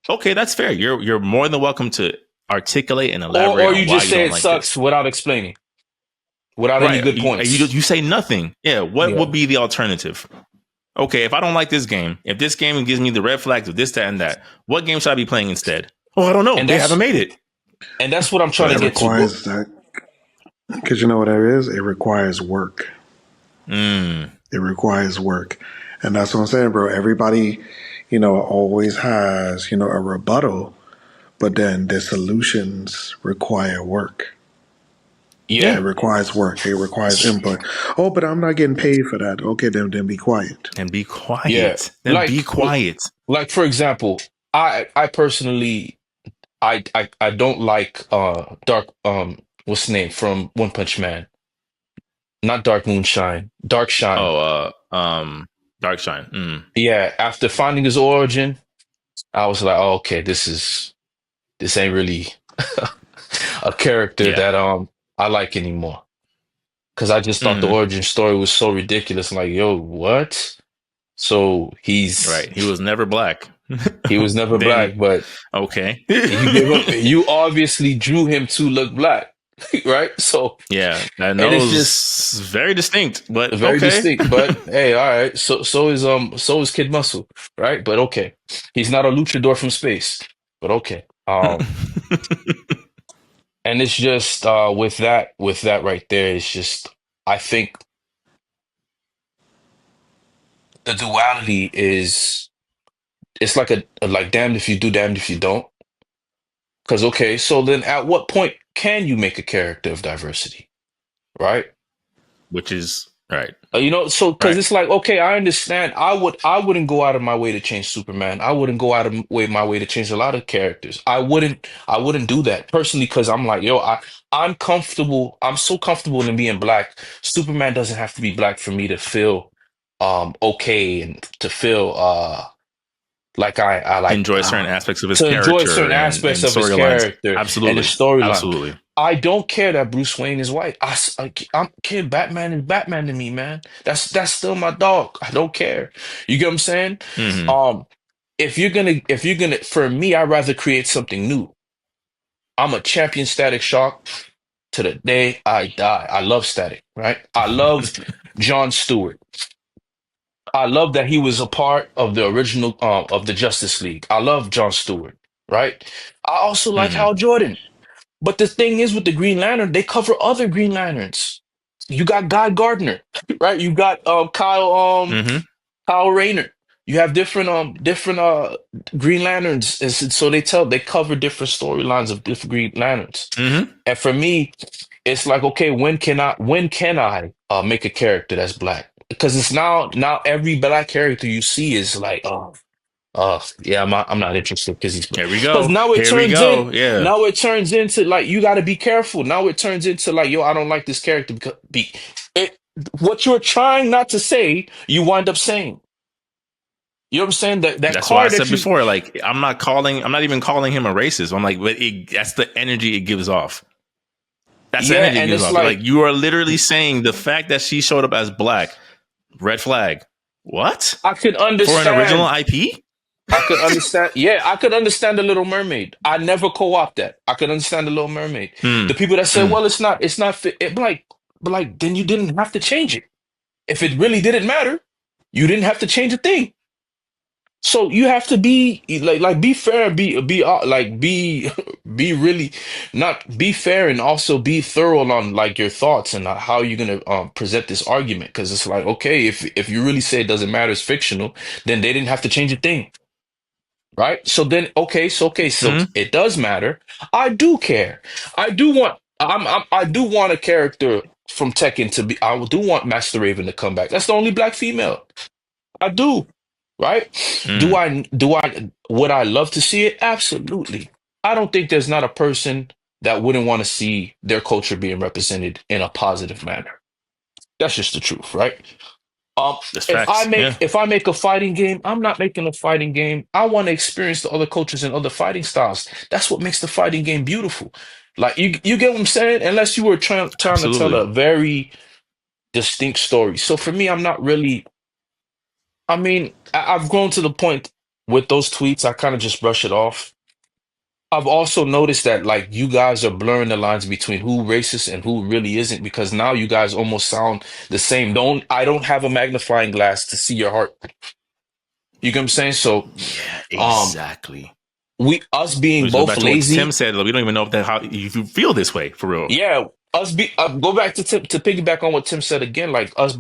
Okay, that's fair. You're more than welcome to articulate and Or elaborate or on you why just you say don't it like this. sucks without explaining, without any Right. good You points. you say nothing. Yeah. What Yeah. would be the alternative? Okay, if I don't like this game, if this game gives me the red flags of this, that, and that, what game should I be playing instead? Oh, I don't know. And They haven't made it. that's what I'm trying to That Whatever. get to. requires that because you know what that is. It requires work. Mm. It requires work, and that's what I'm saying, bro. Everybody, always has a rebuttal, but then the solutions require work. Yeah. It requires work. It requires input. Oh, but I'm not getting paid for that. Okay, then be quiet. And be Yeah. quiet. Then be quiet. Like for example, I personally I don't like Dark what's the name from One Punch Man? Not Dark Moonshine, Dark Shine. Dark Shine. Mm. Yeah, after finding his origin, I was like, oh, okay, this ain't really a character Yeah. that I like anymore. Cause I just thought the Mm. origin story was so ridiculous. Like, yo, what? So Right. He was never black. he was never Then black, but okay. you obviously drew him to look black, right? So Yeah, that and it's nose just is very distinct, but very okay. distinct. But hey, all right. So is Kid Muscle, right? But okay, he's not a luchador from space. But okay. And it's just with that right there, it's just I think the duality is it's like a like damned if you do, damned if you don't. Because okay, so then at what point can you make a character of diversity, right? Which is right. So because Right. it's like, okay, I understand. I wouldn't go out of my way to change Superman. I wouldn't go out of my way to change a lot of characters. I wouldn't do that personally because I'm like, yo, I'm comfortable. I'm so comfortable in being black. Superman doesn't have to be black for me to feel okay and to feel like I like Enjoy certain aspects of his to enjoy character certain aspects and of his storylines. character and his Absolutely. storyline. Absolutely. I don't care that Bruce Wayne is white. I'm kid. Batman is Batman to me, man. That's still my dog. I don't care. You get what I'm saying? Hmm. If you're gonna, for me, I'd rather create something new. I'm a champion Static Shock to the day I die. I love Static, right? I love John Stewart. I love that he was a part of the original of the Justice League. I love John Stewart, right? I also like Hmm. Hal Jordan. But the thing is with the Green Lantern, they cover other Green Lanterns. You got Guy Gardner, right? You got Hmm. Kyle Rayner. You have different Green Lanterns, and so they cover different storylines of different Green Lanterns. Hmm. And for me, it's like, okay, when can I make a character that's black? Because it's now every black character you see is like, yeah, I'm not interested because Here we because go. Here we go. Yeah. now it turns into like you got to be careful. Now it turns into like, yo, I don't like this character because what you're trying not to say, you wind up saying. You know what I'm saying? That That's why I card that said you before, like, I'm not even calling him a racist. I'm like, but that's the energy it gives off. That's the yeah, energy it and gives it's off. Like, like you are literally saying the fact that she showed up as black, red flag. What? I could For an original understand. IP? I could understand. Yeah, I could understand the Little Mermaid. I never co-opt that. I could understand the Little Mermaid. Hmm. The people that say, Hmm. well, it's not fit. But like, then you didn't have to change it. If it really didn't matter, you didn't have to change a thing. So you have to be like be fair, be be really not be fair and also be thorough on like your thoughts and how you're gonna present this argument. Because it's like, okay, if you really say it doesn't matter, it's fictional, then they didn't have to change a thing. Right? So then, so Hmm. it does matter. I do care. I do want a character from Tekken to be. I do want Master Raven to come back. That's the only black female. I do. Right? Hmm. Would I love to see it? Absolutely. I don't think there's not a person that wouldn't want to see their culture being represented in a positive manner. That's just the truth, right? Um, That's if I facts. make Yeah. if I make a fighting game, I'm not making a fighting game. I want to experience the other cultures and other fighting styles. That's what makes the fighting game beautiful. Like you get what I'm saying? Unless you were trying to tell Absolutely. a very distinct story. So for me, I'm not really. I mean, I've grown to the point with those tweets. I kind of just brush it off. I've also noticed that like you guys are blurring the lines between who racist and who really isn't because now you guys almost sound the same. I don't have a magnifying glass to see your heart. You get what I'm saying? So Yeah, um exactly. us being Which goes both back to what Tim lazy, said. We don't even know if that how if you feel this way for real. yeah, go back to Tim, to piggyback on what Tim said again, like us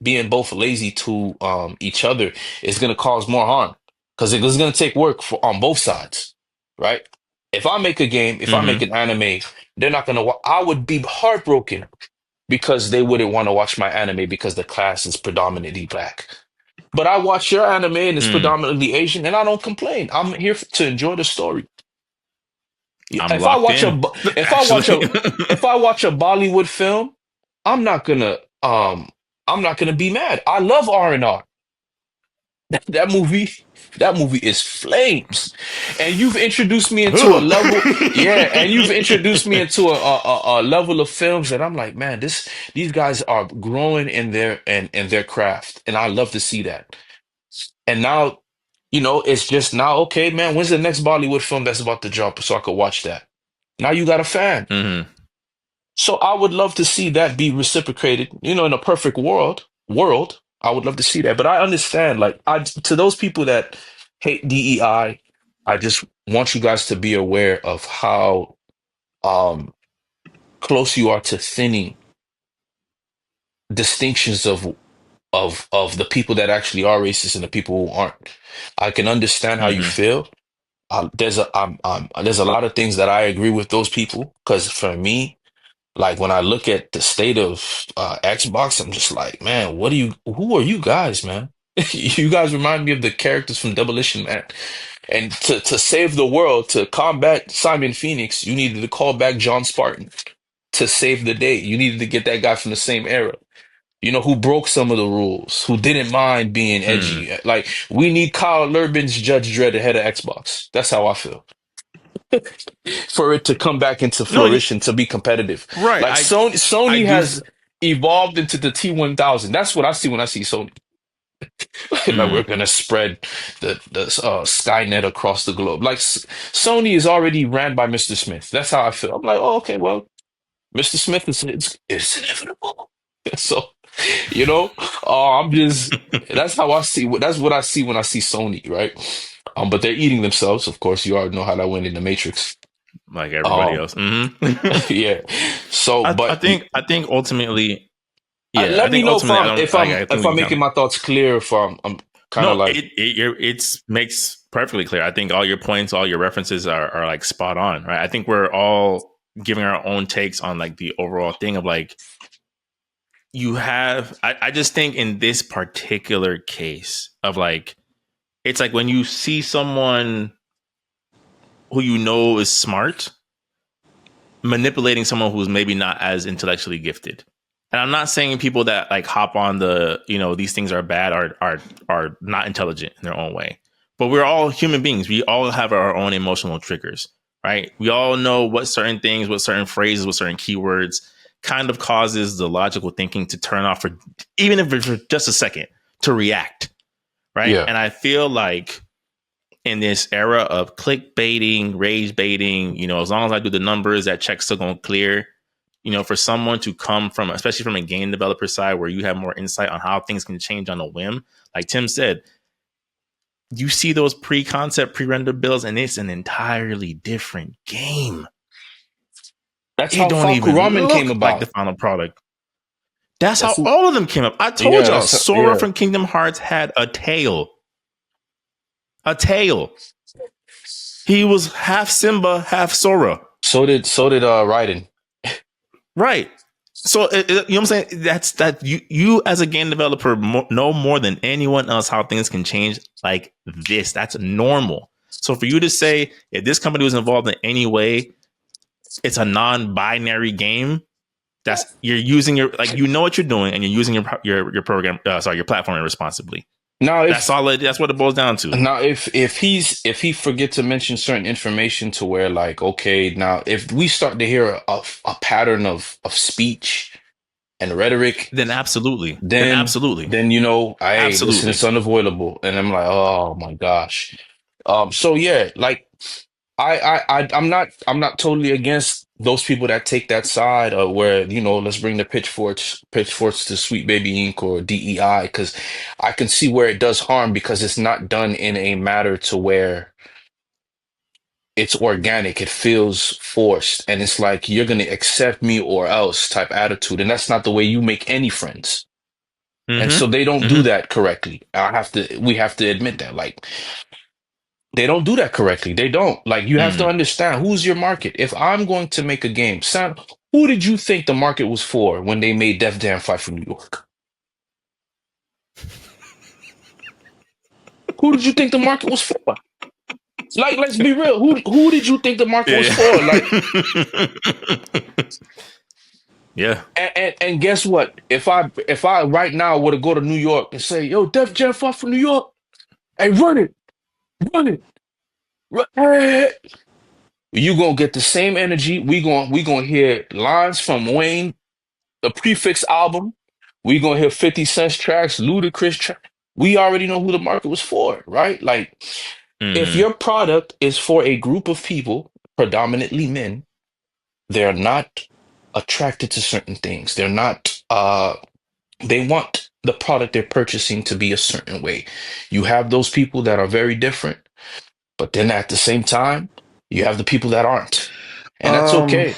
being both lazy to each other is gonna cause more harm because it's gonna take work on both sides, right? If I make a game, if I make Mm-hmm. an anime, they're not gonna. I would be heartbroken because they wouldn't want to watch my anime because the class is predominantly black. But I watch your anime and it's Mm. predominantly Asian, and I don't complain. I'm here to enjoy the story. I'm If I locked watch a in. Bo- Actually. if I watch a Bollywood film, I'm not gonna um I'm not gonna be mad. I love R&R. That movie that movie is flames. And you've introduced me into a Ooh. level, yeah, and you've introduced me into a level of films that I'm like, man, these guys are growing in their craft, and I love to see that. And now, it's just now, okay, man, when's the next Bollywood film that's about to drop so I could watch that? Now you got a fan. Mm-hmm. So I would love to see that be reciprocated. In a perfect world, I would love to see that. But I understand, like, to those people that hate DEI, I just want you guys to be aware of how um close you are to thinning distinctions of the people that actually are racist and the people who aren't. I can understand how you Mm-hmm. feel. There's a lot of things that I agree with those people because for me, like when I look at the state of Xbox, I'm just like, man, who are you guys, man? You guys remind me of the characters from Demolition Man. And to save the world, to combat Simon Phoenix, you needed to call back John Spartan to save the day. You needed to get that guy from the same era, who broke some of the rules, who didn't mind being Hmm. edgy. Like, we need Kyle Urban's Judge Dredd ahead of Xbox. That's how I feel. For it to come back into No, fruition to be competitive. right. Like I Sony do. has evolved into the T1000. That's what I see when I see Sony. Like we're Mm. gonna spread the Skynet across the globe. Like Sony is already ran by Mr. Smith. That's how I feel. I'm like, oh, okay, well, Mr. Smith it's inevitable. So, I'm just that's how I see. That's what I see when I see Sony, right? But they're eating themselves. Of course, you already know how that went in the Matrix. Like everybody Um, else. Hmm. yeah. So, I but think. I think ultimately. Yeah. I let me think know if ultimately. I I'm don't. if Like. I'm I think if we I'm can making kind of. my thoughts clear. If I'm kind of No. like, It makes perfectly clear. I think all your points, all your references are like spot on. Right. I think we're all giving our own takes on like the overall thing of like you have. I just think in this particular case of like it's like when you see someone who you know is smart manipulating someone who's maybe not as intellectually gifted. And I'm not saying people that like hop on the, these things are bad are not intelligent in their own way. But we're all human beings. We all have our own emotional triggers, right? We all know what certain things, what certain phrases, what certain keywords kind of causes the logical thinking to turn off for even if it's for just a second to react, right? yeah. And I feel like in this era of clickbaiting, rage baiting, as long as I do the numbers, that check's still going to clear. For someone to come from, especially from a game developer side where you have more insight on how things can change on a whim, like Tim said, you see those pre-concept, pre-render builds, and it's an entirely different game. That's It how don't even Fakuramen came look like the about. final product. That's how That's all of them came up. I told yeah. y'all, Sora Yeah. from Kingdom Hearts had a tail. A tail. He was half Simba, half Sora. So did Raiden. Right. So you know what I'm saying? That's that you as a game developer know more than anyone else how things can change like this. That's normal. So for you to say if this company was involved in any way, it's a non-binary game. That's you're using your what you're doing and you're using your program your platform irresponsibly. Now That's if all. That's what it boils down to. now if he forget to mention certain information to where like, okay, now if we start to hear a pattern of speech and rhetoric, Then absolutely. Then then absolutely. I listen, Absolutely. it's unavoidable. And I'm like, oh my gosh. So yeah, like I'm not totally against those people that take that side of where, let's bring the pitchforks to Sweet Baby Inc. or DEI, because I can see where it does harm because it's not done in a matter to where it's organic. It feels forced, and it's like you're gonna accept me or else type attitude, and that's not the way you make any friends. And so they don't do that correctly. We have to admit that. Like, they don't do that correctly. They don't. Like, you have to understand who's your market. If I'm going to make a game, Sam, who did you think the market was for when they made Def Jam Fight for New York? Who did you think the market was for? Like, let's be real. Who did you think the market was for? Like, Yeah. and guess what? If I right now were to go to New York and say, "Yo, Def Jam Fight for New York," hey, run it, run it, hey, you gonna get the same energy. We gonna hear lines from Wayne, the Prefix album. We gonna hear 50 Cent's tracks, Ludacris track. We already know who the market was for, right? Like, if your product is for a group of people, predominantly men, they're not attracted to certain things. They're not. They want the product they're purchasing to be a certain way. You have those people that are very different, but then at the same time, you have the people that aren't, and that's Um, okay.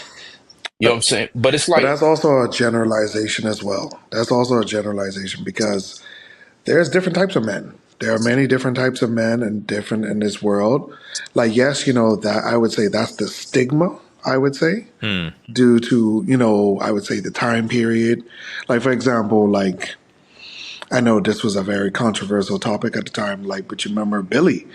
You know what I'm saying? But it's but like, that's also a generalization as well. That's also a generalization because there's different types of men. There are many different types of men and different in this world. Like, yes, that I would say that's the stigma, I would say, due to, I would say the time period. Like, for example, like, I know this was a very controversial topic at the time, like, but you remember Billy,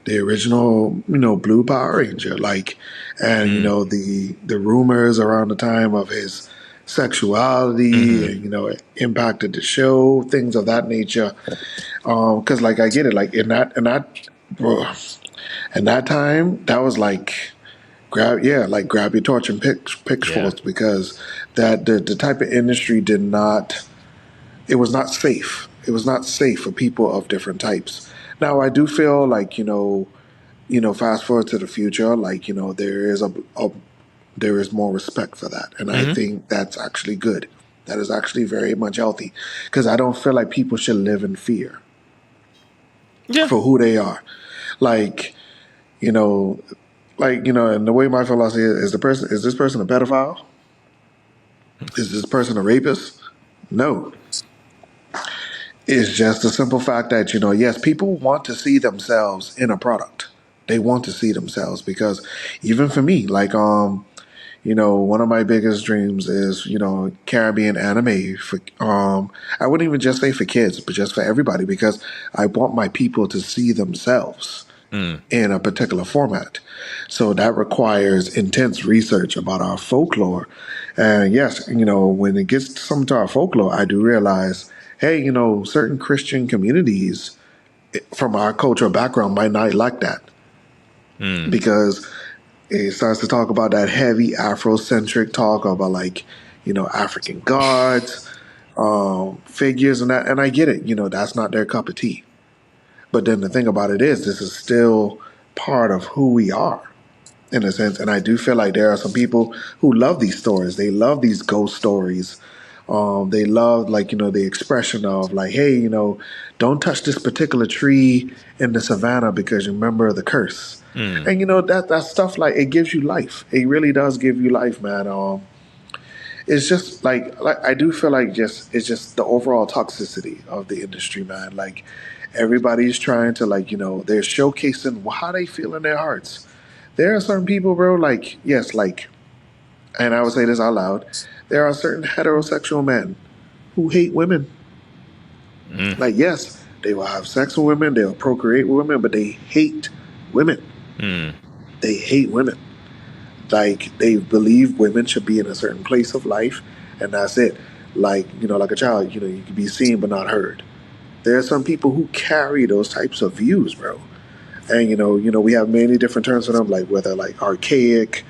the original, Blue Power Ranger, like, and the rumors around the time of his sexuality and it impacted the show, things of that nature. Because like I get it, like bro, in that time, that was like grab your torch and pitchforks because that the type of industry did not. It was not safe. It was not safe for people of different types. Now I do feel like fast forward to the future, like there is there is more respect for that, and I think that's actually good. That is actually very much healthy because I don't feel like people should live in fear for who they are. Like, and the way my philosophy is this person a pedophile? Is this person a rapist? No. It's just the simple fact that, yes, people want to see themselves in a product. They want to see themselves because even for me, like, one of my biggest dreams is, Caribbean anime for, I wouldn't even just say for kids, but just for everybody because I want my people to see themselves in a particular format. So that requires intense research about our folklore. And yes, when it gets to some to our folklore, I do realize, hey, certain Christian communities from our cultural background might not like that because it starts to talk about that heavy Afrocentric talk about like, African gods, figures and that. And I get it, that's not their cup of tea. But then the thing about it is, this is still part of who we are, in a sense. And I do feel like there are some people who love these stories. They love these ghost stories. They love, like, the expression of, like, hey, don't touch this particular tree in the savannah because you remember the curse. And, that stuff, like, it gives you life. It really does give you life, man. It's just like I do feel like it's just the overall toxicity of the industry, man. Like everybody's trying to they're showcasing how they feel in their hearts. There are certain people, bro, like yes, like, and I would say this out loud. There are certain heterosexual men who hate women. Like yes, they will have sex with women, they'll procreate with women, but they hate women. They hate women. Like they believe women should be in a certain place of life, and that's it. Like like a child, you can be seen but not heard. There are some people who carry those types of views, bro. And we have many different terms for them, like whether like archaic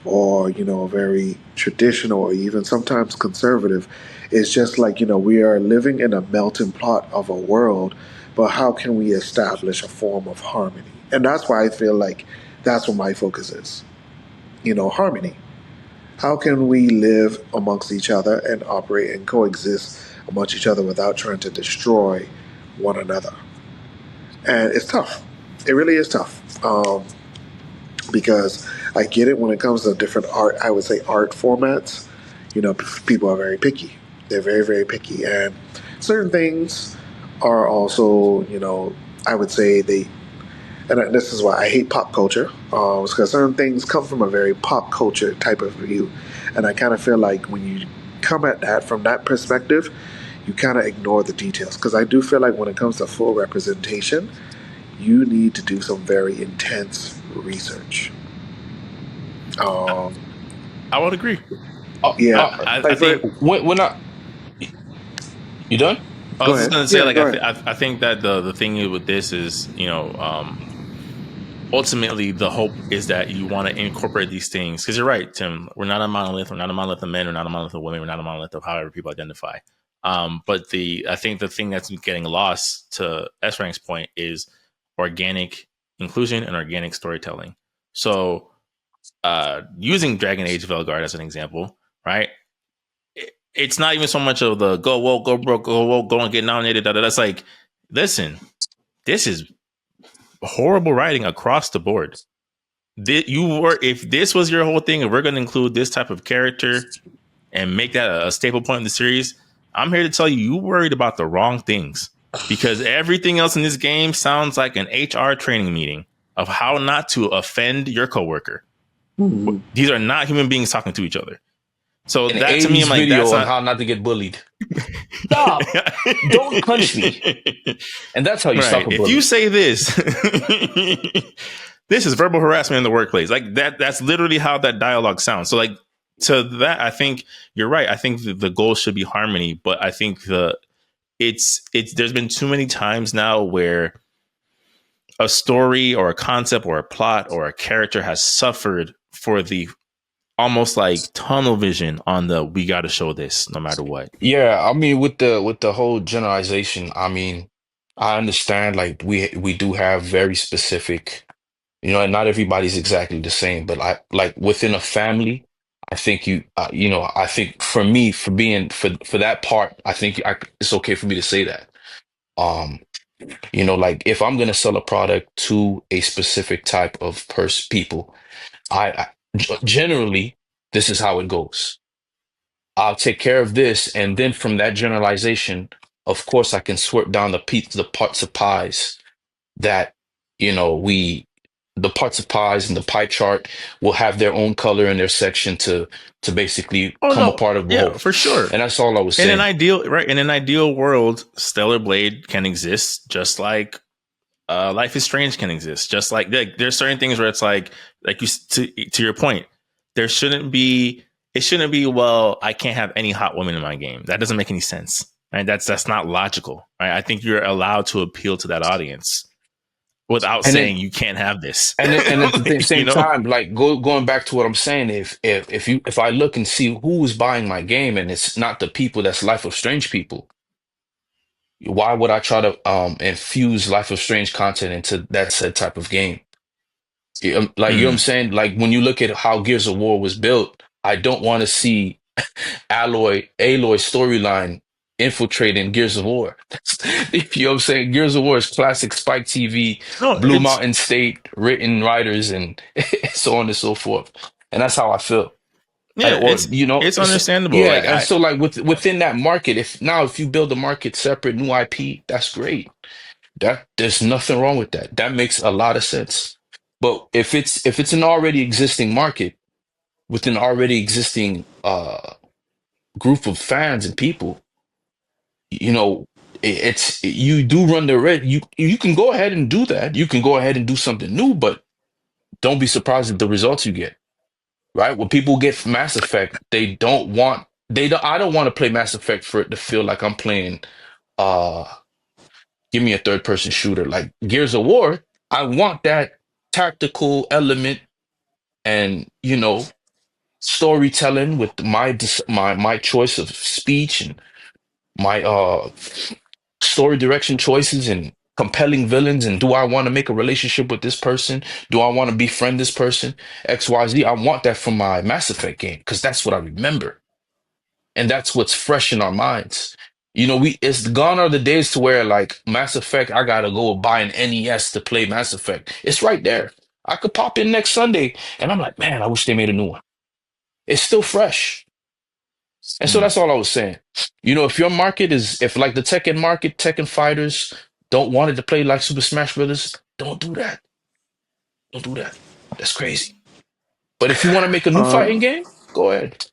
or very traditional or even sometimes conservative. It's just like we are living in a melting pot of a world, but how can we establish a form of harmony? And that's why I feel like That's what my focus is. Harmony. How can we live amongst each other and operate and coexist amongst each other without trying to destroy one another? And it's tough. It really is tough. Because I get it when it comes to different art, I would say art formats. People are very picky. They're very, very picky. And certain things are also, I would say and this is why I hate pop culture, because certain things come from a very pop culture type of view. And I kind of feel like when you come at that from that perspective, you kind of ignore the details. Because I do feel like when it comes to full representation, you need to do some very intense research. I would agree. Yeah, I think when I you done? I Go was just ahead. gonna say, Yeah, like, go ahead. I think that the thing with this is, ultimately the hope is that you want to incorporate these things, because you're right, Tim. We're not a monolith. We're not a monolith of men. We're not a monolith of women. We're not a monolith of however people identify. But I think the thing that's getting lost, to S Rank's point, is organic inclusion and organic storytelling. So, using Dragon Age Velgard as an example, right? It's not even so much of the go woke, go broke, go woke, go and get nominated. That's like, listen, this is horrible writing across the board. If this was your whole thing, if we're going to include this type of character and make that a staple point in the series, I'm here to tell you, you worried about the wrong things, because everything else in this game sounds like an HR training meeting of how not to offend your coworker. Mm-hmm. These are not human beings talking to each other. So An that, to me, 80s I'm like, video that's on not. how not to get bullied. Stop! Don't punch me. And that's how you stop Right. a If bully. you say this, this is verbal harassment in the workplace. Like that's literally how that dialogue sounds. So, like, to that, I think you're right. I think the goal should be harmony, but I think it's there's been too many times now where a story or a concept or a plot or a character has suffered for the almost like tunnel vision on the, we got to show this no matter what. Yeah, I mean, with the whole generalization, I mean, I understand, like, we do have very specific, and not everybody's exactly the same, but I like within a family, I think I think for me, for being for that part, I think it's okay for me to say that. Um, like, if I'm gonna sell a product to a specific type of people, generally, this is how it goes. I'll take care of this, and then from that generalization, of course, I can sort down the parts of pies that we the parts of pies and the pie chart will have their own color in their section to basically Oh come a no, part of the yeah, whole. for sure. And that's all I was In an saying. ideal, right? In an ideal world, Stellar Blade can exist just like Life is Strange can exist. Just like there's certain things where it's like you, to your point, there shouldn't be. It shouldn't be. Well, I can't have any hot women in my game. That doesn't make any sense. Right? That's not logical. Right? I think you're allowed to appeal to that audience without And then saying you can't have this. and at the You same know? time, like, going back to what I'm saying, if I look and see who's buying my game, and it's not the people that's Life of Strange people, why would I try to infuse Life of Strange content into that said type of game? Like, you know what I'm Mm. saying? Like, when you look at how Gears of War was built, I don't want to see Aloy's storyline infiltrating Gears of War. You know what I'm saying? Gears of War is classic Spike TV, No, Blue it's Mountain State written writers, and so on and so forth. And that's how I feel. And, yeah, or it's understandable. yeah. Like And so, like, within that market, if you build a market separate, new IP, that's great. There's nothing wrong with that. That makes a lot of sense. But if it's an already existing market with an already existing group of fans and people, you know, you do run the risk. You can go ahead and do that. You can go ahead and do something new, but don't be surprised at the results you get. Right? When people get Mass Effect, I don't want to play Mass Effect for it to feel like I'm playing uh give me a third person shooter like Gears of War. I want that tactical element and storytelling with my choice of speech and my story direction choices and compelling villains, and do I want to make a relationship with this person? Do I want to befriend this person? XYZ. I want that from my Mass Effect game because that's what I remember. And that's what's fresh in our minds. You know, it's gone are the days to where like Mass Effect, I gotta go buy an NES to play Mass Effect. It's right there. I could pop in next Sunday and I'm like, man, I wish they made a new one. It's still fresh. And so that's all I was saying. You know, if your market is, if like the Tekken market, Tekken fighters don't want it to play like Super Smash Brothers, don't do that. Don't do that. That's crazy. But if you want to make a new fighting game, go ahead.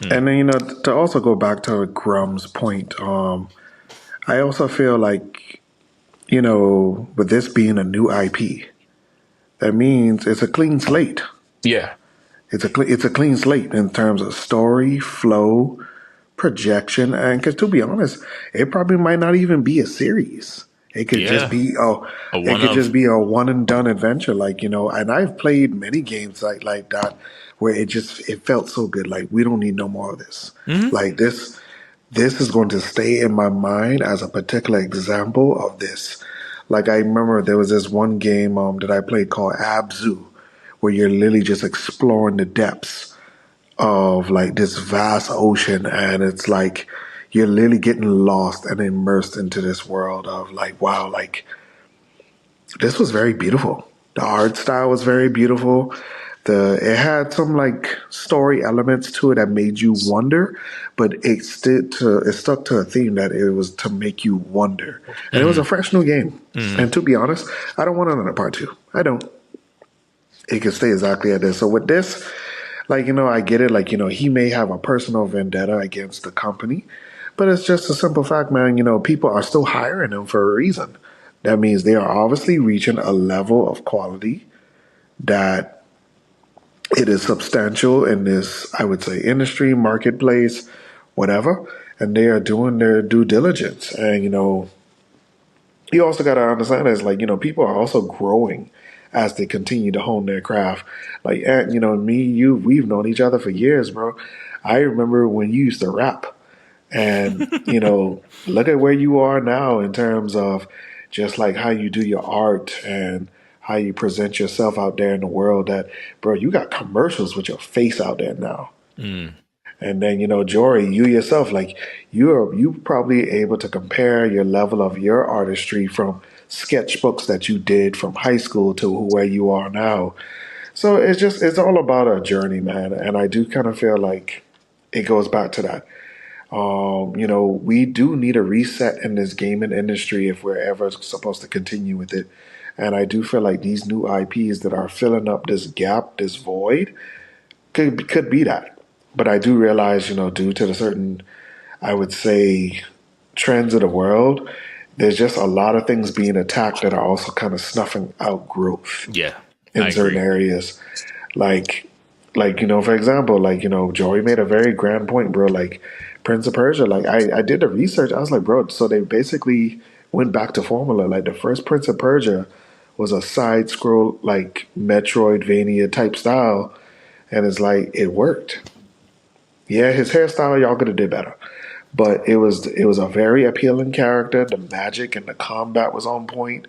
And then, to also go back to Grum's point, I also feel like, with this being a new IP, that means it's a clean slate. Yeah. It's a clean slate in terms of story, flow, projection, and because to be honest, it probably might not even be a series. It could just be a one and done adventure, And I've played many games like that where it felt so good. Like we don't need no more of this. Like this is going to stay in my mind as a particular example of this. Like I remember there was this one game that I played called Abzu, where you're literally just exploring the depths of like this vast ocean, and it's like you're literally getting lost and immersed into this world of like, wow, like this was very beautiful. The art style was very beautiful. It had some like story elements to it that made you wonder, but it stuck to a theme that it was to make you wonder. And it was a fresh new game. And to be honest, I don't want another part 2. I don't. It can stay exactly at this. So with this, like, I get it. Like, he may have a personal vendetta against the company, but it's just a simple fact, man. People are still hiring him for a reason. That means they are obviously reaching a level of quality that it is substantial in this, I would say, industry, marketplace, whatever. And they are doing their due diligence. And, you also got to understand is like, people are also growing as they continue to hone their craft. Like, me, we've known each other for years, bro. I remember when you used to rap, and look at where you are now in terms of just like how you do your art and how you present yourself out there in the world. That, bro, you got commercials with your face out there now. And then, Jory, you yourself, like you probably able to compare your level of your artistry from sketchbooks that you did from high school to where you are now. So it's all about a journey, man. And I do kind of feel like it goes back to that. We do need a reset in this gaming industry if we're ever supposed to continue with it. And I do feel like these new IPs that are filling up this gap, this void, could be that. But I do realize, due to the certain, I would say, trends of the world, there's just a lot of things being attacked that are also kind of snuffing out growth. Yeah, in certain areas. Like, for example, Joey made a very grand point, bro. Like Prince of Persia, like I did the research. I was like, bro, so they basically went back to formula. Like the first Prince of Persia was a side scroll, like Metroidvania type style. And it's like, it worked. Yeah, his hairstyle, y'all could have did better. But it was a very appealing character. The magic and the combat was on point.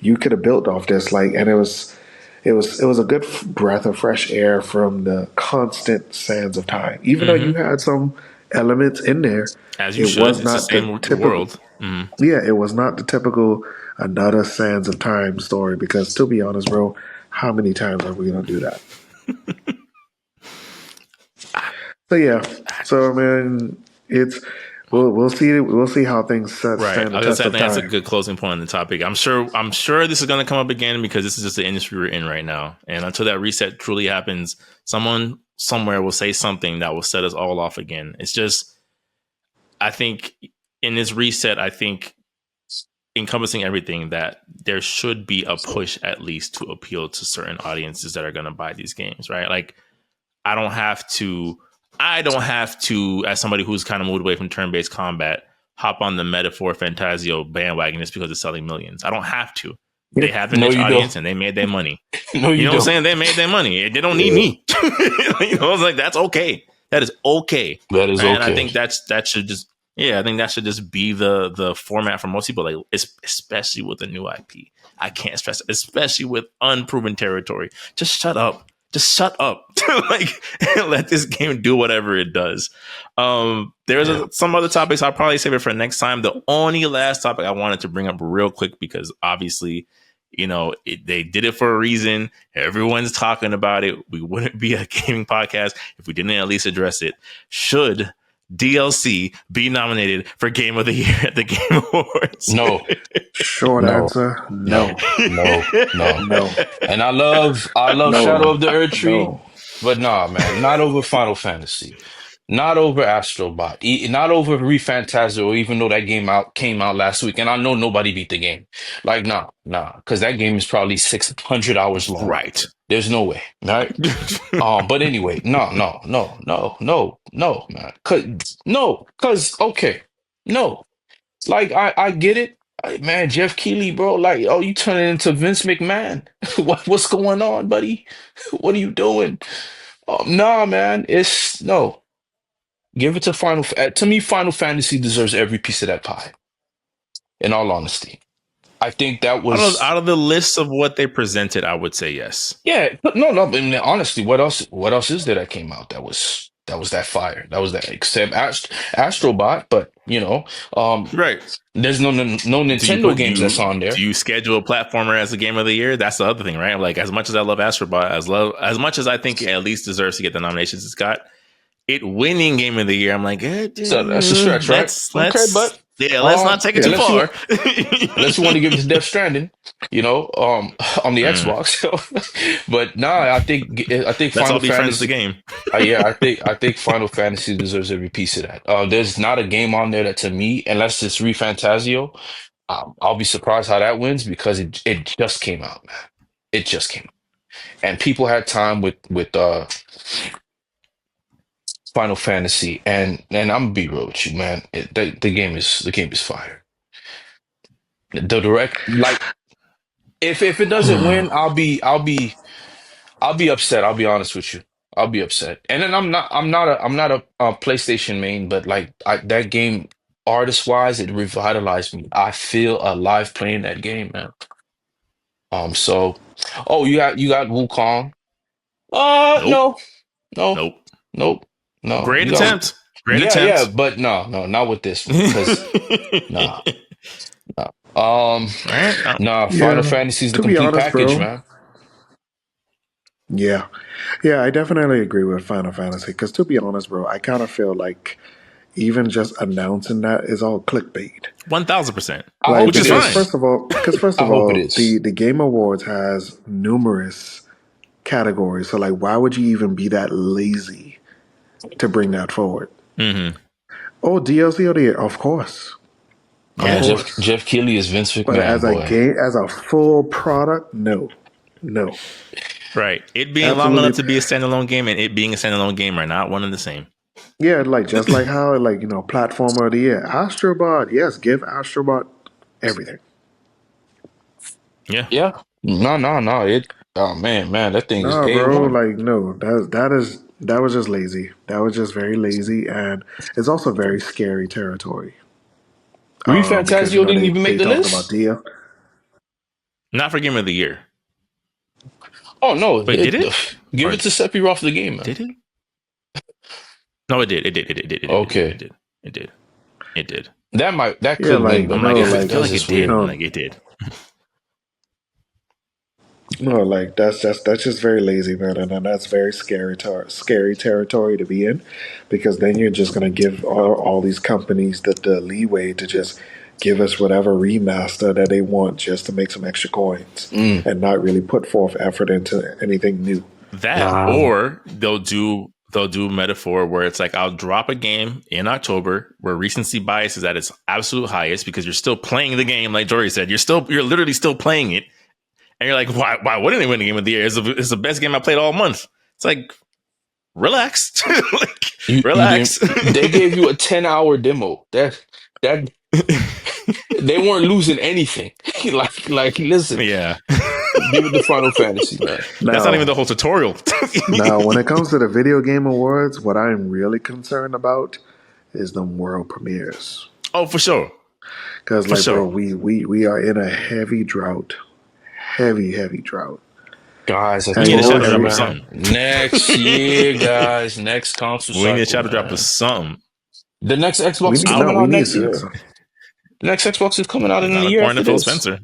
You could have built off this, and it was a good breath of fresh air from the constant sands of time. Even though you had some elements in there, as you should. Was not the typical world. Yeah, it was not the typical another sands of time story. Because to be honest, bro, how many times are we gonna do that? So yeah, I mean, we'll see how things stand the test of time. That's a good closing point on the topic. I'm sure this is going to come up again because this is just the industry we're in right now. And until that reset truly happens, someone somewhere will say something that will set us all off again. It's just, I think in this reset, encompassing everything, that there should be a push at least to appeal to certain audiences that are going to buy these games, right? Like I don't have to, as somebody who's kind of moved away from turn-based combat, hop on the Metaphor Fantasio bandwagon just because it's selling millions. I don't have to. They have an audience and they made their money. You know what I'm saying? They made their money. They don't need me. I was like, that's okay. That is okay. That is okay. And I think that should just, Yeah, I think that should just be the format for most people. Like, especially with a new IP, I can't stress, especially with unproven territory. Just shut up. Just shut up. Like, and let this game do whatever it does. Some other topics I'll probably save it for next time. The only last topic I wanted to bring up real quick, because obviously, they did it for a reason. Everyone's talking about it. We wouldn't be a gaming podcast if we didn't at least address it. Should DLC be nominated for Game of the Year at the Game Awards? No. Short answer, no. No. And I love No. Shadow of the Earth Tree, No. but nah, man, not over Final Fantasy, not over Astrobot, not over ReFantazio, even though that came out last week, and I know nobody beat the game. Like, nah, because that game is probably 600 hours long. Right. There's no way, right? But anyway, no, man. Okay, no. Like, I get it. Man, Jeff Keighley, bro, like, oh, you turning into Vince McMahon. What's going on, buddy? What are you doing? Nah, man, no. Give it to to me, Final Fantasy deserves every piece of that pie. In all honesty. I think that was out of the list of what they presented, I would say yes. Yeah, no. I mean, honestly, what else is there that came out that was that fire? That was that, except Astrobot, but right. There's no Nintendo games that's on there. Do you schedule a platformer as a Game of the Year? That's the other thing, right? Like, as much as I love Astrobot, as much as I think it at least deserves to get the nominations it's got, it winning Game of the Year, I'm like, so that's a stretch, right? Let's not take it too far. Unless you want to give it to Death Stranding, on the Xbox. But I think Let's Final all be friends Fantasy. The game. I think Final Fantasy deserves every piece of that. There's not a game on there that, to me, unless it's ReFantazio, I'll be surprised how that wins, because it just came out, man. It just came out, and people had time with Final Fantasy, and I'm gonna be real with you, man. The game is fire. The direct, like, if it doesn't win, I'll be upset. I'll be honest with you. I'll be upset. And then I'm not a PlayStation main, but like, that game, artist wise, it revitalized me. I feel alive playing that game, man. So, you got Wukong. Nope. No. Great attempt. Yeah, but no, not with this one, because no. Final Fantasy is the complete honest, package, bro. man. Yeah, I definitely agree with Final Fantasy, because to be honest, bro, I kind of feel like even just announcing that is all clickbait. 1,000%. Like, which is fine. First of all, the Game Awards has numerous categories. So, like, why would you even be that lazy to bring that forward? Mm-hmm. Oh, DLC of the year, of course. Yeah, Jeff Keighley is Vince McMahon. But as a game, as a full product, no. Right. It being long enough to be a standalone game and it being a standalone game are not one and the same. Yeah, like, just like how, like, platformer of the year, Astrobot. Yes, give Astrobot everything. Yeah. Yeah. No. Oh man, that thing is bro. A1. Like, no, that was just lazy. That was just very lazy, and it's also very scary territory. ReFantazio didn't even make the list. About Dia. Not for Game of the Year. Oh no! Wait, did it? Give it to Sephiroth the game, man. Did it? No, it did. It did. Okay. It did. That could win, but I feel like it did. Like, it did. No, like, that's just very lazy, man, and that's very scary territory to be in, because then you're just gonna give all these companies the leeway to just give us whatever remaster that they want just to make some extra coins and not really put forth effort into anything new. Or they'll do metaphor where it's like, I'll drop a game in October where recency bias is at its absolute highest, because you're still playing the game, like Jory said. You're literally still playing it. And you're like, why wouldn't they win the Game of the Year? It's the best game I played all month. It's like, relax. Relax. They gave you a 10-hour demo. That they weren't losing anything. like listen. Yeah. Give it to Final Fantasy, man. That's not even the whole tutorial. Now, when it comes to the Video Game Awards, what I'm really concerned about is the world premieres. Oh, for sure. Because, For like, sure. bro, we are in a heavy drought. Heavy drought. Guys, I And We need a told shadow you, drop you or know, man. something. Next year, guys. Next console We need a cycle, shadow drop or man. something. The next we Xbox is need I, coming we out need next to. year. The next Xbox is coming out in the not year according after to Phil this. Spencer.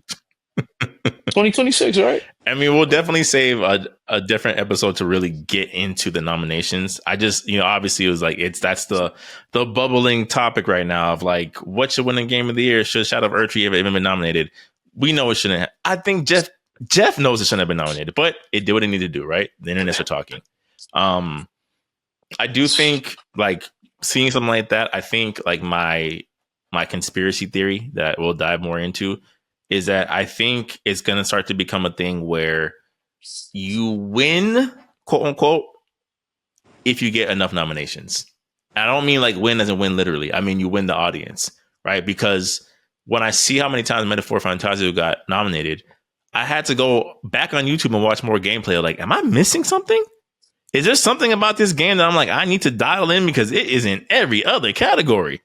2026, right? I mean, we'll definitely save a different episode to really get into the nominations. I just, obviously it was like that's the bubbling topic right now of like what should win the game of the year? Should Shadow of Erdtree have even been nominated? We know it shouldn't. I think Jeff knows it shouldn't have been nominated, but it did what it needed to do, right? The internets are talking. I do think like seeing something like that. I think like my conspiracy theory that we'll dive more into is that I think it's going to start to become a thing where you win, quote unquote, if you get enough nominations. I don't mean like win as in win literally. I mean you win the audience, right? Because when I see how many times Metaphor Fantasio got nominated, I had to go back on YouTube and watch more gameplay. Like, am I missing something? Is there something about this game that I'm like, I need to dial in because it is in every other category?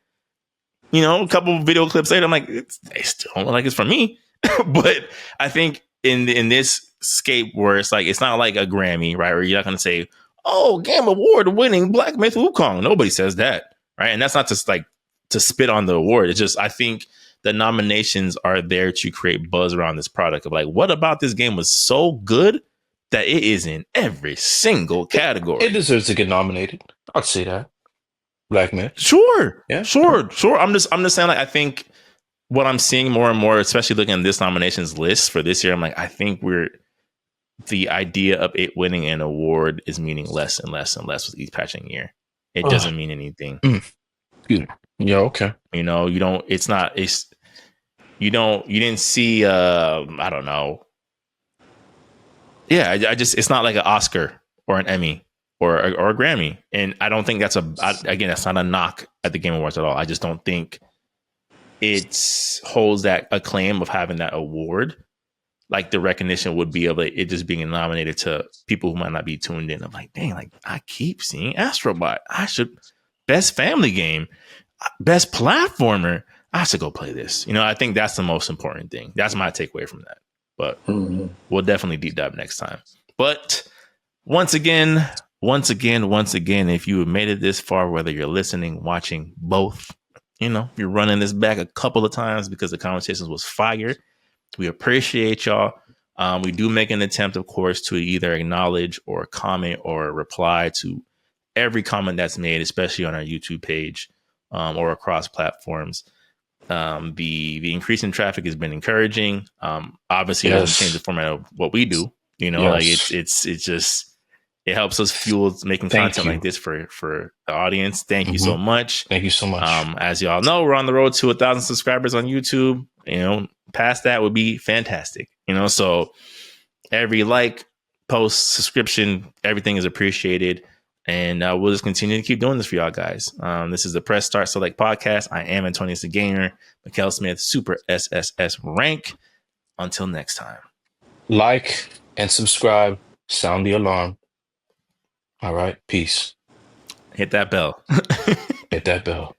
A couple of video clips later, I'm like, they still don't look like it's for me. But I think in this scape where it's like, it's not like a Grammy, right? Where you're not going to say, oh, Game Award winning Black Myth Wukong. Nobody says that, right? And that's not just like to spit on the award. It's just, I think the nominations are there to create buzz around this product of like, what about this game was so good that it is in every single category? It deserves to get nominated. I'd say that. Black Myth. Sure. Yeah. Sure. I'm just saying, like, I think what I'm seeing more and more, especially looking at this nominations list for this year, I'm like, I think the idea of it winning an award is meaning less and less and less with each passing year. It doesn't mean anything. Yeah, okay. You didn't see, I don't know. Yeah, it's not like an Oscar or an Emmy or a Grammy. And I don't think that's not a knock at the Game Awards at all. I just don't think it holds that acclaim of having that award. Like the recognition would be of it just being nominated to people who might not be tuned in. I'm like, dang, like I keep seeing Astrobot. I should best family game, best platformer. I should go play this. I think that's the most important thing. That's my takeaway from that. But we'll definitely deep dive next time. But once again, if you have made it this far, whether you're listening, watching, both, you're running this back a couple of times because the conversations was fire. We appreciate y'all. We do make an attempt, of course, to either acknowledge or comment or reply to every comment that's made, especially on our YouTube page or across platforms. The increase in traffic has been encouraging. Obviously, it doesn't change the format of what we do. Like it's just it helps us fuel making content like this for the audience. Thank you so much. Thank you so much. As y'all know, we're on the road to 1,000 subscribers on YouTube. Past that would be fantastic. So every like, post, subscription, everything is appreciated. And we'll just continue to keep doing this for y'all guys. This is the Press Start Select podcast. I am Antonius the Gamer, Mikkel Smith, Super SSS rank. Until next time. Like and subscribe. Sound the alarm. All right. Peace. Hit that bell. Hit that bell.